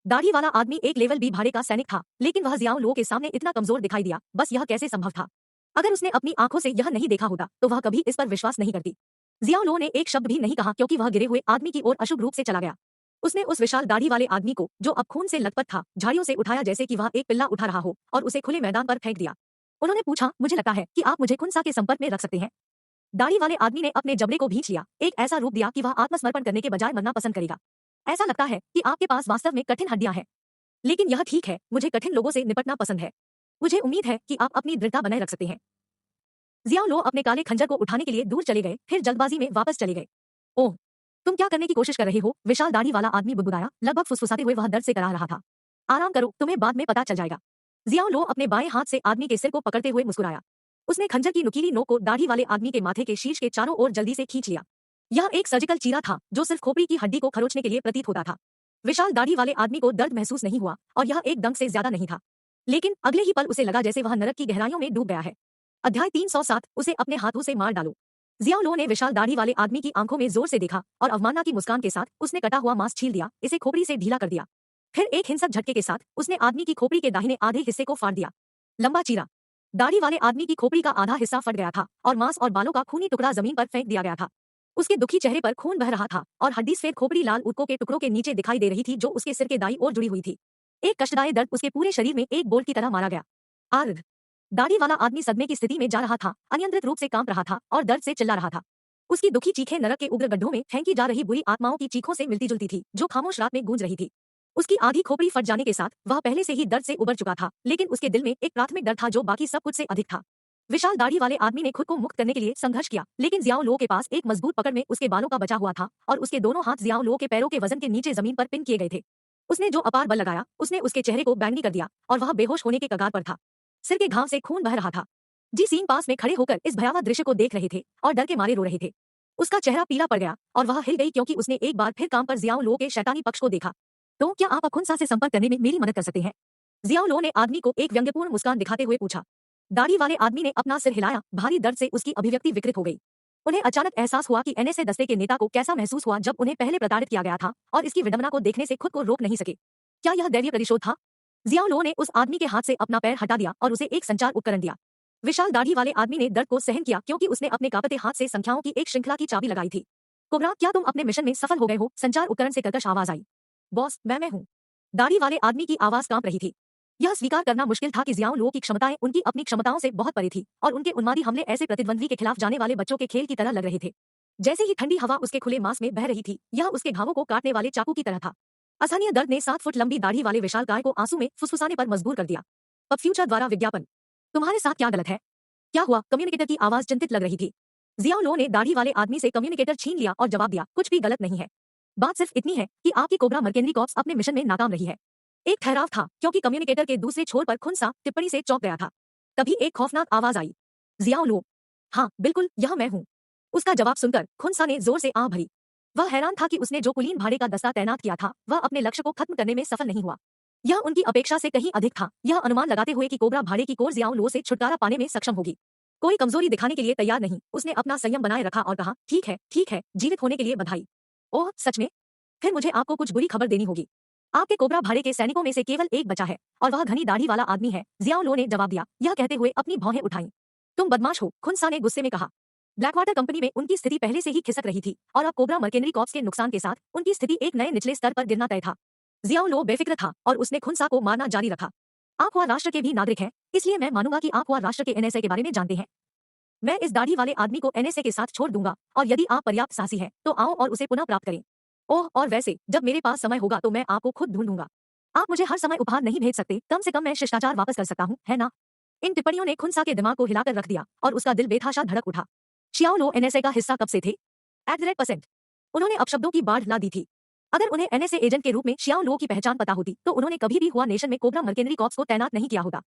दाढ़ी वाला आदमी एक लेवल बी भाड़े का सैनिक था, लेकिन वह जियाओ लो के सामने इतना कमजोर दिखाई दिया। बस यह कैसे संभव था? अगर उसने अपनी आंखों से यह नहीं देखा होता तो वह कभी इस पर विश्वास नहीं करती। जियाओ लो ने एक शब्द भी नहीं कहा क्योंकि वह गिरे हुए आदमी की ओर अशुभ रूप से चला गया। उसने उस विशाल दाढ़ी वाले आदमी को, जो अब खून से लथपथ था, झाड़ियों से उठाया जैसे कि वह एक पिल्ला उठा रहा हो और उसे खुले मैदान पर फेंक दिया। उन्होंने पूछा, मुझे लगता है कि आप मुझे खुनसा के संपर्क में रख सकते हैं। दाढ़ी वाले आदमी ने अपने जबड़े को भींच लिया, एक ऐसा रूप दिया कि वह आत्मसमर्पण करने के बजाय मरना पसंद करेगा। ऐसा लगता है कि आपके पास वास्तव में कठिन हड्डियां हैं, लेकिन यह ठीक है, मुझे कठिन लोगों से निपटना पसंद है। मुझे उम्मीद है कि आप अपनी दृढ़ता बनाए रख सकते हैं। जियाओ लो अपने काले खंजर को उठाने के लिए दूर चले गए, फिर जल्दबाजी में वापस चले गए। ओह, तुम क्या करने की कोशिश कर रहे हो? विशाल दाढ़ी वाला आदमी बुदबुदाया, लगभग फुसफुसाते हुए वह दर्द से करा रहा था। आराम करो, तुम्हें बाद में पता चल जाएगा। जियाओ लो अपने बाएं हाथ से आदमी के सिर को पकड़ते हुए मुस्कुराया। उसने खंजर की नुकीली नोक को दाढ़ी वाले आदमी के माथे के शीर्ष के चारों ओर जल्दी से खींच लिया। यह एक सर्जिकल चीरा था जो सिर्फ खोपड़ी की हड्डी को खरोचने के लिए प्रतीत होता था। विशाल दाढ़ी वाले आदमी को दर्द महसूस नहीं हुआ और यह एक दंग से ज्यादा नहीं था, लेकिन अगले ही पल उसे लगा जैसे वह नरक की गहराइयों में डूब गया है। अध्याय 307, उसे अपने हाथों से मार डालो। जियाओ लो ने विशाल दाढ़ी वाले आदमी की आंखों में जोर से देखा और अवमानना की मुस्कान के साथ उसने कटा हुआ मांस छील दिया, इसे खोपड़ी से ढीला कर दिया। फिर एक हिंसक झटके के साथ उसने आदमी की खोपड़ी के दाहिने आधे हिस्से को फाड़ दिया। लंबा चीरा। दाढ़ी वाले आदमी की खोपड़ी का आधा हिस्सा फट गया था और मांस और बालों का खूनी टुकड़ा जमीन पर फेंक दिया गया था। उसके दुखी चेहरे पर खून बह रहा था और हड्डी सफेद खोपड़ी लाल ऊतकों के टुकड़ों के नीचे दिखाई दे रही थी जो उसके सिर के दाईं ओर जुड़ी हुई थी। एक कष्टदायक दर्द उसके पूरे शरीर में एक बोल्ट की तरह मारा गया। आर्ध। दाढ़ी वाला आदमी सदमे की स्थिति में जा रहा था, अनियंत्रित रूप से कांप रहा था और दर्द से चिल्ला रहा था। उसकी दुखी चीखें नरक के उग्र गड्ढों में फेंकी जा रही बुरी आत्माओं की चीखों से मिलती जुलती थी, जो खामोश रात में गूंज रही थी। उसकी आधी खोपड़ी फट जाने के साथ वह पहले से ही दर्द से उबर चुका था, लेकिन उसके दिल में एक प्राथमिक डर था जो बाकी सब कुछ से अधिक था। विशाल दाढ़ी वाले आदमी ने खुद को मुक्त करने के लिए संघर्ष किया, लेकिन जियाओ लो के पास एक मजबूत पकड़ में उसके बालों का बचा हुआ था और उसके दोनों हाथ जियाओ लो के पैरों के वजन के नीचे जमीन पर पिन किए गए थे। उसने जो अपार बल लगाया, उसने उसके चेहरे को बैंगनी कर दिया और वह बेहोश होने के कगार पर था। सिर के घाव से खून बह रहा था। जी सीन पास में खड़े होकर इस भयावह दृश्य को देख रहे थे और डर के मारे रो रहे थे। उसका चेहरा पीला पड़ गया और वह हिल गई क्योंकि उसने एक बार फिर काम पर जियाओ लो के शैतानी पक्ष को देखा। तो क्या आप अब खुनसा से संपर्क करने में मेरी मदद कर सकते हैं? जियाओ लो ने आदमी को एक व्यंग्यपूर्ण मुस्कान दिखाते हुए पूछा। दाढ़ी वाले आदमी ने अपना सिर हिलाया, भारी दर्द से उसकी अभिव्यक्ति विकृत हो गई। उन्हें अचानक एहसास हुआ कि एनएसए दस्ते के नेता को कैसा महसूस हुआ जब उन्हें पहले प्रताड़ित किया गया था और इसकी विडंबना को देखने से खुद को रोक नहीं सके। क्या यह दैवीय प्रतिशोध था? जियाओ लो ने उस आदमी के हाथ से अपना पैर हटा दिया और उसे एक संचार उपकरण दिया। विशाल दाढ़ी वाले आदमी ने दर्द को सहन किया क्योंकि उसने अपने कांपते हाथ से संख्याओं की एक श्रृंखला की चाबी लगाई थी। कोबरा, क्या तुम अपने मिशन में सफल हो गए हो? संचार उपकरण से कर्कश आवाज आई। बॉस, मैं हूँ। दाढ़ी वाले आदमी की आवाज कांप रही थी। यह स्वीकार करना मुश्किल था कि जियाओ लो की क्षमताएं उनकी अपनी क्षमताओं से बहुत परे थी और उनके उन्मादी हमले ऐसे प्रतिद्वंद्वी के खिलाफ जाने वाले बच्चों के खेल की तरह लग रहे थे। जैसे ही ठंडी हवा उसके खुले मांस में बह रही थी, यह उसके घावों को काटने वाले चाकू की तरह था। असहनीय दर्द ने 7 फुट लंबी दाढ़ी वाले विशालकाय को आंसू में फुसफुसाने पर मजबूर कर दिया। अब फ्यूचर द्वारा विज्ञापन। तुम्हारे साथ क्या गलत है? क्या हुआ? कम्युनिकेटर की आवाज चिंतित लग रही थी। जियाओ लो ने दाढ़ी वाले आदमी से कम्युनिकेटर छीन लिया और जवाब दिया, कुछ भी गलत नहीं है। बात सिर्फ इतनी है कि आपकी कोबरा मर्केनरी कॉर्प्स अपने मिशन में नाकाम रही है। एक ठहराव था क्योंकि कम्युनिकेटर के दूसरे छोर पर खुनसा टिप्पणी से चौंक गया था। तभी एक खौफनाक आवाज आई। जियाओ लो। हाँ बिल्कुल, यह मैं हूँ। उसका जवाब सुनकर खुनसा ने जोर से आह भरी। वह हैरान था कि उसने जो कुलीन भाड़े का दस्ता तैनात किया था वह अपने लक्ष्य को खत्म करने में सफल नहीं हुआ। यह उनकी अपेक्षा से कहीं अधिक था, यह अनुमान लगाते हुए कि कोबरा भाड़े की कोर जियाओ लो से छुटकारा पाने में सक्षम होगी। कोई कमजोरी दिखाने के लिए तैयार नहीं, उसने अपना संयम बनाए रखा और कहा, ठीक है, जीवित होने के लिए बधाई। ओह सच में? फिर मुझे आपको कुछ बुरी खबर देनी होगी। आपके कोबरा भाड़े के सैनिकों में से केवल एक बचा है और वह घनी दाढ़ी वाला आदमी है। जियाओ लो ने जवाब दिया, यह कहते हुए अपनी भौहें उठाईं। तुम बदमाश हो, खुनसा ने गुस्से में कहा। ब्लैकवाटर कंपनी में उनकी स्थिति पहले से ही खिसक रही थी और अब कोबरा मर्केनरी कॉर्प्स के नुकसान के साथ उनकी स्थिति एक नए निचले स्तर पर गिरना तय था। जियाओ लो बेफिक्र था और उसने खुनसा को मारना जारी रखा। आप हुआ राष्ट्र के भी नागरिक हैं, इसलिए मैं मानूंगा कि आप हुआ राष्ट्र के एनएसए के बारे में जानते हैं। मैं इस दाढ़ी वाले आदमी को एनएसए के साथ छोड़ दूंगा और यदि आप पर्याप्त साहसी हैं तो आओ और उसे पुनः प्राप्त करें। ओह, और वैसे जब मेरे पास समय होगा तो मैं आपको खुद ढूंढूंगा। आप मुझे हर समय उपहार नहीं भेज सकते, कम से कम मैं शिष्टाचार वापस कर सकता हूँ, है ना? इन टिप्पणियों ने खुनसा के दिमाग को हिलाकर रख दिया और उसका दिल बेतहाशा धड़क उठा। शियाओ लो एनएसए का हिस्सा कब से थे? @ उन्होंने अपशब्दों की बाढ़ ला दी थी। अगर उन्हें एनएसए एजेंट के रूप में शियाओ लो की पहचान पता होती तो उन्होंने कभी भी हुआ नेशन में कोबरा मर्केनरी कॉर्प्स को तैनात नहीं किया होता।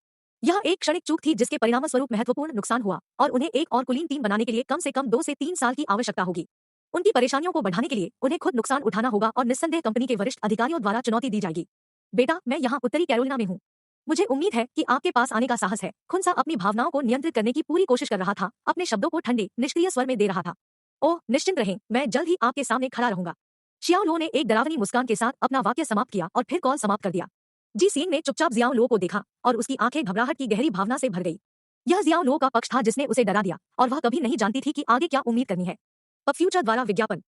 यह एक क्षणिक चूक थी जिसके परिणामस्वरूप महत्वपूर्ण नुकसान हुआ और उन्हें एक और कुलीन टीम बनाने के लिए कम से कम 2 से 3 साल की आवश्यकता होगी। उनकी परेशानियों को बढ़ाने के लिए उन्हें खुद नुकसान उठाना होगा और निस्संदेह कंपनी के वरिष्ठ अधिकारियों द्वारा चुनौती दी जाएगी। बेटा, मैं यहाँ उत्तरी कैरोलिना में हूँ। मुझे उम्मीद है कि आपके पास आने का साहस है। खुनसा अपनी भावनाओं को नियंत्रित करने की पूरी कोशिश कर रहा था, अपने शब्दों को ठंडे निष्क्रिय स्वर में दे रहा था। ओह, निश्चिंत रहें, मैं जल्द ही आपके सामने खड़ा रहूंगा। शियाओ लो ने एक डरावनी मुस्कान के साथ अपना वाक्य समाप्त किया और फिर कॉल समाप्त कर दिया। जी सींग ने चुपचाप जियाओ लो को देखा और उसकी आंखें घबराहट की गहरी भावना से भर गई। यह जियाओ लो का पक्ष था जिसने उसे डरा दिया और वह कभी नहीं जानती थी कि आगे क्या उम्मीद करनी है। पब फ्यूचर द्वारा विज्ञापन।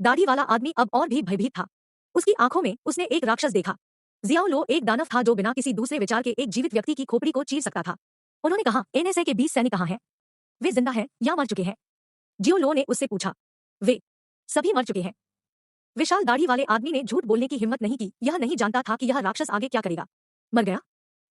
दाढ़ी वाला आदमी अब और भी भयभीत था। उसकी आंखों में उसने एक राक्षस देखा। जियाओ लो एक दानव था जो बिना किसी दूसरे विचार के एक जीवित व्यक्ति की खोपड़ी को चीर सकता था। उन्होंने कहा, एनएसए के 20 सैनिक कहाँ हैं? वे जिंदा हैं या मर चुके हैं? जियो लो ने उससे पूछा। वे सभी मर चुके हैं। विशाल दाढ़ी वाले आदमी ने झूठ बोलने की हिम्मत नहीं की। यह नहीं जानता था कि यह राक्षस आगे क्या करेगा। मर गया?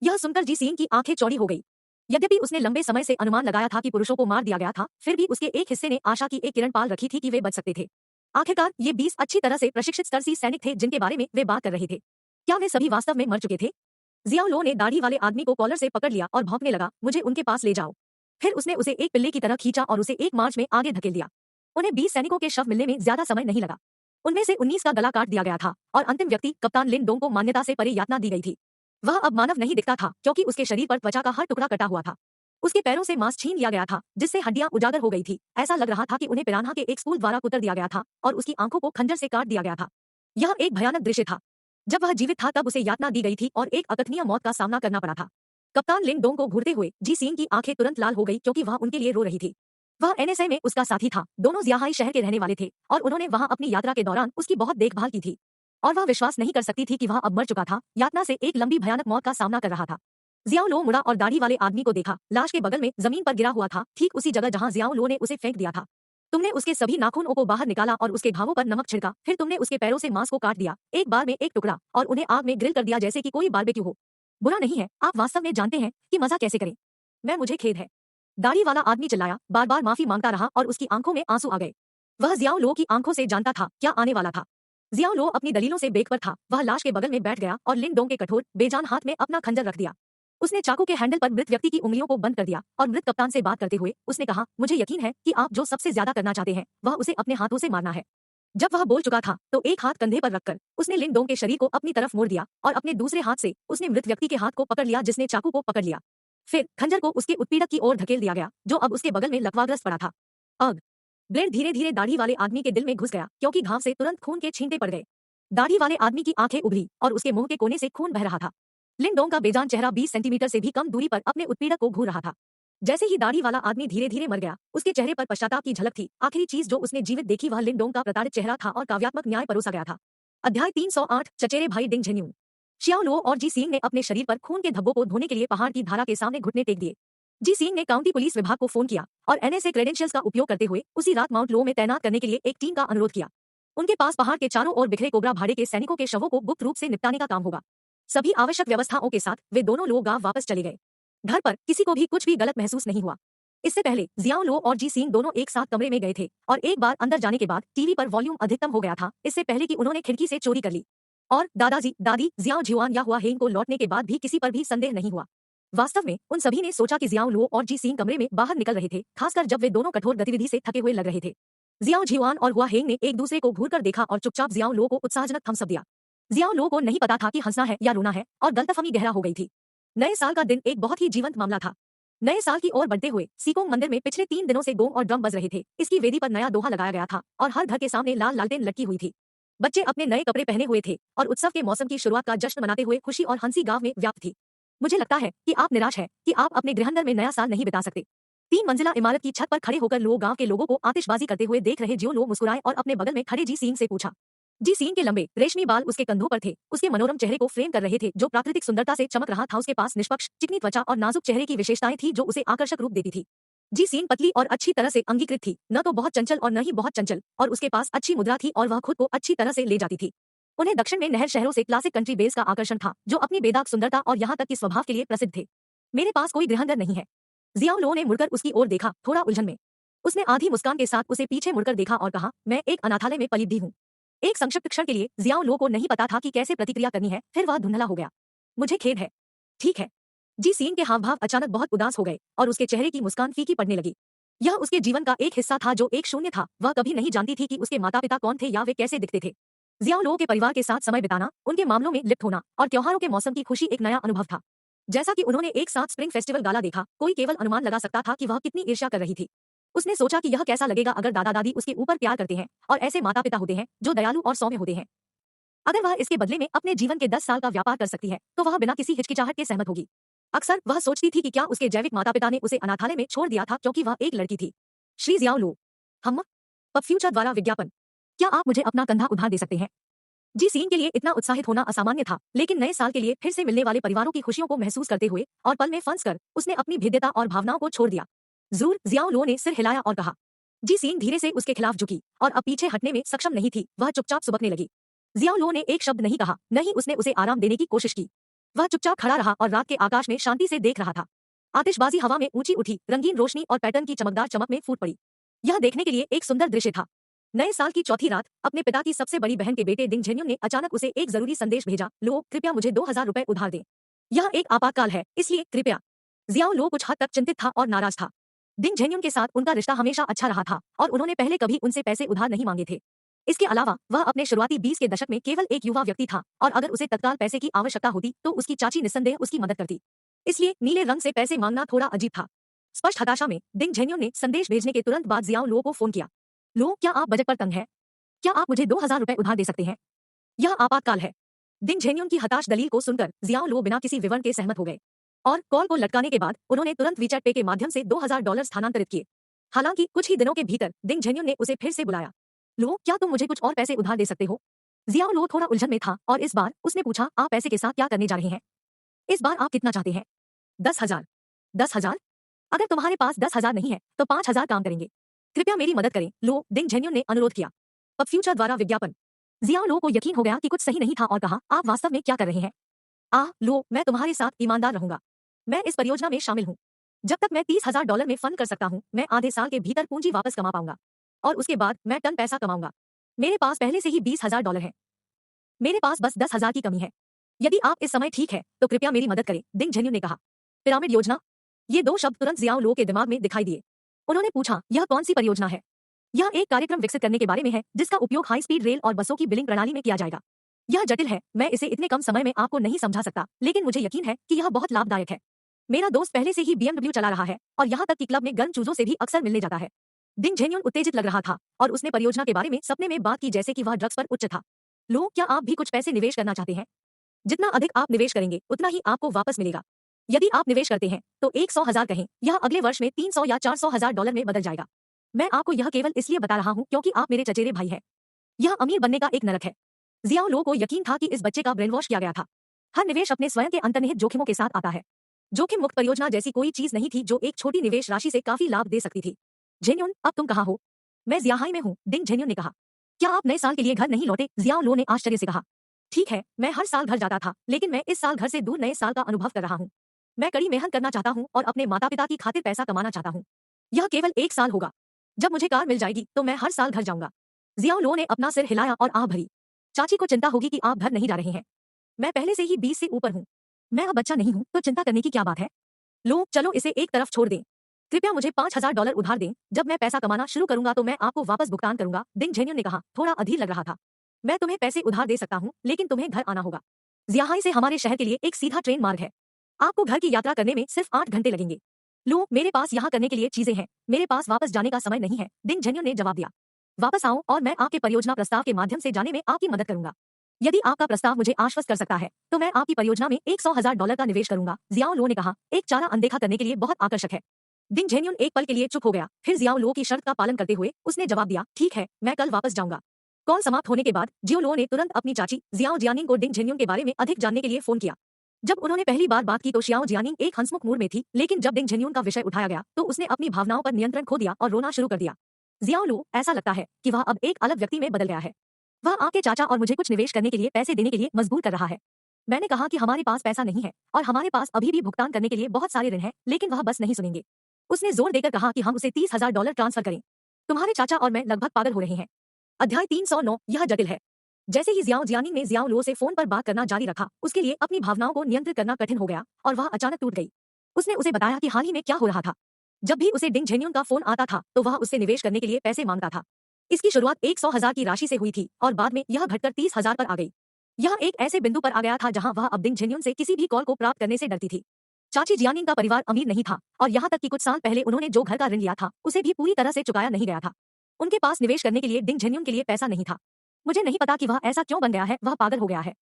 यह सुनकर जी सीन की आंखें चौड़ी हो गई। यद्यपि उसने लंबे समय से अनुमान लगाया था कि पुरुषों को मार दिया गया था, फिर भी उसके एक हिस्से ने आशा की एक किरण पाल रखी थी कि वे बच सकते थे। आखिरकार ये 20 अच्छी तरह से प्रशिक्षित स्तरसी सैनिक थे जिनके बारे में वे बात कर रहे थे। क्या वे सभी वास्तव में मर चुके थे? जियाओ लो ने दाढ़ी वाले आदमी को कॉलर से पकड़ लिया और भौंकने लगा, मुझे उनके पास ले जाओ। फिर उसने उसे एक पिल्ले की तरह खींचा और उसे एक मार्च में आगे धकेल दिया। उन्हें 20 सैनिकों के शव मिलने में ज्यादा समय नहीं लगा। उनमें से 19 का गला काट दिया गया था और अंतिम व्यक्ति कप्तान लिन डोंग को मान्यता से परे यातना दी गई थी। वह अब मानव नहीं दिखता था क्योंकि उसके शरीर पर त्वचा का हर टुकड़ा कटा हुआ था। उसके पैरों से मांस छीन लिया गया था जिससे हड्डियां उजागर हो गई थी। ऐसा लग रहा था कि उन्हें पिरान्हा के एक स्कूल द्वारा कुतर दिया गया था और उसकी आंखों को खंजर से काट दिया गया था। यह एक भयानक दृश्य था। जब वह जीवित था तब उसे यातना दी गई थी और एक अकथनीय मौत का सामना करना पड़ा था। कप्तान लिन डोंग को घूरते हुए जी सीन की आंखें तुरंत लाल हो गई क्योंकि वह उनके लिए रो रही थी। वह एनएसए में उसका साथी था, दोनों जियाहाई शहर के रहने वाले थे और उन्होंने वहां अपनी यात्रा के दौरान उसकी बहुत देखभाल की थी। और वह विश्वास नहीं कर सकती थी कि वह अब मर चुका था, यातना से एक लंबी भयानक मौत का सामना कर रहा था। जियाओ लो मुड़ा और दाढ़ी वाले आदमी को देखा। लाश के बगल में जमीन पर गिरा हुआ था, ठीक उसी जगह जहां जियाओ लो ने उसे फेंक दिया था। तुमने उसके सभी नाखूनों को बाहर निकाला और उसके घावों पर नमक छिड़का, फिर तुमने उसके पैरों से मांस को काट दिया, एक बार में एक टुकड़ा, और उन्हें आग में ग्रिल कर दिया जैसे कि कोई बारबेक्यू हो। बुरा नहीं है, आप वास्तव में जानते हैं कि मजा कैसे करें। मुझे खेद है। दाढ़ी वाला आदमी चिल्लाया, बार बार माफी मांगता रहा और उसकी आंखों में आंसू आ गए। वह जियाओ लो की आंखों से जानता था क्या आने वाला था। जियाओ लो अपनी दलीलों से बेखबर था। वह लाश के बगल में बैठ गया और लिन डोंग के कठोर बेजान हाथ में अपना खंजर रख दिया। उसने चाकू के हैंडल पर मृत व्यक्ति की उंगलियों को बंद कर दिया और मृत कप्तान से बात करते हुए उसने कहा, मुझे यकीन है कि आप जो सबसे ज्यादा करना चाहते हैं वह उसे अपने हाथों से मारना है। जब वह बोल चुका था तो एक हाथ कंधे पर रखकर उसने लिन डोंग के शरीर को अपनी तरफ मोड़ दिया और अपने दूसरे हाथ से उसने मृत व्यक्ति के हाथ को पकड़ लिया जिसने चाकू को पकड़ लिया। फिर खंजर को उसके उत्पीड़क की ओर धकेल दिया गया जो अब उसके बगल में लकवाग्रस्त पड़ा था। अब ब्लेड धीरे धीरे दाढ़ी वाले आदमी के दिल में घुस गया क्योंकि घाव से तुरंत खून के छींटे पड़ गए। दाढ़ी वाले आदमी की आंखें उभरी और उसके मुंह के कोने से खून बह रहा था। लिन डोंग का बेजान चेहरा 20 सेंटीमीटर से भी कम दूरी पर अपने उत्पीड़क को घूर रहा था। जैसे ही दाढ़ी वाला आदमी धीरे धीरे मर गया, उसके चेहरे पर पश्चाताप की झलक थी। आखिरी चीज जो उसने जीवित देखी वह लिन डोंग का प्रताड़ित चेहरा था और काव्यात्मक न्याय परोसा गया था। अध्याय 308 चचेरे भाई डिंग झेन्यून। शियाओ लो और जी सींग ने अपने शरीर पर खून के धब्बों को धोने के लिए पहाड़ की धारा के सामने घुटने टेक दिए। जी सींग ने काउंटी पुलिस विभाग को फोन किया और एनएसए क्रेडेंशियल्स का उपयोग करते हुए उसी रात माउंट लो में तैनात करने के लिए एक टीम का अनुरोध किया। उनके पास पहाड़ के चारों ओर बिखरे कोबरा भाड़े के सैनिकों के शवों को गुप्त रूप से निपटाने का काम होगा। सभी आवश्यक व्यवस्थाओं के साथ वे दोनों लोग गांव वापस चले गए। घर पर किसी को भी कुछ भी गलत महसूस नहीं हुआ। इससे पहले जियाओ लो और जी सींग दोनों एक साथ कमरे में गए थे और एक बार अंदर जाने के बाद टीवी पर वॉल्यूम अधिकतम हो गया था, इससे पहले कि उन्होंने खिड़की से चोरी कर ली। और दादाजी दादी जियाओ झियुआन या हुआ हेंग को लौटने के बाद भी किसी पर भी संदेह नहीं हुआ। वास्तव में उन सभी ने सोचा कि जियाओ लो और जी सींग कमरे में बाहर निकल रहे थे, खासकर जब वे दोनों कठोर गतिविधि से थके हुए लग रहे थे। जियाओ झियुआन और हुआ हेंग ने एक दूसरे को घूरकर देखा और चुपचाप जियाओ लो को उत्साहजनक थम्स अप दिया। जियाओ लो को नहीं पता था कि हंसना है या रोना है और गलतफहमी गहरा हो गई थी। नए साल का दिन एक बहुत ही जीवंत मामला था। नए साल की ओर बढ़ते हुए सीकोंग मंदिर में पिछले 3 दिनों से गोंग और ड्रम बज रहे थे। इसकी वेदी पर नया दोहा लगाया गया था और हर घर के सामने लाल लालटेन लटकी हुई थी। बच्चे अपने नए कपड़े पहने हुए थे और उत्सव के मौसम की शुरुआत का जश्न मनाते हुए खुशी और हंसी गांव में व्याप्त थी। मुझे लगता है कि आप निराश हैं कि आप अपने गृहांदर में नया साल नहीं बिता सकते। 3 मंजिला इमारत की छत पर खड़े होकर लो गांव के लोगों को आतिशबाजी करते हुए देख रहे जियो लो मुस्कुराए और अपने बगल में खड़े जी सींग से पूछा, जी सीन के लंबे रेशमी बाल उसके कंधों पर थे, उसके मनोरम चेहरे को फ्रेम कर रहे थे जो प्राकृतिक सुंदरता से चमक रहा था। उसके पास निष्पक्ष चिकनी त्वचा और नाजुक चेहरे की विशेषताएं थी जो उसे आकर्षक रूप देती थी। जी सीन पतली और अच्छी तरह से अंगीकृत थी, न तो बहुत चंचल और न ही बहुत चंचल, और उसके पास अच्छी मुद्रा थी और वह खुद को अच्छी तरह से ले जाती थी। उन्हें दक्षिण में नहर शहरों से क्लासिक कंट्री बेस का आकर्षण था जो अपनी बेदाग सुंदरता और यहाँ तक कि स्वभाव के लिए प्रसिद्ध थे। मेरे पास कोई गृहंगर नहीं है। जियाओ लो ने मुड़कर उसकी ओर देखा, थोड़ा उलझन में। उसने आधी मुस्कान के साथ उसे पीछे मुड़कर देखा और कहा, मैं एक अनाथालय में पली दी हूँ। एक संक्षिप्त क्षण के लिए जियाओ लो को नहीं पता था कि कैसे प्रतिक्रिया करनी है, फिर वह धुंधला हो गया। मुझे खेद है। ठीक है। जी सीन के हावभाव अचानक बहुत उदास हो गए और उसके चेहरे की मुस्कान फीकी पड़ने लगी। यह उसके जीवन का एक हिस्सा था जो एक शून्य था। वह कभी नहीं जानती थी कि उसके माता पिता कौन थे या वे कैसे दिखते थे। जियाओ लो के परिवार के साथ समय बिताना, उनके मामलों में लिप्त होना और त्योहारों के मौसम की खुशी एक नया अनुभव था। जैसा कि उन्होंने एक साथ स्प्रिंग फेस्टिवल गाला देखा, कोई केवल अनुमान लगा सकता था कि वह कितनी ईर्ष्या कर रही थी। उसने सोचा कि यह कैसा लगेगा अगर दादा दादी उसके ऊपर प्यार करते हैं और ऐसे माता पिता होते हैं जो दयालु और सौम्य होते हैं। अगर वह इसके बदले में अपने जीवन के 10 साल का व्यापार कर सकती है तो वह बिना किसी हिचकिचाहट के सहमत होगी। अक्सर वह सोचती थी कि क्या उसके जैविक माता पिता ने उसे अनाथालय में छोड़ दिया था क्योंकि वह एक लड़की थी। श्री जियाओ लो। हम पब फ्यूचर द्वारा विज्ञापन। क्या आप मुझे अपना कंधा उधार दे सकते हैं? जी सीन के लिए इतना उत्साहित होना असामान्य था, लेकिन नए साल के लिए फिर से मिलने वाले परिवारों की खुशियों को महसूस करते हुए और पल में फंस कर उसने अपनी भेद्यता और भावनाओं को छोड़ दिया। जरूर, जियाओ लो ने सिर हिलाया और कहा। जी सीन धीरे से उसके खिलाफ झुकी और अब पीछे हटने में सक्षम नहीं थी। वह चुपचाप सुबकने लगी। जियाओ लो ने एक शब्द नहीं कहा, न ही उसने उसे आराम देने की कोशिश की। वह चुपचाप खड़ा रहा और रात के आकाश में शांति से देख रहा था। आतिशबाजी हवा में ऊंची उठी, रंगीन रोशनी और पैटर्न की चमकदार चमक में फूट पड़ी। यह देखने के लिए एक सुंदर दृश्य था। नए साल की चौथी रात अपने पिता की सबसे बड़ी बहन के बेटे डिंग झेन्युन ने अचानक उसे एक जरूरी संदेश भेजा, लो कृपया मुझे 2000 रुपए उधार दें। यह एक आपातकाल है, इसलिए कृपया। जियाओ लो कुछ हद तक चिंतित था और नाराज था। डिंग झेन्युन के साथ उनका रिश्ता हमेशा अच्छा रहा था और उन्होंने पहले कभी उनसे पैसे उधार नहीं मांगे थे। इसके अलावा वह अपने शुरुआती 20 के दशक में केवल एक युवा व्यक्ति था और अगर उसे तत्काल पैसे की आवश्यकता होती तो उसकी चाची निस्संदेह उसकी मदद करती। इसलिए नीले रंग से पैसे मांगना थोड़ा अजीब था। स्पष्ट हताशा में डिंग झेन्युन ने संदेश भेजने के तुरंत बाद जियाओ लो को फोन किया। लो, क्या आप बजट पर तंग है? क्या आप मुझे 2000 रुपए उधार दे सकते हैं? यह आपातकाल है। डिंग झेन्युन की हताश दलील को सुनकर जियाओ लो बिना किसी विवरण के सहमत हो गए और कॉल को लटकाने के बाद उन्होंने तुरंत वीचैट पे के माध्यम से $2000 स्थानांतरित किए। हालांकि कुछ ही दिनों के भीतर डिंग झेन्युन ने उसे फिर से बुलाया। लो, क्या तुम मुझे कुछ और पैसे उधार दे सकते हो? जियाओ लो थोड़ा उलझन में था और इस बार उसने पूछा, आप पैसे के साथ क्या करने जा रहे हैं? इस बार आप कितना चाहते हैं? 10,000। 10,000? अगर तुम्हारे पास 10,000 नहीं है तो 5,000 काम करेंगे। कृपया मेरी मदद करें, लो, डिंग झेन्युन ने अनुरोध किया। अब फ्यूचर द्वारा विज्ञापन। जियाओ लो को यकीन हो गया कि कुछ सही नहीं था और कहा, आप वास्तव में क्या कर रहे हैं? लो, मैं तुम्हारे साथ ईमानदार रहूंगा। मैं इस परियोजना में शामिल हूँ। जब तक मैं $30,000 में फंड कर सकता हूँ, मैं आधे साल के भीतर पूंजी वापस कमा पाऊंगा और उसके बाद मैं टन पैसा कमाऊंगा। मेरे पास पहले से ही $20,000 है। मेरे पास बस 10,000 की कमी है। यदि आप इस समय ठीक है तो कृपया मेरी मदद करें, डिंग झेन्युन ने कहा। पिरामिड योजना। ये दो शब्द तुरंत जियाओ लो के दिमाग में दिखाई दिए। उन्होंने पूछा, यह कौन सी परियोजना है? यह एक कार्यक्रम विकसित करने के बारे में है जिसका उपयोग हाई स्पीड रेल और बसों की बिलिंग प्रणाली में किया जाएगा। यह जटिल है, मैं इसे इतने कम समय में आपको नहीं समझा सकता, लेकिन मुझे यकीन है कि यह बहुत लाभदायक है। मेरा दोस्त पहले से ही BMW चला रहा है और यहाँ तक कि क्लब में गर्म चूजों से भी अक्सर मिलने जाता है। डिंग झेन्युन उत्तेजित लग रहा था और उसने परियोजना के बारे में सपने में बात की जैसे कि वह ड्रग्स पर उच्च था। लो, क्या आप भी कुछ पैसे निवेश करना चाहते हैं? जितना अधिक आप निवेश करेंगे उतना ही आपको वापस मिलेगा। यदि आप निवेश करते हैं तो 100,000 कहें, यह अगले वर्ष में 300 या $400,000 में बदल जाएगा। मैं आपको यह केवल इसलिए बता रहा हूँ क्योंकि आप मेरे चचेरे भाई हैं। यह अमीर बनने का एक नरक है। जियाओ लो को यकीन था कि इस बच्चे का ब्रेन वॉश किया गया था। हर निवेश अपने स्वयं के अंतर्निहित जोखिमों के साथ आता है। जोखिम मुक्त परियोजना जैसी कोई चीज नहीं थी जो एक छोटी निवेश राशि से काफी लाभ दे सकती थी। झेन्युन, अब तुम कहाँ हो? मैं जियाहाई में हूँ, डिंग झेन्युन ने कहा। क्या आप नए साल के लिए घर नहीं लौटे? जियाओ लो ने आश्चर्य से कहा। ठीक है, मैं हर साल घर जाता था, लेकिन मैं इस साल घर से दूर नए साल का अनुभव कर रहा हूँ। मैं कड़ी मेहनत करना चाहता हूँ और अपने माता पिता की खातिर पैसा कमाना चाहता हूँ। यह केवल 1 साल होगा। जब मुझे कार मिल जाएगी तो मैं हर साल घर जाऊंगा। जियाओ लो ने अपना सिर हिलाया और आह भरी। चाची को चिंता होगी कि आप घर नहीं जा रहे हैं। मैं पहले से ही 20 से ऊपर हूँ। मैं अब बच्चा नहीं हूँ तो चिंता करने की क्या बात है? लो, चलो इसे एक तरफ छोड़ दें। कृपया मुझे $5,000 उधार दें। जब मैं पैसा कमाना शुरू करूंगा तो मैं आपको वापस भुगतान करूंगा, डिंग झेन्युन ने कहा, थोड़ा अधीर लग रहा था। मैं तुम्हें पैसे उधार दे सकता हूँ, लेकिन तुम्हें घर आना होगा। जियाहाई से हमारे शहर के लिए एक सीधा ट्रेन मार्ग है। आपको घर की यात्रा करने में सिर्फ 8 घंटे लगेंगे। लो, मेरे पास यहाँ करने के लिए चीजें हैं, मेरे पास वापस जाने का समय नहीं है, डिंग झेन्युन ने जवाब दिया। वापस आओ और मैं आपके परियोजना प्रस्ताव के माध्यम से जाने में आपकी मदद करूंगा। यदि आपका प्रस्ताव मुझे आश्वस्त कर सकता है तो मैं आपकी परियोजना में $100,000 का निवेश करूंगा, जियाओ लो ने कहा। एक चारा अनदेखा करने के लिए बहुत आकर्षक है। डिंग झेन्युन एक पल के लिए चुप हो गया, फिर जियाओ लो की शर्त का पालन करते हुए उसने जवाब दिया, ठीक है, मैं कल वापस जाऊंगा। कॉल समाप्त होने के बाद जियो लो ने तुरंत अपनी चाची जियाओ जियानिंग को डिंग झेन्युन के बारे में अधिक जानने के लिए फोन किया। जब उन्होंने पहली बार बात की तो शियाओ जियानिंग एक हंसमुख मूड में थी, लेकिन जब डिंग झेन्युन का विषय उठाया गया तो उसने अपनी भावनाओं पर नियंत्रण खो दिया और रोना शुरू कर दिया। जियाओ लो, ऐसा लगता है कि वह अब एक अलग व्यक्ति में बदल गया है। वह आपके चाचा और मुझे कुछ निवेश करने के लिए पैसे देने के लिए मजबूर कर रहा है। मैंने कहा कि हमारे पास पैसा नहीं है और हमारे पास अभी भी भुगतान करने के लिए बहुत सारे ऋण हैं, लेकिन वह बस नहीं सुनेंगे। उसने जोर देकर कहा कि हम उसे $30,000 ट्रांसफर करें। तुम्हारे चाचा और मैं लगभग पागल हो रहे हैं। अध्याय 309, यह जटिल है। जैसे ही जियाओ जियानिंग ने जियाओ लो से फोन पर बात करना जारी रखा, उसके लिए अपनी भावनाओं को नियंत्रित करना कठिन हो गया और वह अचानक टूट गई। उसने उसे बताया कि हाल ही में क्या हो रहा था। जब भी उसे डिंग झेन्युन का फोन आता था तो वह उससे निवेश करने के लिए पैसे मांगता था। इसकी शुरुआत 100,000 की राशि से हुई थी और बाद में यह घटकर 30,000 पर आ गई। यह एक ऐसे बिंदु पर आ गया था जहां वह अब डिंग झेन्युन से किसी भी कॉल को प्राप्त करने से डरती थी। चाची जियानिंग का परिवार अमीर नहीं था और यहाँ तक कि कुछ साल पहले उन्होंने जो घर का ऋण लिया था उसे भी पूरी तरह से चुकाया नहीं गया था। उनके पास निवेश करने के लिए डिंग झेन्युन के लिए पैसा नहीं था। मुझे नहीं पता कि वह ऐसा क्यों बन गया है, वह पागल हो गया है।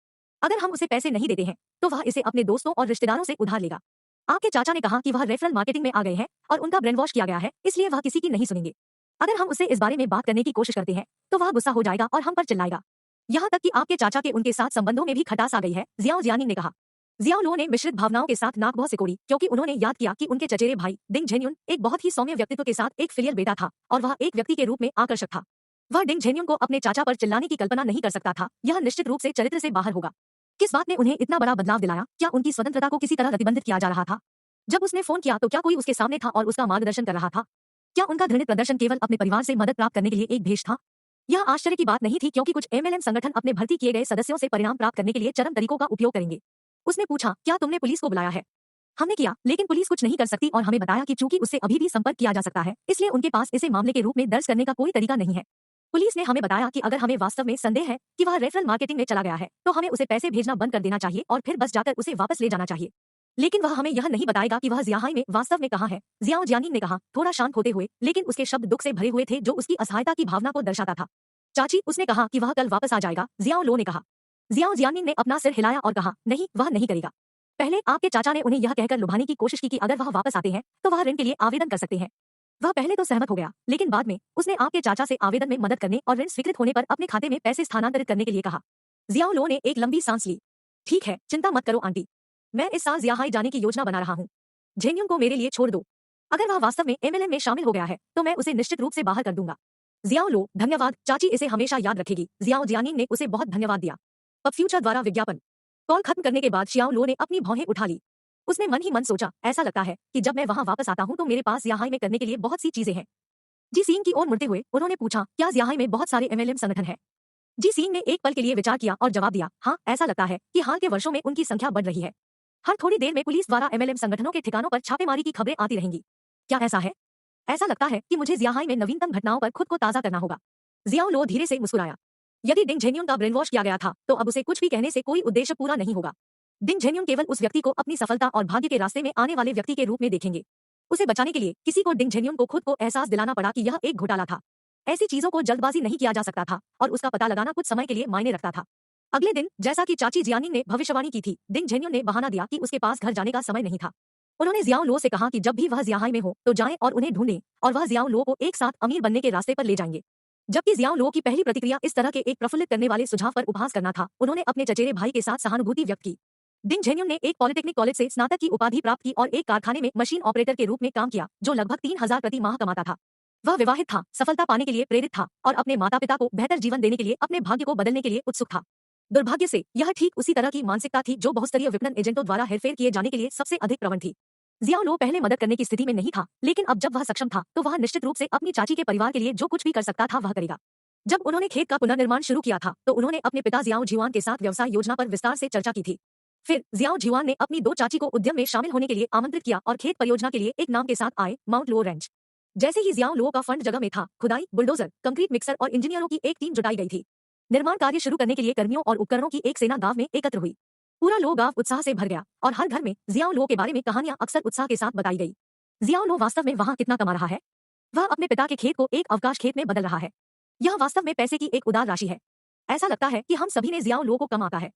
अगर हम उसे पैसे नहीं देते हैं तो वह इसे अपने दोस्तों और रिश्तेदारों से उधार लेगा। आपके चाचा ने कहा कि वह रेफरल मार्केटिंग में आ गए हैं और उनका ब्रेन वॉश किया गया है, इसलिए वह किसी की नहीं सुनेंगे। अगर हम उससे इस बारे में बात करने की कोशिश करते हैं तो वह गुस्सा हो जाएगा और हम पर चिल्लाएगा। यहाँ तक कि आपके चाचा के उनके साथ संबंधों में भी खटास आ गई है, जियाओ जियानिंग ने कहा। जियाओ लो ने मिश्रित भावनाओं के साथ नाक भौं सिकोड़ी, क्योंकि उन्होंने याद किया कि उनके चचेरे भाई डिंग झेन्युन एक बहुत ही सौम्य व्यक्तित्व के साथ एक फिलियल बेटा था और वह एक व्यक्ति के रूप में आकर्षक था। वह डिंग झेन्युन को अपने चाचा पर चिल्लाने की कल्पना नहीं कर सकता था, यह निश्चित रूप से चरित्र से बाहर होगा। किस बात ने उन्हें इतना बड़ा बदलाव दिलाया? क्या उनकी स्वतंत्रता को किसी तरह प्रतिबंधित किया जा रहा था? जब उसने फोन किया तो क्या कोई उसके सामने था और उसका मार्गदर्शन कर रहा था? क्या उनका घृणित प्रदर्शन केवल अपने परिवार से मदद प्राप्त करने के लिए एक भेष था? यह आश्चर्य की बात नहीं थी, क्योंकि कुछ एमएलएम संगठन अपने भर्ती किए गए सदस्यों से परिणाम प्राप्त करने के लिए चरम तरीकों का उपयोग करेंगे। उसने पूछा, क्या तुमने पुलिस को बुलाया है? हमने किया, लेकिन पुलिस कुछ नहीं कर सकती और हमें बताया कि चूंकि उससे अभी भी संपर्क किया जा सकता है, इसलिए उनके पास इसे मामले के रूप में दर्ज करने का कोई तरीका नहीं है। पुलिस ने हमें बताया कि अगर हमें वास्तव में संदेह है कि वह रेफरल मार्केटिंग में चला गया है तो हमें उसे पैसे भेजना बंद कर देना चाहिए और फिर बस जाकर उसे वापस ले जाना चाहिए। लेकिन वह हमें यह नहीं बताएगा कि वह जियाहाई में वास्तव में कहाँ है। जियाओ जियानिंग ने कहा, थोड़ा शांत होते हुए, लेकिन उसके शब्द दुख से भरे हुए थे जो उसकी असहायता की भावना को दर्शाता था। चाची, उसने कहा कि वह कल वापस आ जाएगा, जियाओ लो ने कहा। जियाओ जियानिंग ने अपना सिर हिलाया और कहा, नहीं, वह नहीं करेगा। पहले आपके चाचा ने उन्हें यह कहकर लुभाने की कोशिश की कि अगर वह वापस आते हैं तो वह ऋण के लिए आवेदन कर सकते हैं। वह पहले तो सहमत हो गया, लेकिन बाद में उसने आपके चाचा से आवेदन में मदद करने और ऋण स्वीकृत होने पर अपने खाते में पैसे स्थानांतरित करने के लिए कहा। जियाओ लो ने एक लंबी सांस ली। ठीक है, चिंता मत करो आंटी, मैं इस साल जियाहाई जाने की योजना बना रहा हूँ। झेन्युन को मेरे लिए छोड़ दो। अगर वह वास्तव में एमएलएम में शामिल हो गया है तो मैं उसे निश्चित रूप से बाहर कर दूंगा। जियाओ लो, धन्यवाद चाची, इसे हमेशा याद रखेगी। जियाओ जियानिंग ने उसे बहुत धन्यवाद दिया। अब फ्यूचर द्वारा विज्ञापन। कॉल खत्म करने के बाद शियाओ लो ने अपनी भौहें उठा ली। उसने मन ही मन सोचा, ऐसा लगता है कि जब मैं वहां वापस आता हूं तो मेरे पास जियाहाई में करने के लिए बहुत सी चीजें हैं। जी सींग की ओर मुड़ते हुए उन्होंने पूछा, क्या जियाहाई में बहुत सारे एमएलएम संगठन हैं? जी सींग ने एक पल के लिए विचार किया और जवाब दिया, हाँ, ऐसा लगता है कि हाल के वर्षों में उनकी संख्या बढ़ रही है। हर थोड़ी देर में पुलिस द्वारा एमएलएम संगठनों के ठिकानों पर छापेमारी की खबरें आती रहेंगी। क्या ऐसा है? ऐसा लगता है कि मुझे जियाहाई में नवीनतम घटनाओं पर खुद को ताजा करना होगा। जियाओ लो धीरे से मुस्कुराया। यदि डिंग झेन्युन का ब्रेन वॉश किया गया था तो अब उसे कुछ भी कहने से कोई उद्देश्य पूरा नहीं होगा। डिंग झेन्युन केवल उस व्यक्ति को अपनी सफलता और भाग्य के रास्ते में आने वाले व्यक्ति के रूप में देखेंगे। उसे बचाने के लिए किसी को डिंग झेन्युन को खुद को एहसास दिलाना पड़ा कि यह एक घोटाला था। ऐसी चीजों को जल्दबाजी नहीं किया जा सकता था और उसका पता लगाना कुछ समय के लिए मायने रखता था। अगले दिन, जैसा कि चाची जियानिंग ने भविष्यवाणी की थी, डिंग झेन्युन ने बहाना दिया कि उसके पास घर जाने का समय नहीं था। उन्होंने जियाओ लो से कहा कि जब भी वह जियाहाई में हो तो जाएं और उन्हें ढूंढें और वह जियाओ लो को एक साथ अमीर बनने के रास्ते पर ले जाएंगे। जबकि जियाओ लो की पहली प्रतिक्रिया इस तरह के एक प्रफुल्लित करने वाले सुझाव पर उपहास करना था, उन्होंने अपने चचेरे भाई के साथ सहानुभूति व्यक्त की। डिंग झेन्युन ने एक पॉलिटेक्निक कॉलेज से स्नातक की उपाधि प्राप्त की और एक कारखाने में मशीन ऑपरेटर के रूप में काम किया जो लगभग 3,000 प्रति माह कमाता था। वह विवाहित था, सफलता पाने के लिए प्रेरित था और अपने माता पिता को बेहतर जीवन देने के लिए अपने भाग्य को बदलने के लिए उत्सुक था। दुर्भाग्य से यह ठीक उसी तरह की मानसिकता थी जो बहुस्तरीय विपणन एजेंटों द्वारा हेरफेर किए जाने के लिए सबसे अधिक प्रवण थी। जियाओ लो पहले मदद करने की स्थिति में नहीं था, लेकिन अब जब वह सक्षम था तो वह निश्चित रूप से अपनी चाची के परिवार के लिए जो कुछ भी कर सकता था वह करेगा। जब उन्होंने खेत का पुनर्निर्माण शुरू किया था तो उन्होंने अपने पिता जियाओ जियुआन के साथ व्यवसाय योजना पर विस्तार से चर्चा की थी। फिर जियाओ जियुआन ने अपनी दो चाची को उद्यम में शामिल होने के लिए आमंत्रित किया और खेत परियोजना के लिए एक नाम के साथ आए, माउंट लो रेंच। जैसे ही जियाओ लो का फंड जगह में था, खुदाई, बुलडोजर, कंक्रीट मिक्सर और इंजीनियरों की एक टीम जुटाई गई थी। निर्माण कार्य शुरू करने के लिए कर्मियों और उपकरणों की एक सेना गांव में एकत्र हुई। पूरा लो गांव उत्साह से भर गया और हर घर में जियाओ लो के बारे में कहानियां अक्सर उत्साह के साथ बताई गई। जियाओ लो वास्तव में वहां कितना कमा रहा है? वह अपने पिता के खेत को एक अवकाश खेत में बदल रहा है। यह वास्तव में पैसे की एक उदार राशि है। ऐसा लगता है कि हम सभी ने जियाओ लो को कम आंका है।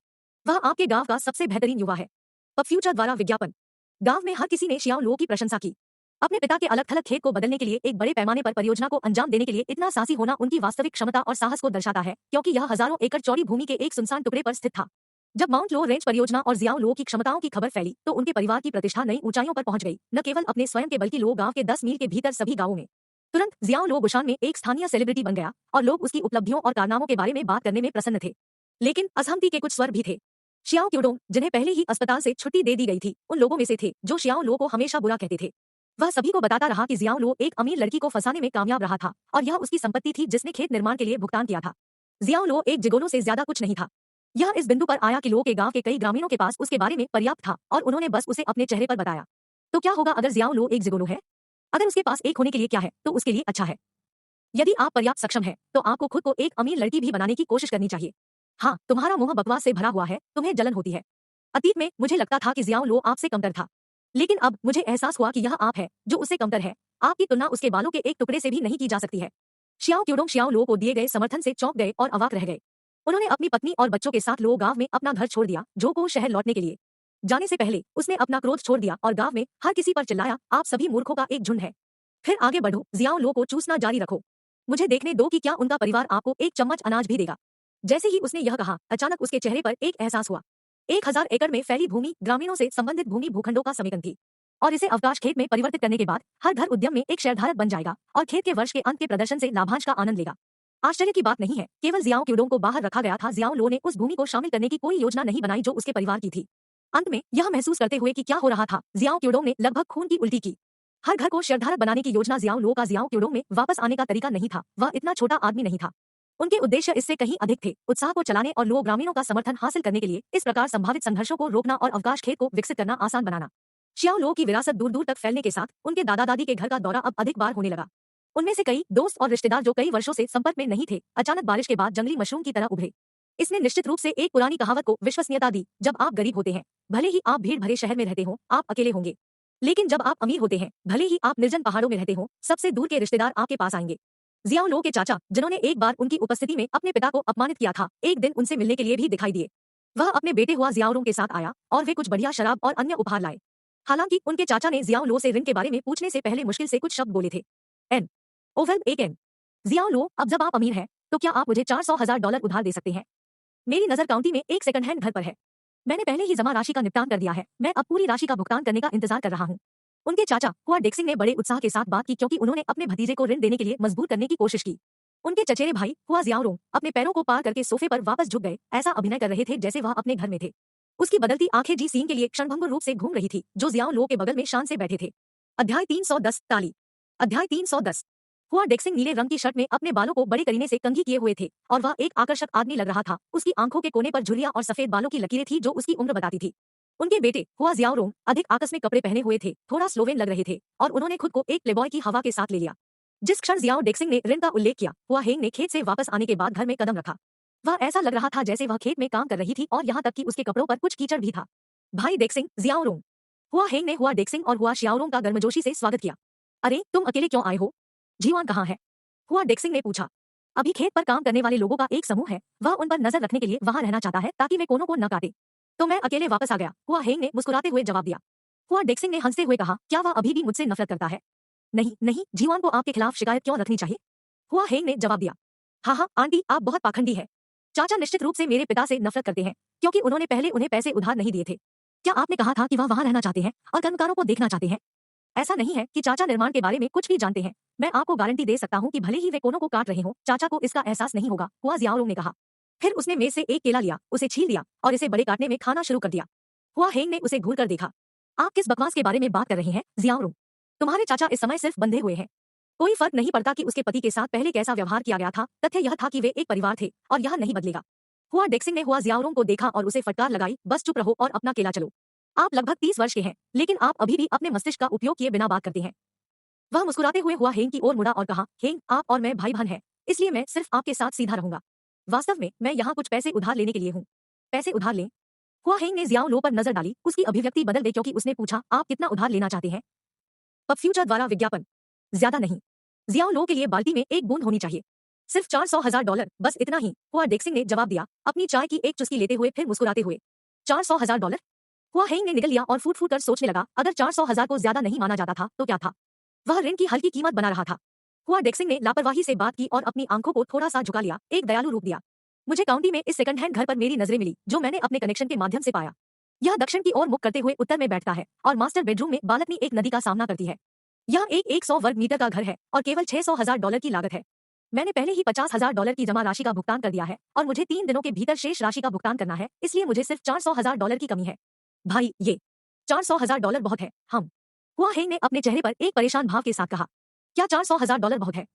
वह आपके गांव का सबसे बेहतरीन युवा है। अब फ्यूचर द्वारा विज्ञापन। गांव में हर किसी ने शियाओ लो की प्रशंसा की। अपने पिता के अलग थलग खेत को बदलने के लिए एक बड़े पैमाने पर परियोजना को अंजाम देने के लिए इतना साहसी होना उनकी वास्तविक क्षमता और साहस को दर्शाता है, क्योंकि यह हजारों एकड़ चौड़ी भूमि के एक सुनसान टुकड़े पर स्थित था। जब माउंट लो रेंज परियोजना और जियाओ लो की क्षमताओं की खबर फैली तो उनके परिवार की प्रतिष्ठा नई ऊंचाइयों पर पहुंच गई, न केवल अपने स्वयं के बल्कि लो गांव के 10 मील के भीतर सभी गांवों में। तुरंत जियाओ लो बुशान में एक स्थानीय सेलिब्रिटी बन गया और लोग उसकी उपलब्धियों और कारनामों के बारे में बात करने में प्रसन्न थे। लेकिन असहमति के कुछ स्वर भी थे। शियाओ क्यूडोंग, जिन्हें पहले ही अस्पताल से छुट्टी दे दी गई थी, उन लोगों में से थे जो शियाओ लो को हमेशा बुरा कहते थे। वह सभी को बताता रहा कि जियाओ लो एक अमीर लड़की को फंसाने में कामयाब रहा था और यह उसकी संपत्ति थी जिसने खेत निर्माण के लिए भुगतान किया था। जियाओ लो एक जिगोलो से ज्यादा कुछ नहीं था। यह इस बिंदु पर आया कि लो के गांव के कई ग्रामीणों के पास उसके बारे में पर्याप्त था और उन्होंने बस उसे अपने चेहरे पर बताया। तो क्या होगा अगर जियाओ लो एक जिगोलो है? अगर उसके पास एक होने के लिए क्या है तो उसके लिए अच्छा है। यदि आप पर्याप्त सक्षम हैं, तो आपको खुद को एक अमीर लड़की भी बनाने की कोशिश करनी चाहिए। हाँ, तुम्हारा मुंह बकवास से भरा हुआ है, तुम्हें जलन होती है। अतीत में मुझे लगता था कि जियाओ लो आपसे कमतर था, लेकिन अब मुझे एहसास हुआ कि यह आप है जो उससे कमतर है। आपकी तुलना उसके बालों के एक टुकड़े से भी नहीं की जा सकती है। शियाओ क्यूडोंग शियाओ लो को दिए गए समर्थन से चौंक गए और अवाक रह गए। उन्होंने अपनी पत्नी और बच्चों के साथ लो गांव में अपना घर छोड़ दिया, जो को शहर लौटने के लिए। जाने से पहले उसने अपना क्रोध छोड़ दिया और गांव में हर किसी पर चिल्लाया, आप सभी मूर्खों का एक झुंड है। फिर आगे बढ़ो, जियाओ लो को चूसना जारी रखो। मुझे देखने दो कि क्या उनका परिवार आपको एक चम्मच अनाज भी देगा। जैसे ही उसने यह कहा, अचानक उसके चेहरे पर एक एहसास हुआ। 1000 एकड़ में फैली भूमि ग्रामीणों से संबंधित भूमि भूखंडों का समेकन थी, और इसे अवकाश खेत में परिवर्तित करने के बाद हर घर उद्यम में एक शेयरधारक बन जाएगा और खेत के वर्ष के अंत के प्रदर्शन से लाभांश का आनंद लेगा। आश्चर्य की बात नहीं है, केवल जियाओ क्यूडोंग को बाहर रखा गया था। जियाओ लो ने उस भूमि को शामिल करने की कोई योजना नहीं बनाई जो उसके परिवार की थी। अंत में यह महसूस करते हुए कि क्या हो रहा था, जियाओ क्यूडोंग ने लगभग खून की उल्टी की। हर घर को शेयरधारक बनाने की योजना जियाओ लो का जियाओ क्यूडोंग में वापस आने का तरीका नहीं था। वह इतना छोटा आदमी नहीं था। उनके उद्देश्य इससे कहीं अधिक थे, उत्साह को चलाने और लो ग्रामीणों का समर्थन हासिल करने के लिए इस प्रकार संभावित संघर्षों को रोकना और अवकाश खेत को विकसित करना आसान बनाना। शियाओ लो की विरासत दूर दूर तक फैलने के साथ उनके दादा दादी के घर का दौरा अब अधिक बार होने लगा। उनमें से कई दोस्त और रिश्तेदार जो कई वर्षों से संपर्क में नहीं थे, अचानक बारिश के बाद जंगली मशरूम की तरह उभरे। इसने निश्चित रूप से एक पुरानी कहावत को विश्वसनीयता दी, जब आप गरीब होते हैं, भले ही आप भीड़ भरे शहर में रहते हो, आप अकेले होंगे। लेकिन जब आप अमीर होते हैं, भले ही आप निर्जन पहाड़ों में रहते हो, सबसे दूर के रिश्तेदार आपके पास आएंगे। जियाओ लो के चाचा, जिन्होंने एक बार उनकी उपस्थिति में अपने पिता को अपमानित किया था, एक दिन उनसे मिलने के लिए भी दिखाई दिए। वह अपने बेटे हुआ जियाओ रोंग के साथ आया और वे कुछ बढ़िया शराब और अन्य उपहार लाए। हालांकि उनके चाचा ने जियाओ लो से ऋण के बारे में पूछने से पहले मुश्किल से कुछ शब्द बोले थे। एन ओवेल एक एन जियाओ लो, अब जब आप अमीर हैं, तो क्या आप मुझे $400,000 उधार दे सकते हैं? मेरी नजर काउंटी में एक सेकंड हैंड घर पर है। मैंने पहले ही जमा राशि का निपटान कर दिया है, मैं अब पूरी राशि का भुगतान करने का इंतजार कर रहा हूँ। उनके चाचा हुआ डेक्सिंग ने बड़े उत्साह के साथ बात की, क्योंकि उन्होंने अपने भतीजे को ऋण देने के लिए मजबूर करने की कोशिश की। उनके चचेरे भाई हुआ जियाओ रोंग अपने पैरों को पार करके सोफे पर वापस झुक गए, ऐसा अभिनय कर रहे थे जैसे वह अपने घर में थे। उसकी बदलती आंखें जी सीन के लिए क्षणभंगुर रूप से घूम रही थी, जो जियाओ लो के बगल में शान से बैठे थे। अध्याय 310 ताली। अध्याय 310। हुआ डेक्सिंग नीले रंग की शर्ट में अपने बालों को बड़े करीने से कंघी किए हुए थे और वह एक आकर्षक आदमी लग रहा था। उसकी आंखों के कोने पर झुर्रियां और सफेद बालों की लकीरें थी जो उसकी उम्र बताती थी। उनके बेटे हुआ जियाओ रोंग अधिक आकस्मिक कपड़े पहने हुए थे, थोड़ा स्लोवेन लग रहे थे और उन्होंने खुद को एक प्लेबॉय की हवा के साथ ले लिया। जिस क्षण जियाओ डेक्सिंग ने ऋण का उल्लेख किया, हुआ हेंग ने खेत से वापस आने के बाद घर में कदम रखा। वह ऐसा लग रहा था जैसे वह खेत में काम कर रही थी और यहाँ तक कि उसके कपड़ों पर कुछ कीचड़ भी था। भाई डेक्सिंग, जियाओ रोंग। हुआ हेंग ने हुआ डेक्सिंग और हुआ शियाओ रोंग का गर्मजोशी से स्वागत किया। अरे, तुम अकेले क्यों आए हो? जीवान कहाँ है? हुआ डेक्सिंग ने पूछा। अभी खेत पर काम करने वाले लोगों का एक समूह है, वह उन पर नजर रखने के लिए वहां रहना चाहता है ताकि वे कोनों को न काटे। तो मैं अकेले वापस आ गया, हुआ हेंग ने मुस्कुराते हुए जवाब दिया। हुआ डेक्सिंग ने हंसते हुए कहा, क्या वह अभी भी मुझसे नफरत करता है? नहीं नहीं, जीवान को आपके खिलाफ शिकायत क्यों रखनी चाहिए? हुआ हेंग ने जवाब दिया। हाँ हाँ आंटी, आप बहुत पाखंडी है। चाचा निश्चित रूप से मेरे पिता से नफरत करते हैं, क्योंकि उन्होंने पहले उन्हें पैसे उधार नहीं दिए थे। क्या आपने कहा था कि वह वहां रहना चाहते हैं और कर्मकारों को देखना चाहते हैं? ऐसा नहीं है कि चाचा निर्माण के बारे में कुछ भी जानते हैं। मैं आपको गारंटी दे सकता हूँ कि भले ही वे कोनों को काट रहे हों, चाचा को इसका एहसास नहीं होगा, हुआ जियाओ रोंग ने कहा। फिर उसने मेज से एक केला लिया, उसे छील दिया और इसे बड़े काटने में खाना शुरू कर दिया। हुआ हेंग ने उसे घूर कर देखा। आप किस बकवास के बारे में बात कर रहे हैं, जियाओ रोंग? तुम्हारे चाचा इस समय सिर्फ बंधे हुए हैं। कोई फर्क नहीं पड़ता कि उसके पति के साथ पहले कैसा व्यवहार किया गया था, तथ्य यह था कि वे एक परिवार थे और यह नहीं बदलेगा। हुआ डेक्सिंग ने हुआ जियाओ रोंग को देखा और उसे फटकार लगाई, बस चुप रहो और अपना केला चलो। आप लगभग 30 वर्ष के हैं, लेकिन आप अभी भी अपने मस्तिष्क का उपयोग किए बिना बात करते हैं। वह मुस्कुराते हुए हुआ हेंग की ओर मुड़ा और कहा, हेंग, आप और मैं भाई बहन हैं, इसलिए मैं सिर्फ आपके साथ सीधा रहूंगा। वास्तव में मैं यहाँ कुछ पैसे उधार लेने के लिए हूँ। पैसे उधार लें? हुआ हेंग ने जियाओ लो पर नजर डाली, उसकी अभिव्यक्ति बदल गई क्योंकि उसने पूछा, आप कितना उधार लेना चाहते हैं? पब फ्यूचर द्वारा विज्ञापन? ज्यादा नहीं। जियाओ लो के लिए बाल्टी में एक बूंद होनी चाहिए। सिर्फ $400,000, बस इतना ही, हुआ डेक्सिंग ने जवाब दिया, अपनी चाय की एक चुस्की लेते हुए फिर मुस्कुराते हुए। $400,000? हुआ हेंग ने निकल लिया और फूट फूट कर सोचने लगा, अगर 400,000 को ज्यादा नहीं माना जाता था तो क्या था? वह ऋण की हल्की कीमत बना रहा था। हुआ डेक्सिंग ने लापरवाही से बात की और अपनी आंखों को थोड़ा सा झुका लिया, एक दयालु रूप दिया। मुझे काउंटी में इस सेकंड हैंड घर पर मेरी नजरें मिली, जो मैंने अपने कनेक्शन के माध्यम से पाया। यह दक्षिण की ओर मुख करते हुए उत्तर में बैठता है और मास्टर बेडरूम में बालकनी एक नदी का सामना करती है। यह एक 100 वर्ग मीटर का घर है और केवल $600,000 की लागत है। मैंने पहले ही $50,000 की जमा राशि का भुगतान कर दिया है और मुझे 3 दिनों के भीतर शेष राशि का भुगतान करना है, इसलिए मुझे सिर्फ $400,000 की कमी है। भाई, ये $400,000 बहुत है। हम हुआ हेंग ने अपने चेहरे पर एक परेशान भाव के साथ कहा। क्या $400,000 बहुत है?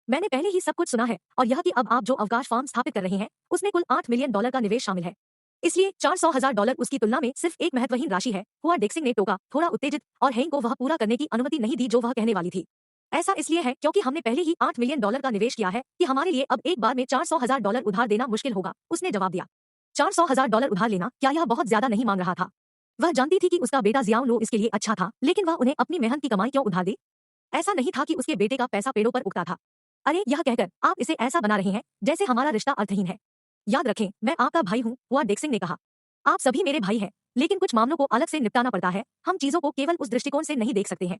मैंने पहले ही सब कुछ सुना है और यह कि अब आप जो अवकाश फार्म स्थापित कर रहे हैं उसमें कुल $8 मिलियन का निवेश शामिल है, इसलिए $400,000 उसकी तुलना में सिर्फ एक महत्वहीन राशि है। हुआ डेक्सिंग ने टोका, थोड़ा उत्तेजित, और हेंग को वह पूरा करने की अनुमति नहीं दी जो वह कहने वाली थी। ऐसा इसलिए है क्योंकि हमने पहले ही $8 मिलियन का निवेश किया है कि हमारे लिए अब एक बार में $400,000 उधार देना मुश्किल होगा, उसने जवाब दिया। $400,000 उधार लेना, क्या यह बहुत ज्यादा नहीं मांग रहा था? वह जानती थी कि उसका बेटा जियाओ लो इसके लिए अच्छा था, लेकिन वह उन्हें अपनी मेहनत की कमाई क्यों उधार दे? ऐसा नहीं था कि उसके बेटे का पैसा पेड़ों पर उगता था। अरे, यह कहकर आप इसे ऐसा बना रहे हैं जैसे हमारा रिश्ता अर्थहीन है। याद रखें, मैं आपका भाई हूँ, हुआ डेक्सिंग ने कहा। आप सभी मेरे भाई हैं, लेकिन कुछ मामलों को अलग से निपटाना पड़ता है। हम चीजों को केवल उस दृष्टिकोण से नहीं देख सकते हैं।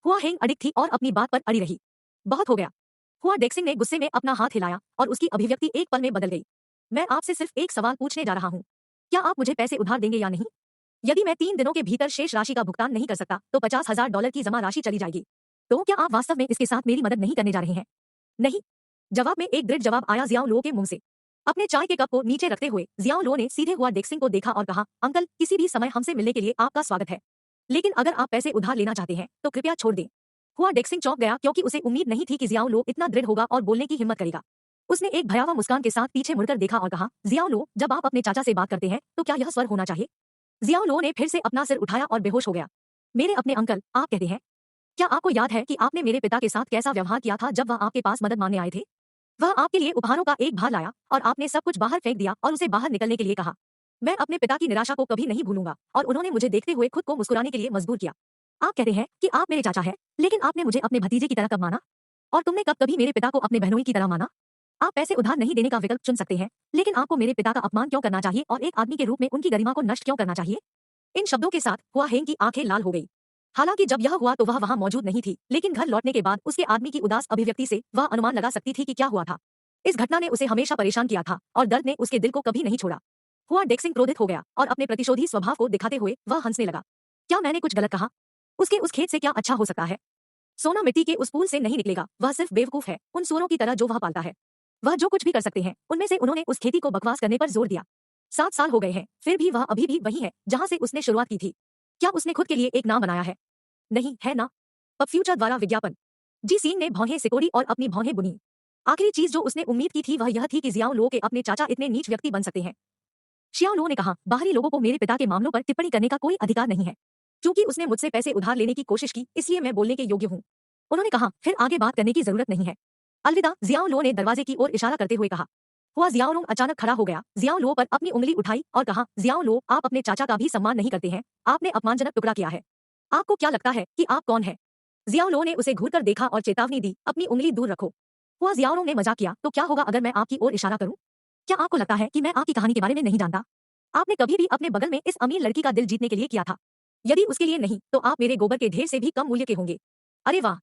हुआ हेंग अडिग थी और अपनी बात पर अड़ी रही। बहुत हो गया। हुआ डेक्सिंग ने गुस्से में अपना हाथ हिलाया और उसकी अभिव्यक्ति एक पल में बदल गई। मैं आपसे सिर्फ एक सवाल पूछने जा रहा हूँ। क्या आप मुझे पैसे उधार देंगे या नहीं? यदि मैं 3 दिनों के भीतर शेष राशि का भुगतान नहीं कर सकता तो $50,000 की जमा राशि चली जाएगी। तो क्या आप वास्तव में इसके साथ मेरी मदद नहीं करने जा रहे हैं? नहीं। जवाब में एक दृढ़ जवाब आया जियाओ लो के मुंह से। अपने चाय के कप को नीचे रखते हुए जियाओ लो ने सीधे हुआ डेक्सिंग को देखा और कहा, अंकल, किसी भी समय हमसे मिलने के लिए आपका स्वागत है, लेकिन अगर आप पैसे उधार लेना चाहते हैं तो कृपया छोड़ दें। हुआ डेक्सिंग चौंक गया क्योंकि उसे उम्मीद नहीं थी कि जियाओ लो इतना दृढ़ होगा और बोलने की हिम्मत करेगा। उसने एक भयावह मुस्कान के साथ पीछे मुड़कर देखा और कहा, जियाओ लो, जब आप अपने चाचा से बात करते हैं तो क्या यह स्वर होना चाहिए? जियाओ लो ने फिर से अपना सिर उठाया और बेहोश हो गया। मेरे अपने अंकल, आप कहते हैं? क्या आपको याद है कि आपने मेरे पिता के साथ कैसा व्यवहार किया था जब वह आपके पास मदद मांगने आए थे? वह आपके लिए उपहारों का एक भार लाया और आपने सब कुछ बाहर फेंक दिया और उसे बाहर निकलने के लिए कहा। मैं अपने पिता की निराशा को कभी नहीं भूलूंगा और उन्होंने मुझे देखते हुए खुद को मुस्कुराने के लिए मजबूर किया। आप कहते हैं कि आप मेरे चाचा हैं, लेकिन आपने मुझे अपने भतीजे की तरह कब माना? और तुमने कब कभी मेरे पिता को अपने बहनोई की तरह माना? आप पैसे उधार नहीं देने का विकल्प चुन सकते हैं, लेकिन आपको मेरे पिता का अपमान क्यों करना चाहिए और एक आदमी के रूप में उनकी गरिमा को नष्ट क्यों करना चाहिए? इन शब्दों के साथ हुआ हेंग की आंखें लाल हो गई। हालांकि जब यह हुआ तो वह वहां मौजूद नहीं थी, लेकिन घर लौटने के बाद उसके आदमी की उदास अभिव्यक्ति से वह अनुमान लगा सकती थी कि क्या हुआ था। इस घटना ने उसे हमेशा परेशान किया था और दर्द ने उसके दिल को कभी नहीं छोड़ा। हुआ डेक्सिंग क्रोधित हो गया और अपने प्रतिशोधी स्वभाव को दिखाते हुए वह हंसने लगा। क्या मैंने कुछ गलत कहा? उसके उस खेत से क्या अच्छा हो सकता है? सोना मिट्टी के उस पूल से नहीं निकलेगा, वह सिर्फ बेवकूफ है, उन सूरों की तरह जो वह पालता है। वह जो कुछ भी कर सकते हैं उनमें से उन्होंने उस खेती को बकवास करने पर जोर दिया। 7 साल हो गए हैं, फिर भी वह अभी भी वही है जहां से उसने शुरुआत की थी। क्या उसने खुद के लिए एक नाम बनाया है? नहीं है ना? अब फ्यूचर द्वारा विज्ञापन। जी सीन ने भौहें सिकोड़ी और अपनी भौहें बुनी। आखिरी चीज जो उसने उम्मीद की थी वह यह थी कि जियाओ लो के अपने चाचा इतने नीच व्यक्ति बन सकते हैं। शियाओ लो ने कहा, बाहरी लोगों को मेरे पिता के मामलों पर टिप्पणी करने का कोई अधिकार नहीं है। क्योंकि उसने मुझसे पैसे उधार लेने की कोशिश की, इसलिए मैं बोलने के योग्य हूँ। उन्होंने कहा, फिर आगे बात करने की जरूरत नहीं है। अलविदा, जियाओ लो ने दरवाजे की ओर इशारा करते हुए कहा। हुआ जियाओ लो अचानक खड़ा हो गया, जियाओ लो पर अपनी उंगली उठाई और कहा, जियाओ लो, आप अपने चाचा का भी सम्मान नहीं करते हैं, आपने अपमानजनक टुकड़ा किया है। आपको क्या लगता है कि आप कौन है? जियाओ लो ने उसे घूरकर देखा और चेतावनी दी, अपनी उंगली दूर रखो। हुआ जियाओ लो ने मजाक किया, तो क्या होगा अगर मैं आपकी ओर इशारा करूं? क्या आपको लगता है कि मैं आपकी कहानी के बारे में नहीं जानता? आपने कभी भी अपने बगल में इस अमीर लड़की का दिल जीतने के लिए किया था? यदि उसके लिए नहीं, तो आप मेरे गोबर के ढेर से भी कम मूल्य के होंगे। अरे वाह!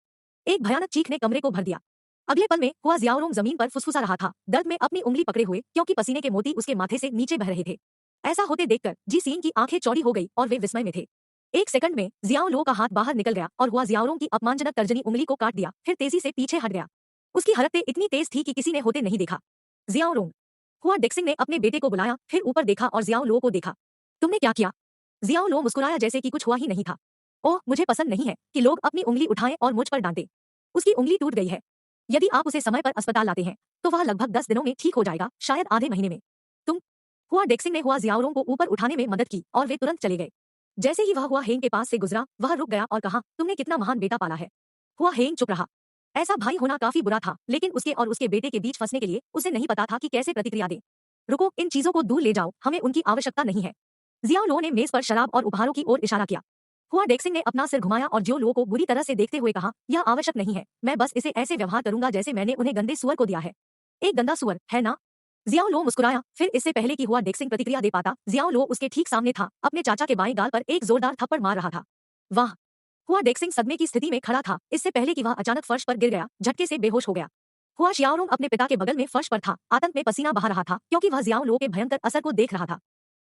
एक भयानक चीख ने कमरे को भर दिया। अगले पल में हुआ जियाओ जमीन पर फुसफुसा रहा था, दर्द में अपनी उंगली पकड़े हुए, क्योंकि पसीने के मोती उसके माथे से नीचे बह रहे थे। ऐसा होते देखकर जी सीन की आंखें चौड़ी हो गई और वे विस्मय में थे। एक सेकंड में जियाओ लो का हाथ बाहर निकल गया और हुआ जियाओ की अपमानजनक तर्जनी उंगली को काट दिया, फिर तेजी से पीछे हट गया। उसकी हरकतें इतनी तेज थी कि किसी ने होते नहीं देखा। जियाओ लो। हुआ डेक्सिंग ने अपने बेटे को बुलाया, फिर ऊपर देखा और जियाओ लो को देखा। तुमने क्या किया? जियाओ लो मुस्कुराया जैसे कि कुछ हुआ ही नहीं था। ओह, मुझे पसंद नहीं है कि लोग अपनी उंगली उठाएं और मुझ पर डांटे। उसकी उंगली टूट गई है। यदि आप उसे समय पर अस्पताल लाते हैं तो वह लगभग 10 दिनों में ठीक हो जाएगा, शायद आधे महीने में। तुम हुआ डेक्सिंग ने हुआ जियाओ को ऊपर उठाने में मदद की और वे तुरंत चले गए। जैसे ही वह हुआ हेंग के पास से गुजरा, वह रुक गया और कहा, तुमने कितना महान बेटा पाला है। हुआ हेंग चुप रहा। ऐसा भाई होना काफी बुरा था, लेकिन उसके और उसके बेटे के बीच फंसने के लिए उसे नहीं पता था कि कैसे प्रतिक्रिया दे। रुको, इन चीजों को दूर ले जाओ, हमें उनकी आवश्यकता नहीं है। जियाओ लो ने मेज पर शराब और उपहारों की ओर इशारा किया। हुआ डेक्सिंग ने अपना सिर घुमाया और जियो लो को बुरी तरह से देखते हुए कहा, यह आवश्यक नहीं है, मैं बस इसे ऐसे व्यवहार करूंगा जैसे मैंने उन्हें गंदे सुअर को दिया है। एक गंदा सुअर, है ना? जियाओ लो मुस्कुराया, फिर इससे पहले कि हुआ डेक्सिंग प्रतिक्रिया दे पाता, जियाओ लो उसके ठीक सामने था, अपने चाचा के बाएं गाल पर एक जोरदार थप्पड़ मार रहा था। वाह! हुआ डेक्सिंग सदमे की स्थिति में खड़ा था, इससे पहले कि वह अचानक फर्श पर गिर गया, झटके से बेहोश हो गया। हुआ शियाओरोंग अपने पिता के बगल में फर्श पर था, आतंक में पसीना बहा रहा था क्योंकि वह जियाओ लो के भयंकर असर को देख रहा था।